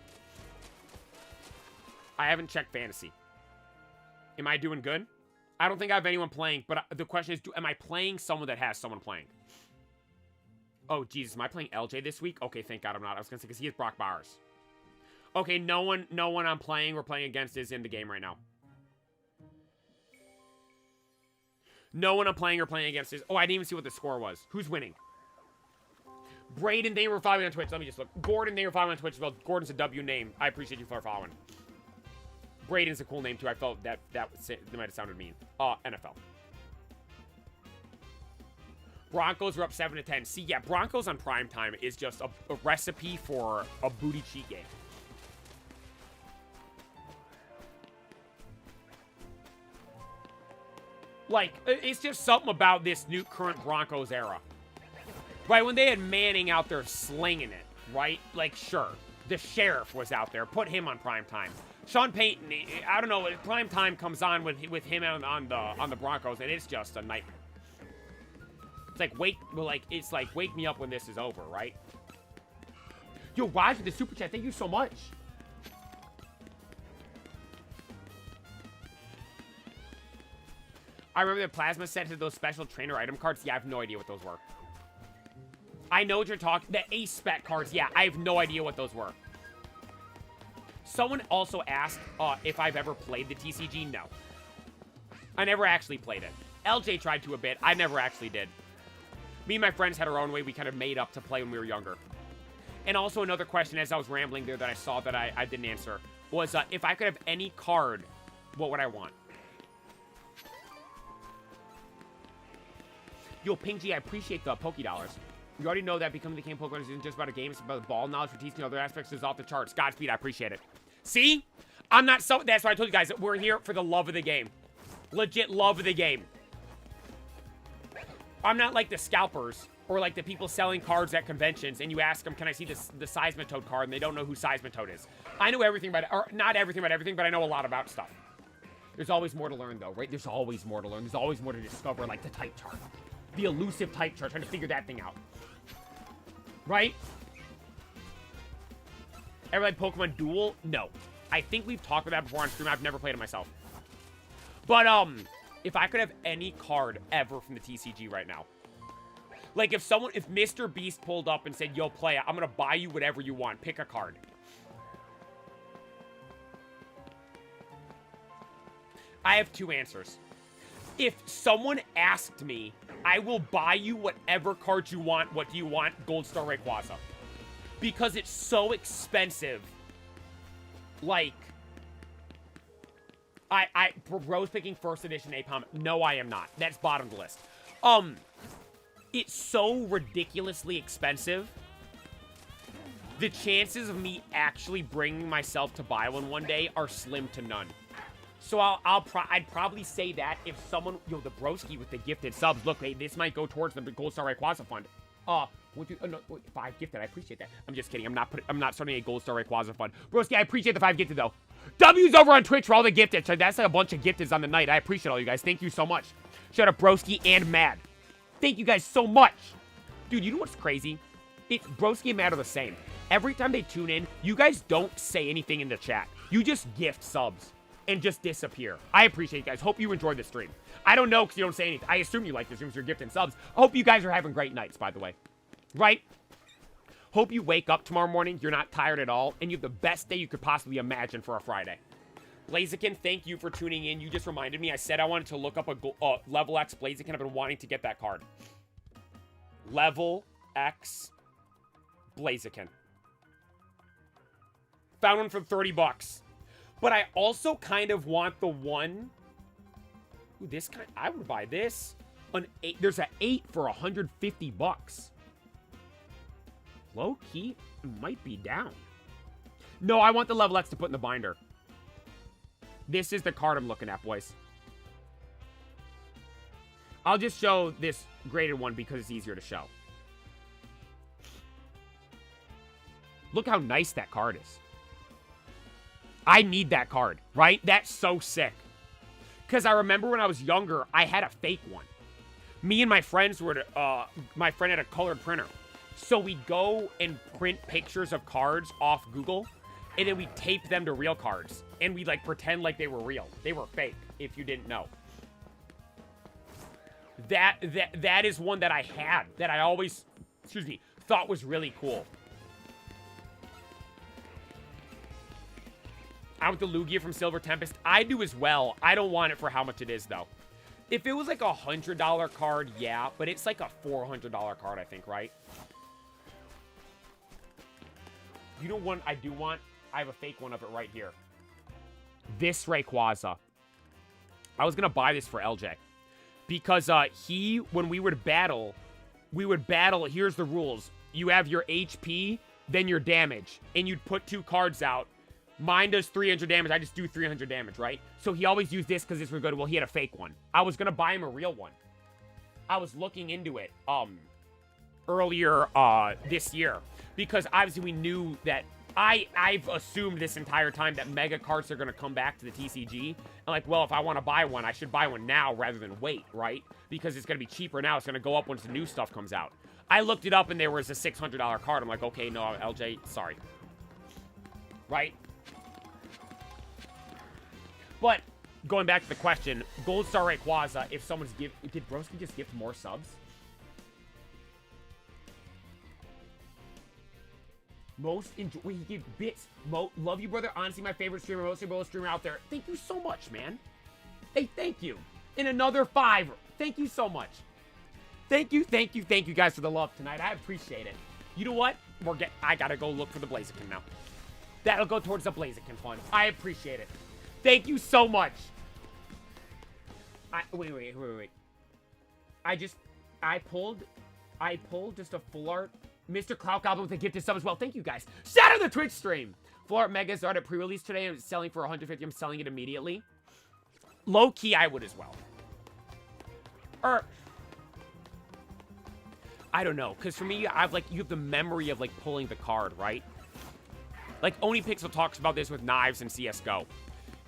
I haven't checked Fantasy. Am I doing good? I don't think I have anyone playing, but the question is, am I playing someone that has someone playing? Oh, Jesus, am I playing LJ this week? Okay, thank God I'm not. I was going to say, because he has Brock Bowers. Okay, no one I'm playing or playing against is in the game right now. No one I'm playing or playing against is... Oh, I didn't even see what the score was. Who's winning? Braden, thank you for following on Twitch. Let me just look. Gordon, thank you for following on Twitch. Well, Gordon's a W name. I appreciate you for following. Braden's a cool name, too. I felt that might have sounded mean. NFL. Broncos are up 7-10. See, yeah, Broncos on primetime is just a recipe for a booty cheat game. Like, it's just something about this new current Broncos era. Right, when they had Manning out there slinging it, right? Like, sure, the sheriff was out there. Put him on primetime. Sean Payton, I don't know, primetime comes on with him on the Broncos, and it's just a nightmare. It's like wake me up when this is over, right? Yo, Raj with the super chat, thank you so much. I remember the plasma set to those special trainer item cards. Yeah, I have no idea what those were. I know what you're talking. The ace spec cards. Yeah, I have no idea what those were. Someone also asked if I've ever played the TCG. No. I never actually played it. LJ tried to a bit. I never actually did. Me and my friends had our own way. We kind of made up to play when we were younger. And also another question as I was rambling there that I saw that I didn't answer was if I could have any card, what would I want? Yo, Ping G, I appreciate the Poké Dollars. You already know that becoming the king of Pokemon isn't just about a game. It's about the ball knowledge for teaching other aspects is off the charts. Godspeed. I appreciate it. See? I'm not so... That's why I told you guys that we're here for the love of the game. Legit love of the game. I'm not like the scalpers or like the people selling cards at conventions and you ask them, can I see the Seismitoad card? And they don't know who Seismitoad is. I know everything about it. Or not everything about everything, but I know a lot about stuff. There's always more to learn, though, right? There's always more to learn. There's always more to discover, like the type chart. The elusive type chart. Trying to figure that thing out. Right? Ever like Pokemon Duel? No. I think we've talked about that before on stream. I've never played it myself. But, if I could have any card ever from the TCG right now. Like, if Mr. Beast pulled up and said, yo, play it, I'm gonna buy you whatever you want. Pick a card. I have two answers. If someone asked me, I will buy you whatever card you want. What do you want? Gold Star Rayquaza. Because it's so expensive. Like, Bro's picking first edition Apom. No, I am not. That's bottom of the list. It's so ridiculously expensive. The chances of me actually bringing myself to buy one day are slim to none. So I'd probably say that if someone, yo, the broski with the gifted subs, look, hey, this might go towards the Gold Star Rayquaza fund. No, 5 gifted, I appreciate that. I'm just kidding, I'm not starting a Gold Star Rayquaza fund. Broski, I appreciate the 5 gifted though. W's over on Twitch for all the gifted. So that's like a bunch of gifteds on the night. I appreciate all you guys. Thank you so much. Shout out Broski and Mad. Thank you guys so much. Dude, you know what's crazy? It's Broski and Mad are the same. Every time they tune in, you guys don't say anything in the chat. You just gift subs and just disappear. I appreciate you guys. Hope you enjoyed the stream. I don't know because you don't say anything. I assume you like the streams. You're gifting subs. I hope you guys are having great nights, by the way. Right? Hope you wake up tomorrow morning, you're not tired at all, and you have the best day you could possibly imagine for a Friday. Blaziken, thank you for tuning in. You just reminded me. I said I wanted to look up a Level X Blaziken. I've been wanting to get that card. Level X Blaziken. Found one for 30 bucks. But I also kind of want the one... Ooh, this kind... I would buy this. An 8. There's an 8 for 150 bucks. Low-key, might be down. No, I want the Level X to put in the binder. This is the card I'm looking at, boys. I'll just show this graded one because it's easier to show. Look how nice that card is. I need that card, right? That's so sick. Because I remember when I was younger, I had a fake one. Me and my friends were, my friend had a colored printer. So we go and print pictures of cards off Google, and then we tape them to real cards. And we, like, pretend like they were real. They were fake, if you didn't know. That is one that I had, that I always, excuse me, thought was really cool. I want the Lugia from Silver Tempest. I do as well. I don't want it for how much it is, though. If it was like a $100 card, yeah. But it's like a $400 card, I think, right? You know one I do want? I have a fake one of it right here. This Rayquaza. I was going to buy this for LJ. Because when we would battle, here's the rules. You have your HP, then your damage. And you'd put 2 cards out. Mine does 300 damage. I just do 300 damage, right? So he always used this because this was good. Well, he had a fake one. I was going to buy him a real one. I was looking into it earlier this year. Because obviously we knew that I've assumed this entire time that mega carts are going to come back to the TCG. And like, well, if I want to buy one, I should buy one now rather than wait, right? Because it's going to be cheaper now. It's going to go up once the new stuff comes out. I looked it up and there was a $600 card. I'm like, okay, no, LJ, sorry. Right? But, going back to the question, Gold Star Rayquaza, if someone's did Broski just gift more subs? Most enjoy, he gave bits. Love you, brother. Honestly, my favorite streamer, most favorite streamer out there. Thank you so much, man. Hey, thank you. And another 5. Thank you so much. Thank you guys for the love tonight. I appreciate it. You know what? I gotta go look for the Blaziken now. That'll go towards the Blaziken fund. I appreciate it. Thank you so much. Wait. I pulled I pulled just a full art. Mr. Clout Goblin with a gifted sub as well. Thank you, guys. Shout out the Twitch stream. Full art Megas are at pre-release today. I'm selling for 150. I'm selling it immediately. Low key, I would as well. Or I don't know, because for me, I've like, you have the memory of like pulling the card, right? Like OniPixel talks about this with knives and CS:GO.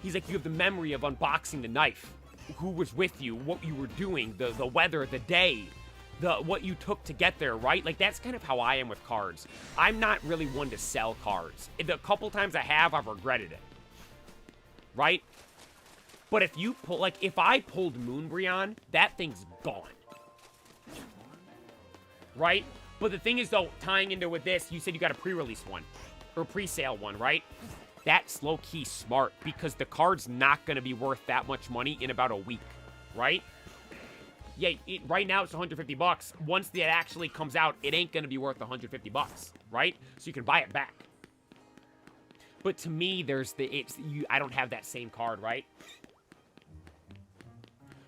He's like, you have the memory of unboxing the knife, who was with you, what you were doing, the weather, the day, what you took to get there, right? Like that's kind of how I am with cards. I'm not really one to sell cards. The couple times I have, I've regretted it, right? But if you pull, like if I pulled Moonbreon, that thing's gone. Right? But the thing is, though, tying into with this, you said you got a pre-release one. Or pre-sale one, right? That's low-key smart, because the card's not going to be worth that much money in about a week, right? Yeah, right now it's 150 bucks. Once that actually comes out, it ain't going to be worth 150 bucks, right? So you can buy it back. But to me, I don't have that same card, right?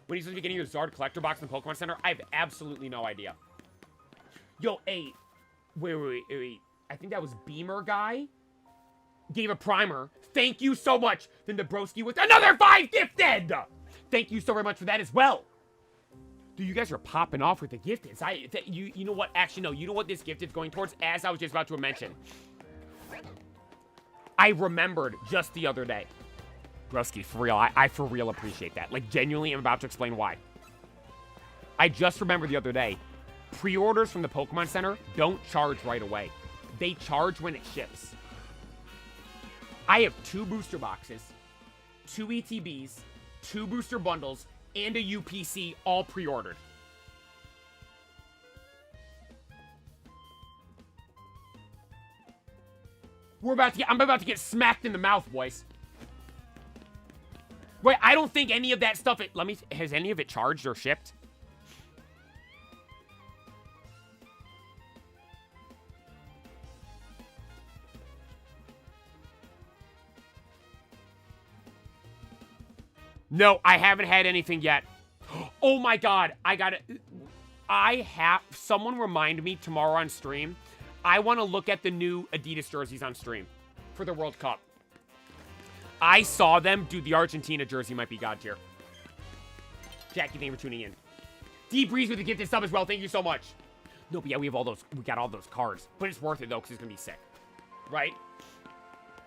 When he's supposed to be getting your Zard collector box in the Pokemon Center, I have absolutely no idea. Yo, hey, wait. I think that was Beamer guy. Gave a primer. Thank you so much. Then the broski with another 5 gifted. Thank you so very much for that as well. Dude, you guys are popping off with the gifteds. You know what? Actually, no. You know what this gifted's going towards? As I was just about to mention. I remembered just the other day. Broski, for real. I for real appreciate that. Like, genuinely, I'm about to explain why. I just remembered the other day. Pre-orders from the Pokemon Center don't charge right away. They charge when it ships. I have 2 booster boxes, 2 ETBs, 2 booster bundles, and a UPC all pre-ordered. I'm about to get smacked in the mouth, boys. Wait, I don't think any of that stuff, has any of it charged or shipped? No, I haven't had anything yet. Oh my god, someone remind me tomorrow on stream. I want to look at the new Adidas jerseys on stream for the World Cup. I saw them. Dude, the Argentina jersey might be god tier. Jackie, thank you for tuning in. D-Breeze with the gifted sub as well. Thank you so much. No, but yeah, we got all those cards. But it's worth it, though, because it's going to be sick. Right?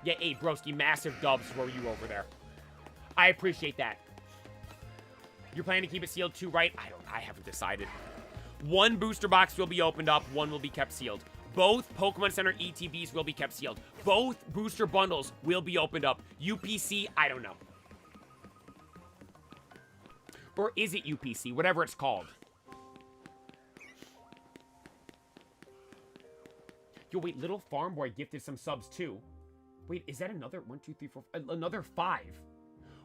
Yeah, hey, broski, massive dubs for you over there. I appreciate that. You're planning to keep it sealed too, right? I haven't decided. 1 booster box will be opened up. 1 will be kept sealed. Both Pokemon Center ETBs will be kept sealed. Both booster bundles will be opened up. UPC, I don't know. Or is it UPC? Whatever it's called. Yo, wait, Little Farm Boy gifted some subs too. Wait, is that another 1, 2, 3, 4, another 5?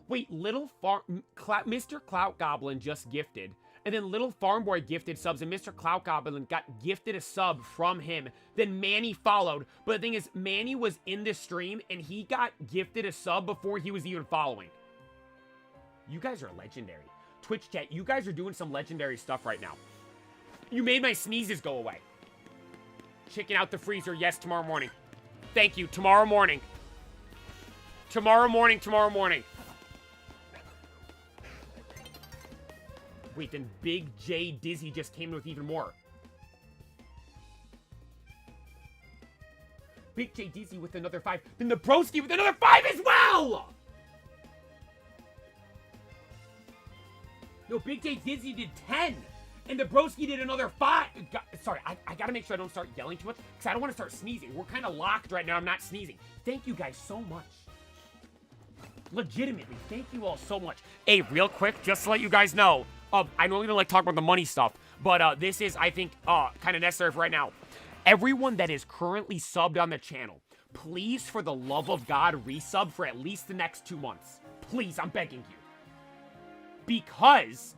Wait, Mr. Clout Goblin just gifted. And then Little Farm Boy gifted subs, and Mr. Clout Goblin got gifted a sub from him. Then Manny followed. But the thing is, Manny was in the stream, and he got gifted a sub before he was even following. You guys are legendary. Twitch chat, you guys are doing some legendary stuff right now. You made my sneezes go away. Chicken out the freezer, yes, tomorrow morning. Thank you, tomorrow morning. Tomorrow morning. Wait, then Big J Dizzy just came with even more. Big J Dizzy with another 5. Then the broski with another 5 as well! No, Big J Dizzy did 10. And the broski did another 5. Sorry, I gotta make sure I don't start yelling too much, because I don't want to start sneezing. We're kind of locked right now. I'm not sneezing. Thank you guys so much. Legitimately, thank you all so much. Hey, real quick, just to let you guys know, I normally don't like talking about the money stuff, but this is, I think, kind of necessary for right now. Everyone that is currently subbed on the channel, please, for the love of God, resub for at least the next 2 months. Please, I'm begging you. Because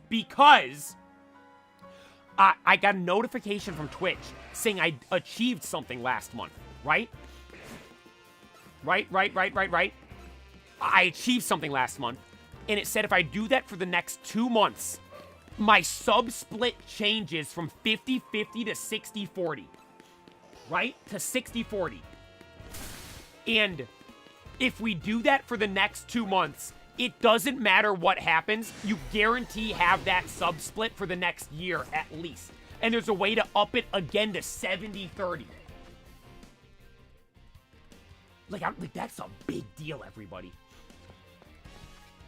I got a notification from Twitch saying I achieved something last month, right? Right. I achieved something last month, and it said if I do that for the next 2 months, my sub split changes from 50-50 to 60-40. Right? To 60-40. And if we do that for the next 2 months, it doesn't matter what happens. You guarantee have that sub split for the next year at least. And there's a way to up it again to 70-30. Like, that's a big deal, everybody.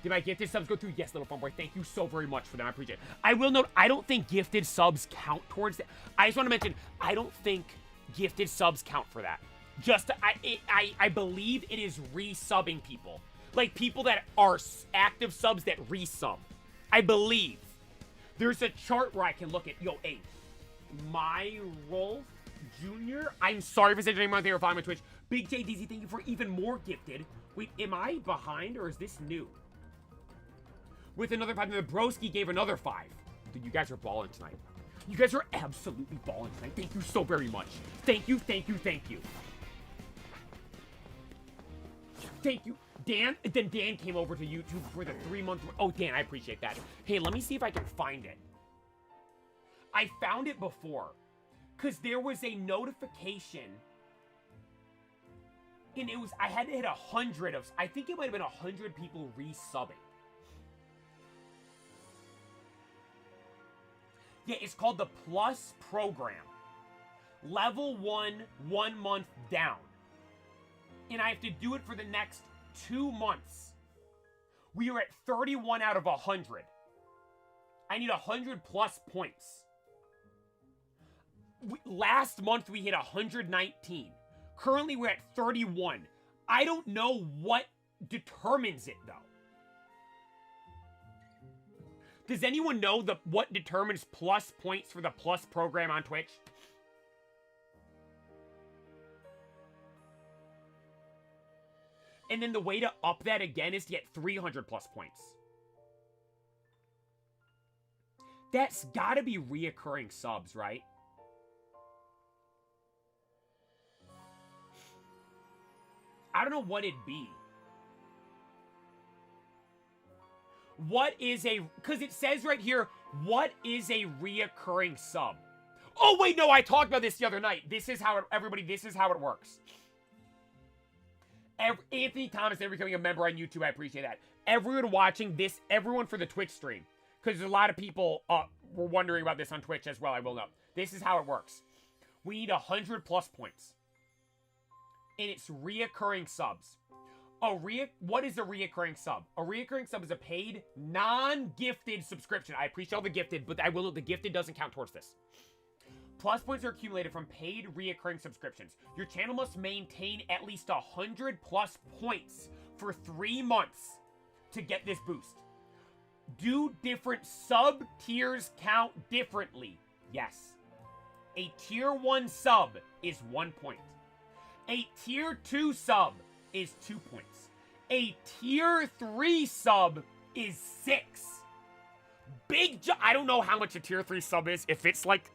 Did my gifted subs go through? Yes, little fun boy. Thank you so very much for them. I appreciate it. I will note, I don't think gifted subs count towards that. I just want to mention, I don't think gifted subs count for that. I believe it is resubbing people. Like, people that are active subs that resub. I believe. There's a chart where I can look at, yo, hey, my Rolf Jr. I'm sorry if I said your name wrong there. Follow my Twitch. Big JDZ, thank you for even more gifted. Wait, am I behind or is this new? With another 5, the Broski gave another 5. Dude, you guys are balling tonight. You guys are absolutely balling tonight. Thank you so very much. Thank you, thank you, thank you. Thank you. Dan, then Dan came over to YouTube for the 3-month... Oh, Dan, I appreciate that. Hey, let me see if I can find it. I found it before. Because there was a notification. And it was... I had to hit 100 of... I think it might have been 100 people resubbing. Yeah, it's called the Plus Program. Level 1, 1 month down. And I have to do it for the next 2 months. We are at 31 out of 100. I need 100 plus points. Last month we hit 119. Currently we're at 31. I don't know what determines it though. Does anyone know what determines plus points for the Plus program on Twitch? And then the way to up that again is to get 300 plus points. That's gotta be reoccurring subs, right? I don't know what it'd be. What is a... Because it says right here, what is a reoccurring sub? Oh, wait, no, I talked about this the other night. This is how it... Everybody, this is how it works. Anthony Thomas, they're becoming a member on YouTube. I appreciate that. Everyone watching this, everyone for the Twitch stream. Because there's a lot of people were wondering about this on Twitch as well, I will know. This is how it works. We need 100 plus points. And it's reoccurring subs. What is a reoccurring sub? A reoccurring sub is a paid, non-gifted subscription. I appreciate all the gifted, but I will note the gifted doesn't count towards this. Plus points are accumulated from paid reoccurring subscriptions. Your channel must maintain at least 100 plus points for 3 months to get this boost. Do different sub-tiers count differently? Yes. A tier 1 sub is 1 point. A tier 2 sub is 2 points. A tier 3 sub is 6. I don't know how much a tier 3 sub is. If it's like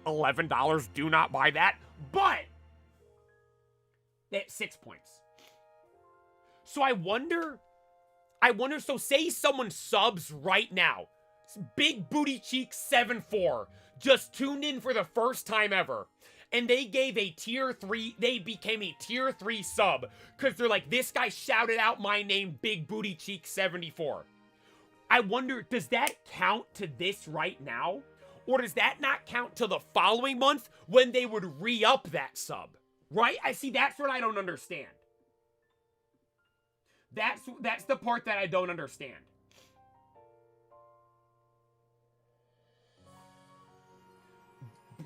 $11, do not buy that. But that's 6 points. So I wonder, so say someone subs right now. Big Booty Cheek 74 just tuned in for the first time ever. And they gave a tier 3, they became a tier 3 sub. Because they're like, this guy shouted out my name, Big Booty Cheek 74. I wonder, does that count to this right now? Or does that not count to the following month when they would re-up that sub? Right? That's what I don't understand. That's the part that I don't understand.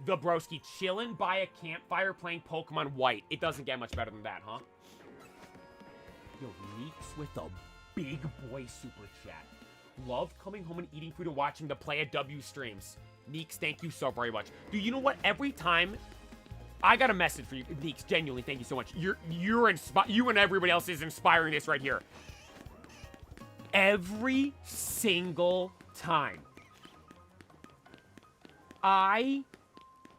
The broski chillin' by a campfire playing Pokemon White. It doesn't get much better than that, huh? Yo, Neeks with a big boy super chat. Love coming home and eating food and watching the Play a W streams. Neeks, thank you so very much. Dude, you know what? Every time... I got a message for you, Neeks. Genuinely, thank you so much. You and everybody else is inspiring this right here. Every single time I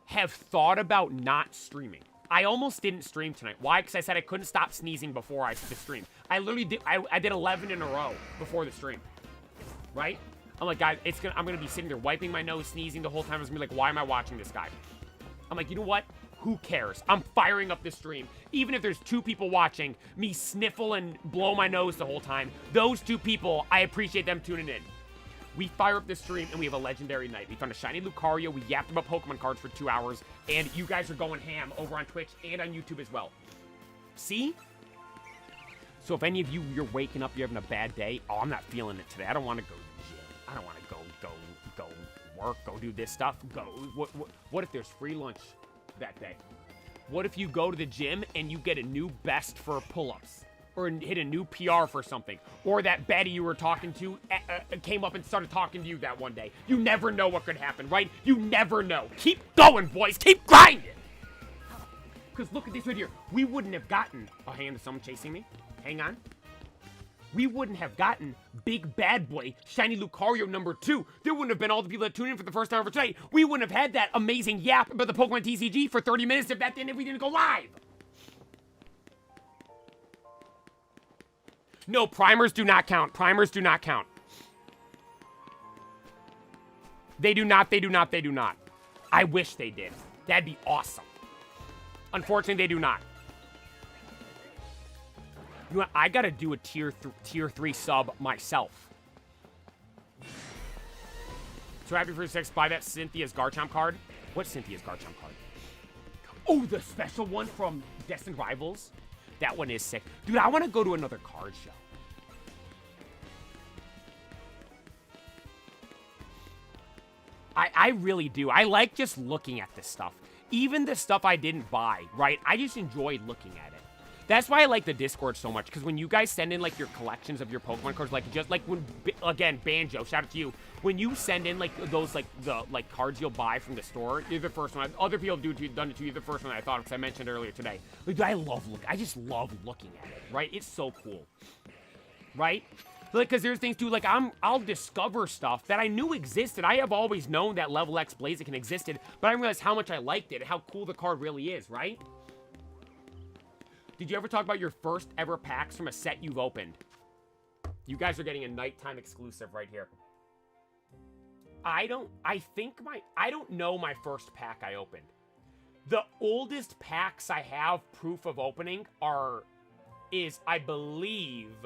have thought about not streaming. I almost didn't stream tonight. Why? Because I said I couldn't stop sneezing before the stream. I literally did. I did 11 in a row before the stream. Right? I'm like, guys, I'm gonna be sitting there wiping my nose, sneezing the whole time. I was gonna be like, why am I watching this guy? I'm like, you know what? Who cares? I'm firing up this stream. Even if there's 2 people watching, me sniffle and blow my nose the whole time, those 2 people, I appreciate them tuning in. We fire up this stream, and we have a legendary night. We found a shiny Lucario. We yapped about Pokemon cards for 2 hours, and you guys are going ham over on Twitch and on YouTube as well. See? So if any of you, you're waking up, you're having a bad day, oh, I'm not feeling it today. I don't want to go to the gym. I don't want to go work, go do this stuff. What if there's free lunch that day? What if you go to the gym and you get a new best for pull-ups? Or hit a new PR for something? Or that Betty you were talking to came up and started talking to you that one day. You never know what could happen, right? You never know. Keep going, boys. Keep grinding. Because look at this right here. We wouldn't have gotten... Oh, hang on. There's someone chasing me. Hang on. We wouldn't have gotten Big Bad Boy, Shiny Lucario number 2. There wouldn't have been all the people that tuned in for the first time for tonight. We wouldn't have had that amazing yap about the Pokemon TCG for 30 minutes if we didn't go live. No, primers do not count. Primers do not count. They do not. I wish they did. That'd be awesome. Unfortunately, they do not. You know what? I gotta do a tier 3 sub myself. So happy for 6. Buy that Cynthia's Garchomp card. What's Cynthia's Garchomp card? Oh, the special one from Destined Rivals. That one is sick. Dude, I want to go to another card show. I really do. I like just looking at this stuff. Even the stuff I didn't buy, right? I just enjoy looking at it. That's why I like the Discord so much, because when you guys send in, like, your collections of your Pokemon cards, like, just, like, when, again, Banjo, shout out to you. When you send in, like, those, like, the, like, cards you'll buy from the store, you're the first one. Other people have done it to you. You're the first one I thought, because I mentioned earlier today. Like, I just love looking at it, right? It's so cool, right? Like, because there's things, too, like, I'll discover stuff that I knew existed. I have always known that Level X Blaziken existed, but I didn't realize how much I liked it and how cool the card really is, right? Did you ever talk about your first ever packs from a set you've opened? You guys are getting a nighttime exclusive right here. I don't know my first pack I opened. The oldest packs I have proof of opening is, I believe...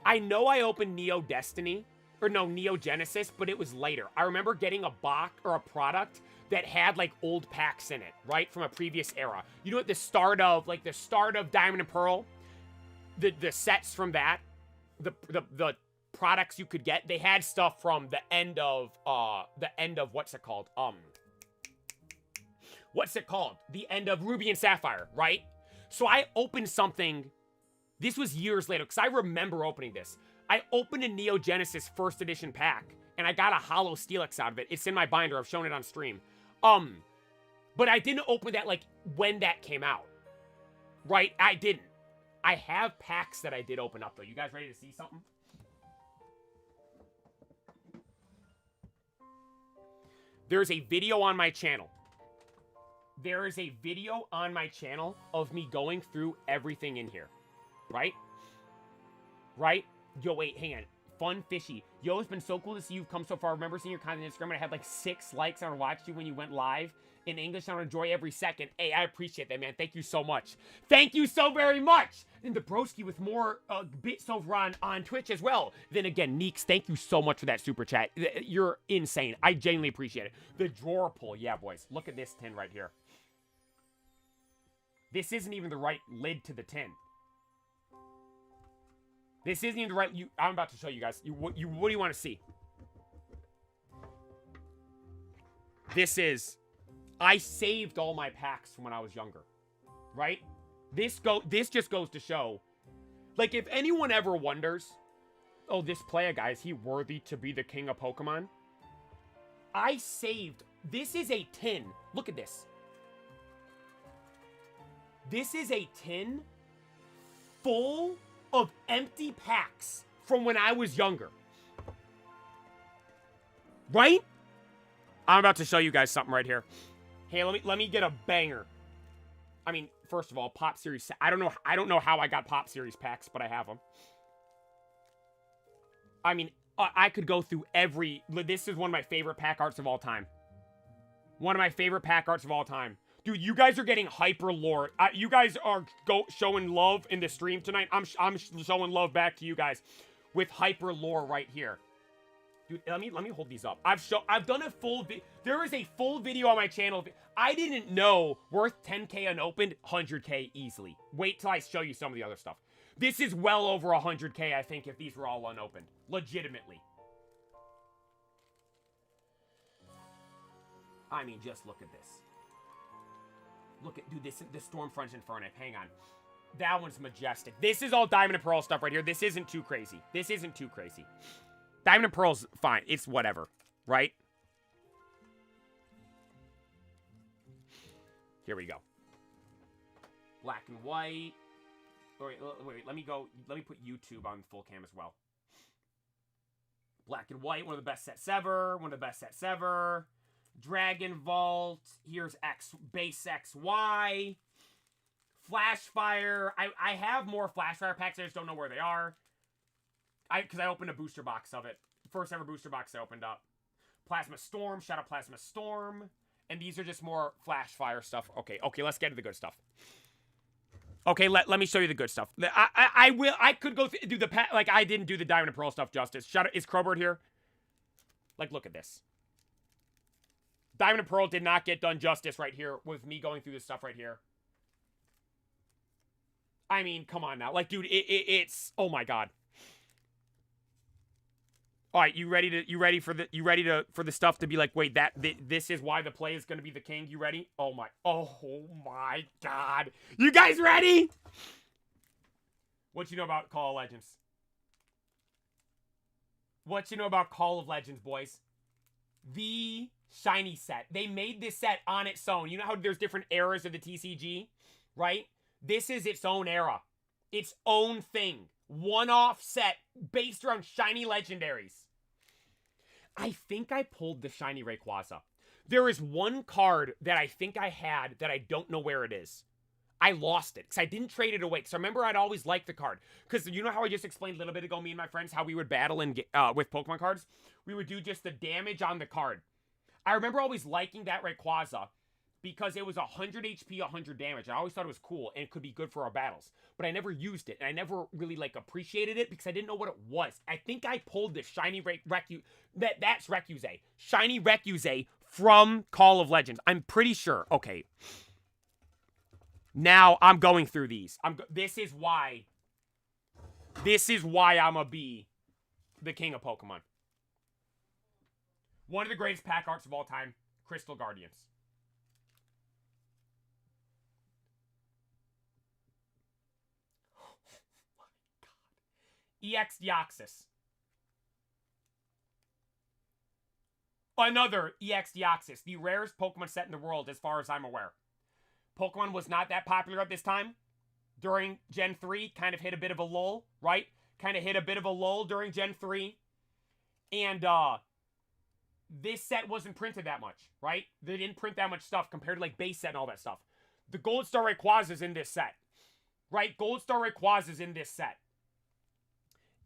I know I opened Neo Destiny, or no, Neo Genesis, but it was later. I remember getting a box or a product that had, like, old packs in it, right? From a previous era. You know, at the start of Diamond and Pearl, the sets from that, the products you could get, they had stuff from the end of what's it called? The end of Ruby and Sapphire, right? So I opened something... This was years later, because I remember opening this. I opened a Neo Genesis first edition pack, and I got a hollow Steelix out of it. It's in my binder. I've shown it on stream. But I didn't open that, like, when that came out. Right? I didn't. I have packs that I did open up, though. You guys ready to see something? There's a video on my channel. There is a video on my channel of me going through everything in here. Right? Right? Yo, wait, hang on. Fun Fishy. Yo, it's been so cool to see you've come so far. I remember seeing your content on Instagram, and I had like 6 likes, and I watched you when you went live in English. I enjoy every second. Hey, I appreciate that, man. Thank you so much. Thank you so very much. And the broski with more bits over on Twitch as well. Then again, Neeks, thank you so much for that super chat. You're insane. I genuinely appreciate it. The drawer pull. Yeah, boys. Look at this tin right here. This isn't even the right lid to the tin. This isn't even the right... I'm about to show you guys. What do you want to see? This is... I saved all my packs from when I was younger. Right? This just goes to show... Like, if anyone ever wonders... Oh, this player guy, is he worthy to be the king of Pokemon? I saved... This is a tin. Look at this. This is a tin full... of empty packs from when I was younger. Right? I'm about to show you guys something right here. Hey, let me get a banger. I mean, first of all, Pop Series... I don't know how I got Pop Series packs, but I have them. I mean, I could go through every... This is one of my favorite pack arts of all time. One of my favorite pack arts of all time. Dude, you guys are getting hyper lore. You guys are showing love in the stream tonight. I'm showing love back to you guys with hyper lore right here. Dude, let me hold these up. I've done a full there is a full video on my channel. I didn't know worth 10K unopened, 100K easily. Wait till I show you some of the other stuff. This is well over 100K, I think, if these were all unopened. Legitimately. I mean, just look at this. Look at, dude, this Stormfront Inferno. Hang on. That one's majestic. This is all Diamond and Pearl stuff right here. This isn't too crazy. This isn't too crazy. Diamond and Pearl's fine. It's whatever, right? Here we go. Black and white. Wait, let me put YouTube on full cam as well. Black and white, one of the best sets ever. One of the best sets ever. Dragon Vault. Here's base XY. Flashfire. I have more Flashfire packs. I just don't know where they are. Because I opened a booster box of it. First ever booster box I opened up. Plasma Storm. Shadow Plasma Storm. And these are just more Flashfire stuff. Okay, let's get to the good stuff. Okay, let me show you the good stuff. I could go do the pack. Like, I didn't do the Diamond and Pearl stuff justice. Shadow, is Crowbird here? Like, look at this. Diamond and Pearl did not get done justice right here with me going through this stuff right here. I mean, come on now. Like, dude, it's... Oh, my God. All right, you ready for the stuff to be like, wait, this is why the play is going to be the king? You ready? Oh, my God. You guys ready? What you know about Call of Legends? What you know about Call of Legends, boys? The... shiny set. They made this set on its own. You know how there's different eras of the TCG, right? This is its own era. Its own thing. One-off set based around shiny legendaries. I think I pulled the shiny Rayquaza. There is one card that I think I had that I don't know where it is. I lost it because I didn't trade it away. Because I remember I'd always liked the card. Because you know how I just explained a little bit ago, me and my friends, how we would battle with Pokemon cards? We would do just the damage on the card. I remember always liking that Rayquaza because it was 100 HP, 100 damage. I always thought it was cool and it could be good for our battles. But I never used it and I never really like appreciated it because I didn't know what it was. I think I pulled the shiny that's Rayquaza. Shiny Rayquaza from Call of Legends. I'm pretty sure. Okay. Now I'm going through these. This is why I'ma be the king of Pokemon. One of the greatest pack arts of all time, Crystal Guardians. Oh my God. EX Deoxys. Another EX Deoxys, the rarest Pokemon set in the world as far as I'm aware. Pokemon was not that popular at this time. During Gen 3, kind of hit a bit of a lull, right? Kind of hit a bit of a lull during Gen 3. And, this set wasn't printed that much, right? They didn't print that much stuff compared to, like, base set and all that stuff. The Gold Star Rayquaza's in this set, right? Gold Star Rayquaza's in this set.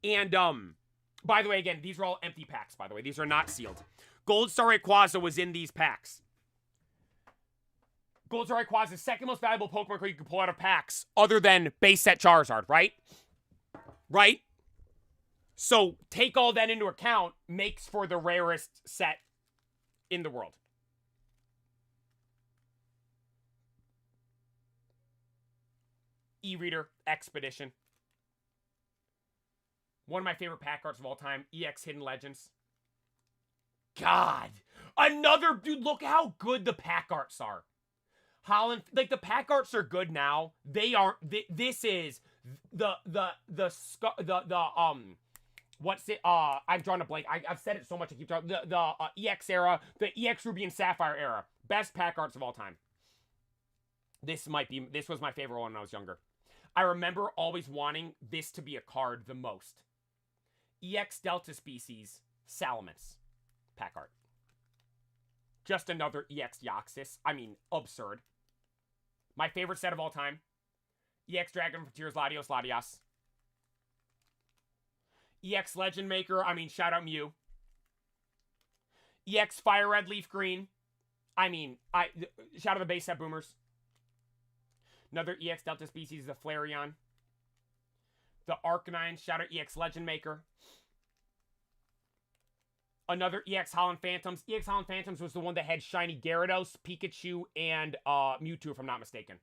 And, by the way, again, these are all empty packs, by the way. These are not sealed. Gold Star Rayquaza was in these packs. Gold Star Rayquaza is the second most valuable Pokemon card you can pull out of packs, other than base set Charizard, right? Right? So, take all that into account, makes for the rarest set in the world. E-Reader, Expedition. One of my favorite pack arts of all time, EX Hidden Legends. God! Another, dude, look how good the pack arts are. Holland, like, the pack arts are good now. They aren't, this is what's it? I'm drawing a blank. I've said it so much. I keep drawing the EX era, the EX Ruby and Sapphire era. Best pack arts of all time. This was my favorite one when I was younger. I remember always wanting this to be a card the most. EX Delta Species Salamence pack art. Just another EX Deoxys. I mean, absurd. My favorite set of all time. EX Dragon Frontiers Latios Latias. EX Legend Maker. I mean, shout out Mew. EX Fire Red Leaf Green. I mean, shout out the base set boomers. Another EX Delta species is the Flareon. The Arcanine. Shout out EX Legend Maker. Another EX Holland Phantoms. EX Holland Phantoms was the one that had shiny Gyarados, Pikachu, and Mewtwo, if I'm not mistaken.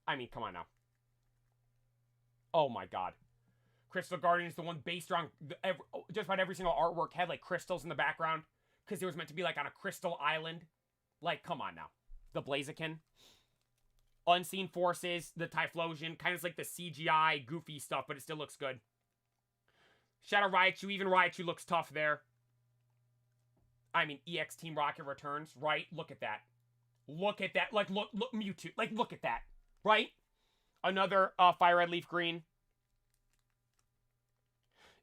I mean, come on now. Oh my god. Crystal Guardian is the one based around just about every single artwork had like crystals in the background because it was meant to be like on a crystal island. Like, come on now. The Blaziken. Unseen Forces, the Typhlosion, kind of like the CGI goofy stuff, but it still looks good. Shadow Raichu, even Raichu looks tough there. I mean, EX Team Rocket returns, right? Look at that. Look at that. Like, look, Mewtwo. Like, look at that, right? Another Fire Red Leaf Green.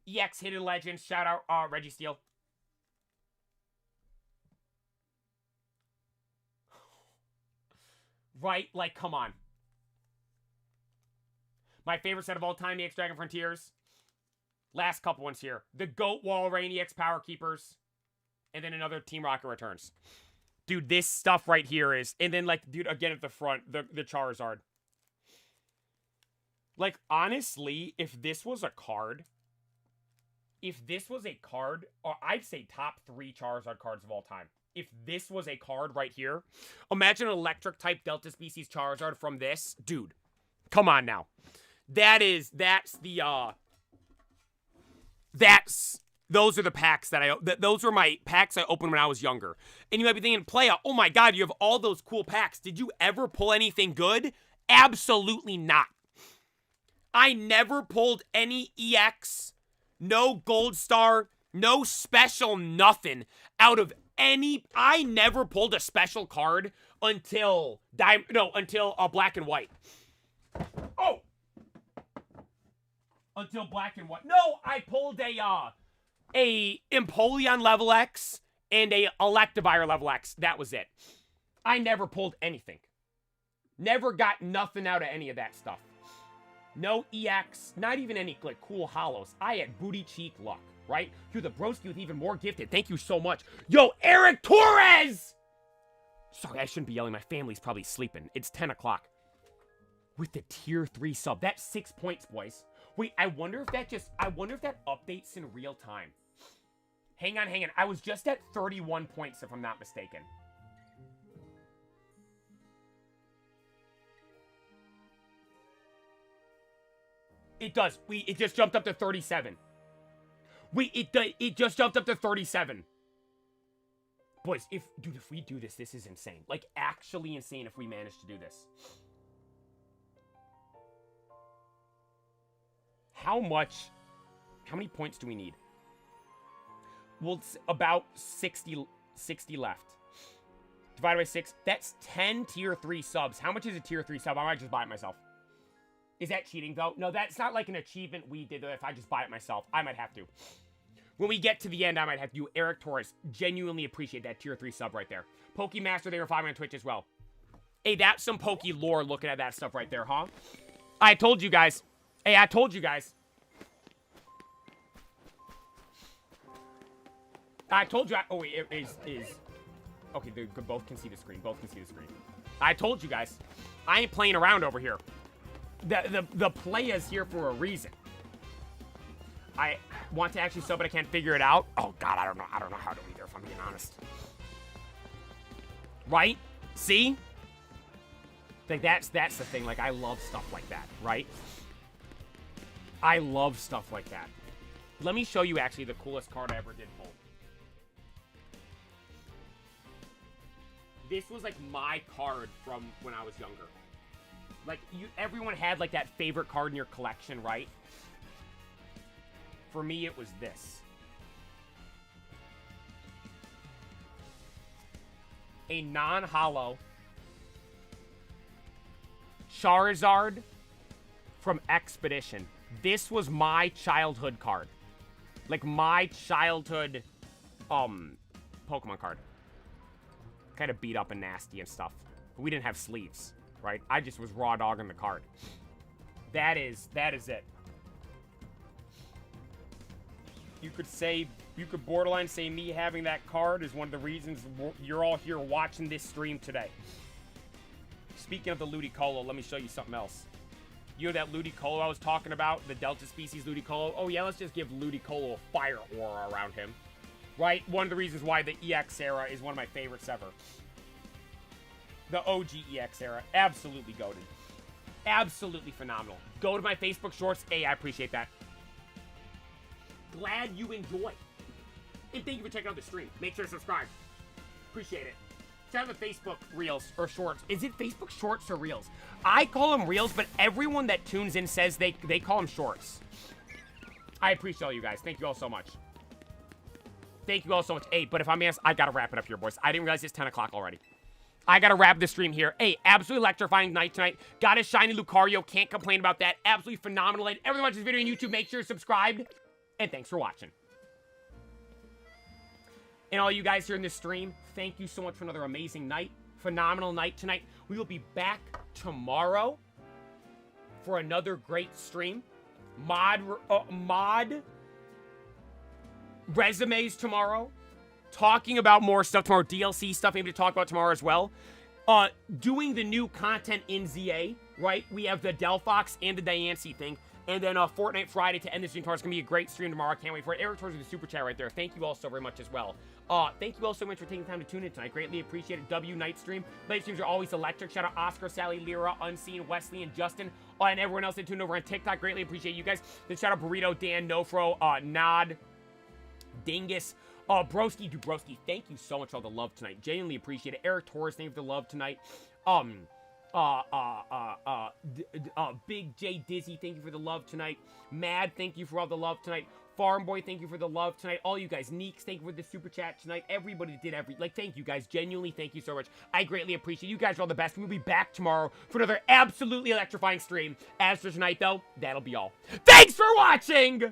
EX Hidden Legends, shout out Registeel. Right? Like, come on. My favorite set of all time, EX Dragon Frontiers. Last couple ones here. The Goat Walrein EX Power Keepers. And then another Team Rocket returns. Dude, this stuff right here is... And then, like, dude, again at the front, the Charizard. Like, honestly, if this was a card... If this was a card... Or I'd say top 3 Charizard cards of all time. If this was a card right here... Imagine an electric-type Delta Species Charizard from this. Dude, come on now. That's the, those are the packs that those were my packs I opened when I was younger. And you might be thinking, Playa, oh my god, you have all those cool packs. Did you ever pull anything good? Absolutely not. I never pulled any EX, no Gold Star, no special nothing out of any... I never pulled a special card until... Black and White. Oh! Until Black and White. No, I pulled a Empoleon level X and a Electivire level X. That was it. I never pulled anything. Never got nothing out of any of that stuff. No EX, not even any like cool hollows. I had booty cheek luck, right? You're the broski with even more gifted. Thank you so much. Yo, Eric Torres! Sorry, I shouldn't be yelling. My family's probably sleeping. It's 10 o'clock. With the tier 3 sub. That's 6 points, boys. Wait, I wonder if that updates in real time. Hang on. I was just at 31 points, if I'm not mistaken. It does. It just jumped up to 37. It just jumped up to 37. Boys, if we do this, this is insane. Like, actually insane if we manage to do this. How many points do we need? Well, it's about 60 left. Divided by 6, that's 10 tier 3 subs. How much is a tier 3 sub? I might just buy it myself. Is that cheating, though? No, that's not like an achievement we did, though. If I just buy it myself, I might have to. When we get to the end, I might have to do Eric Torres. Genuinely appreciate that tier 3 sub right there. Pokemaster, they were 5 on Twitch as well. Hey, that's some Poke lore looking at that stuff right there, huh? I told you guys. Hey, I told you guys. I told you. Oh, wait, it is. Okay, they both can see the screen. Both can see the screen. I told you guys. I ain't playing around over here. The play is here for a reason. I want to actually sub, but I can't figure it out. Oh God, I don't know how to either, if I'm being honest. Right? See? Like that's the thing. Like I love stuff like that, right? I love stuff like that. Let me show you actually the coolest card I ever did pull. This was like my card from when I was younger. Like everyone had like that favorite card in your collection, right? For me, it was this. A non-holo Charizard from Expedition. This was my childhood card. Like my childhood Pokemon card. Kind of beat up and nasty and stuff. But we didn't have sleeves, right? I just was raw dogging the card. That is it. you could borderline say me having that card is one of the reasons you're all here watching this stream today. Speaking of the Ludicolo, let me show you something else. You know that Ludicolo I was talking about? The Delta species Ludicolo? Oh yeah, let's just give Ludicolo a fire aura around him. Right? One of the reasons why the EX era is one of my favorites ever. The OG EX era. Absolutely goated. Absolutely phenomenal. Go to my Facebook shorts. Hey, I appreciate that. Glad you enjoy. And thank you for checking out the stream. Make sure to subscribe. Appreciate it. Check out the Facebook Reels or Shorts. Is it Facebook Shorts or Reels? I call them Reels, but everyone that tunes in says they call them Shorts. I appreciate all you guys. Thank you all so much. Thank you all so much. Hey, but if I'm honest, I gotta wrap it up here, boys. I didn't realize it's 10 o'clock already. I gotta wrap the stream here. Hey, absolutely electrifying night tonight. Got a shiny Lucario. Can't complain about that. Absolutely phenomenal. And everyone watching this video on YouTube, make sure you're subscribed. And thanks for watching. And all you guys here in this stream, thank you so much for another amazing night. Phenomenal night tonight. We will be back tomorrow for another great stream. Mod resumes tomorrow. Talking about more stuff tomorrow. DLC stuff maybe to talk about tomorrow as well. Doing the new content in ZA, right? We have the Delphox and the Diancie thing. And then Fortnite Friday to end the stream tomorrow. It's going to be a great stream tomorrow. I can't wait for it. Eric towards the super chat right there. Thank you all so very much as well. Thank you all so much for taking time to tune in tonight. Greatly appreciate it. W Night Stream. Late streams are always electric. Shout out Oscar, Sally, Lyra, Unseen, Wesley, and Justin. And everyone else that tuned over on TikTok. Greatly appreciate you guys. Then shout out Burrito, Dan, Nofro, Nod, Dingus, Broski, Dubroski. Thank you so much for all the love tonight. Genuinely appreciate it. Eric Torres, thank you for the love tonight. Big J Dizzy, thank you for the love tonight. Mad, thank you for all the love tonight. Farm Boy, thank you for the love tonight. All you guys, Neeks, thank you for the super chat tonight. Everybody did thank you guys. Genuinely, thank you so much. I greatly appreciate it. You guys are all the best. We'll be back tomorrow for another absolutely electrifying stream. As for tonight, though, that'll be all. Thanks for watching!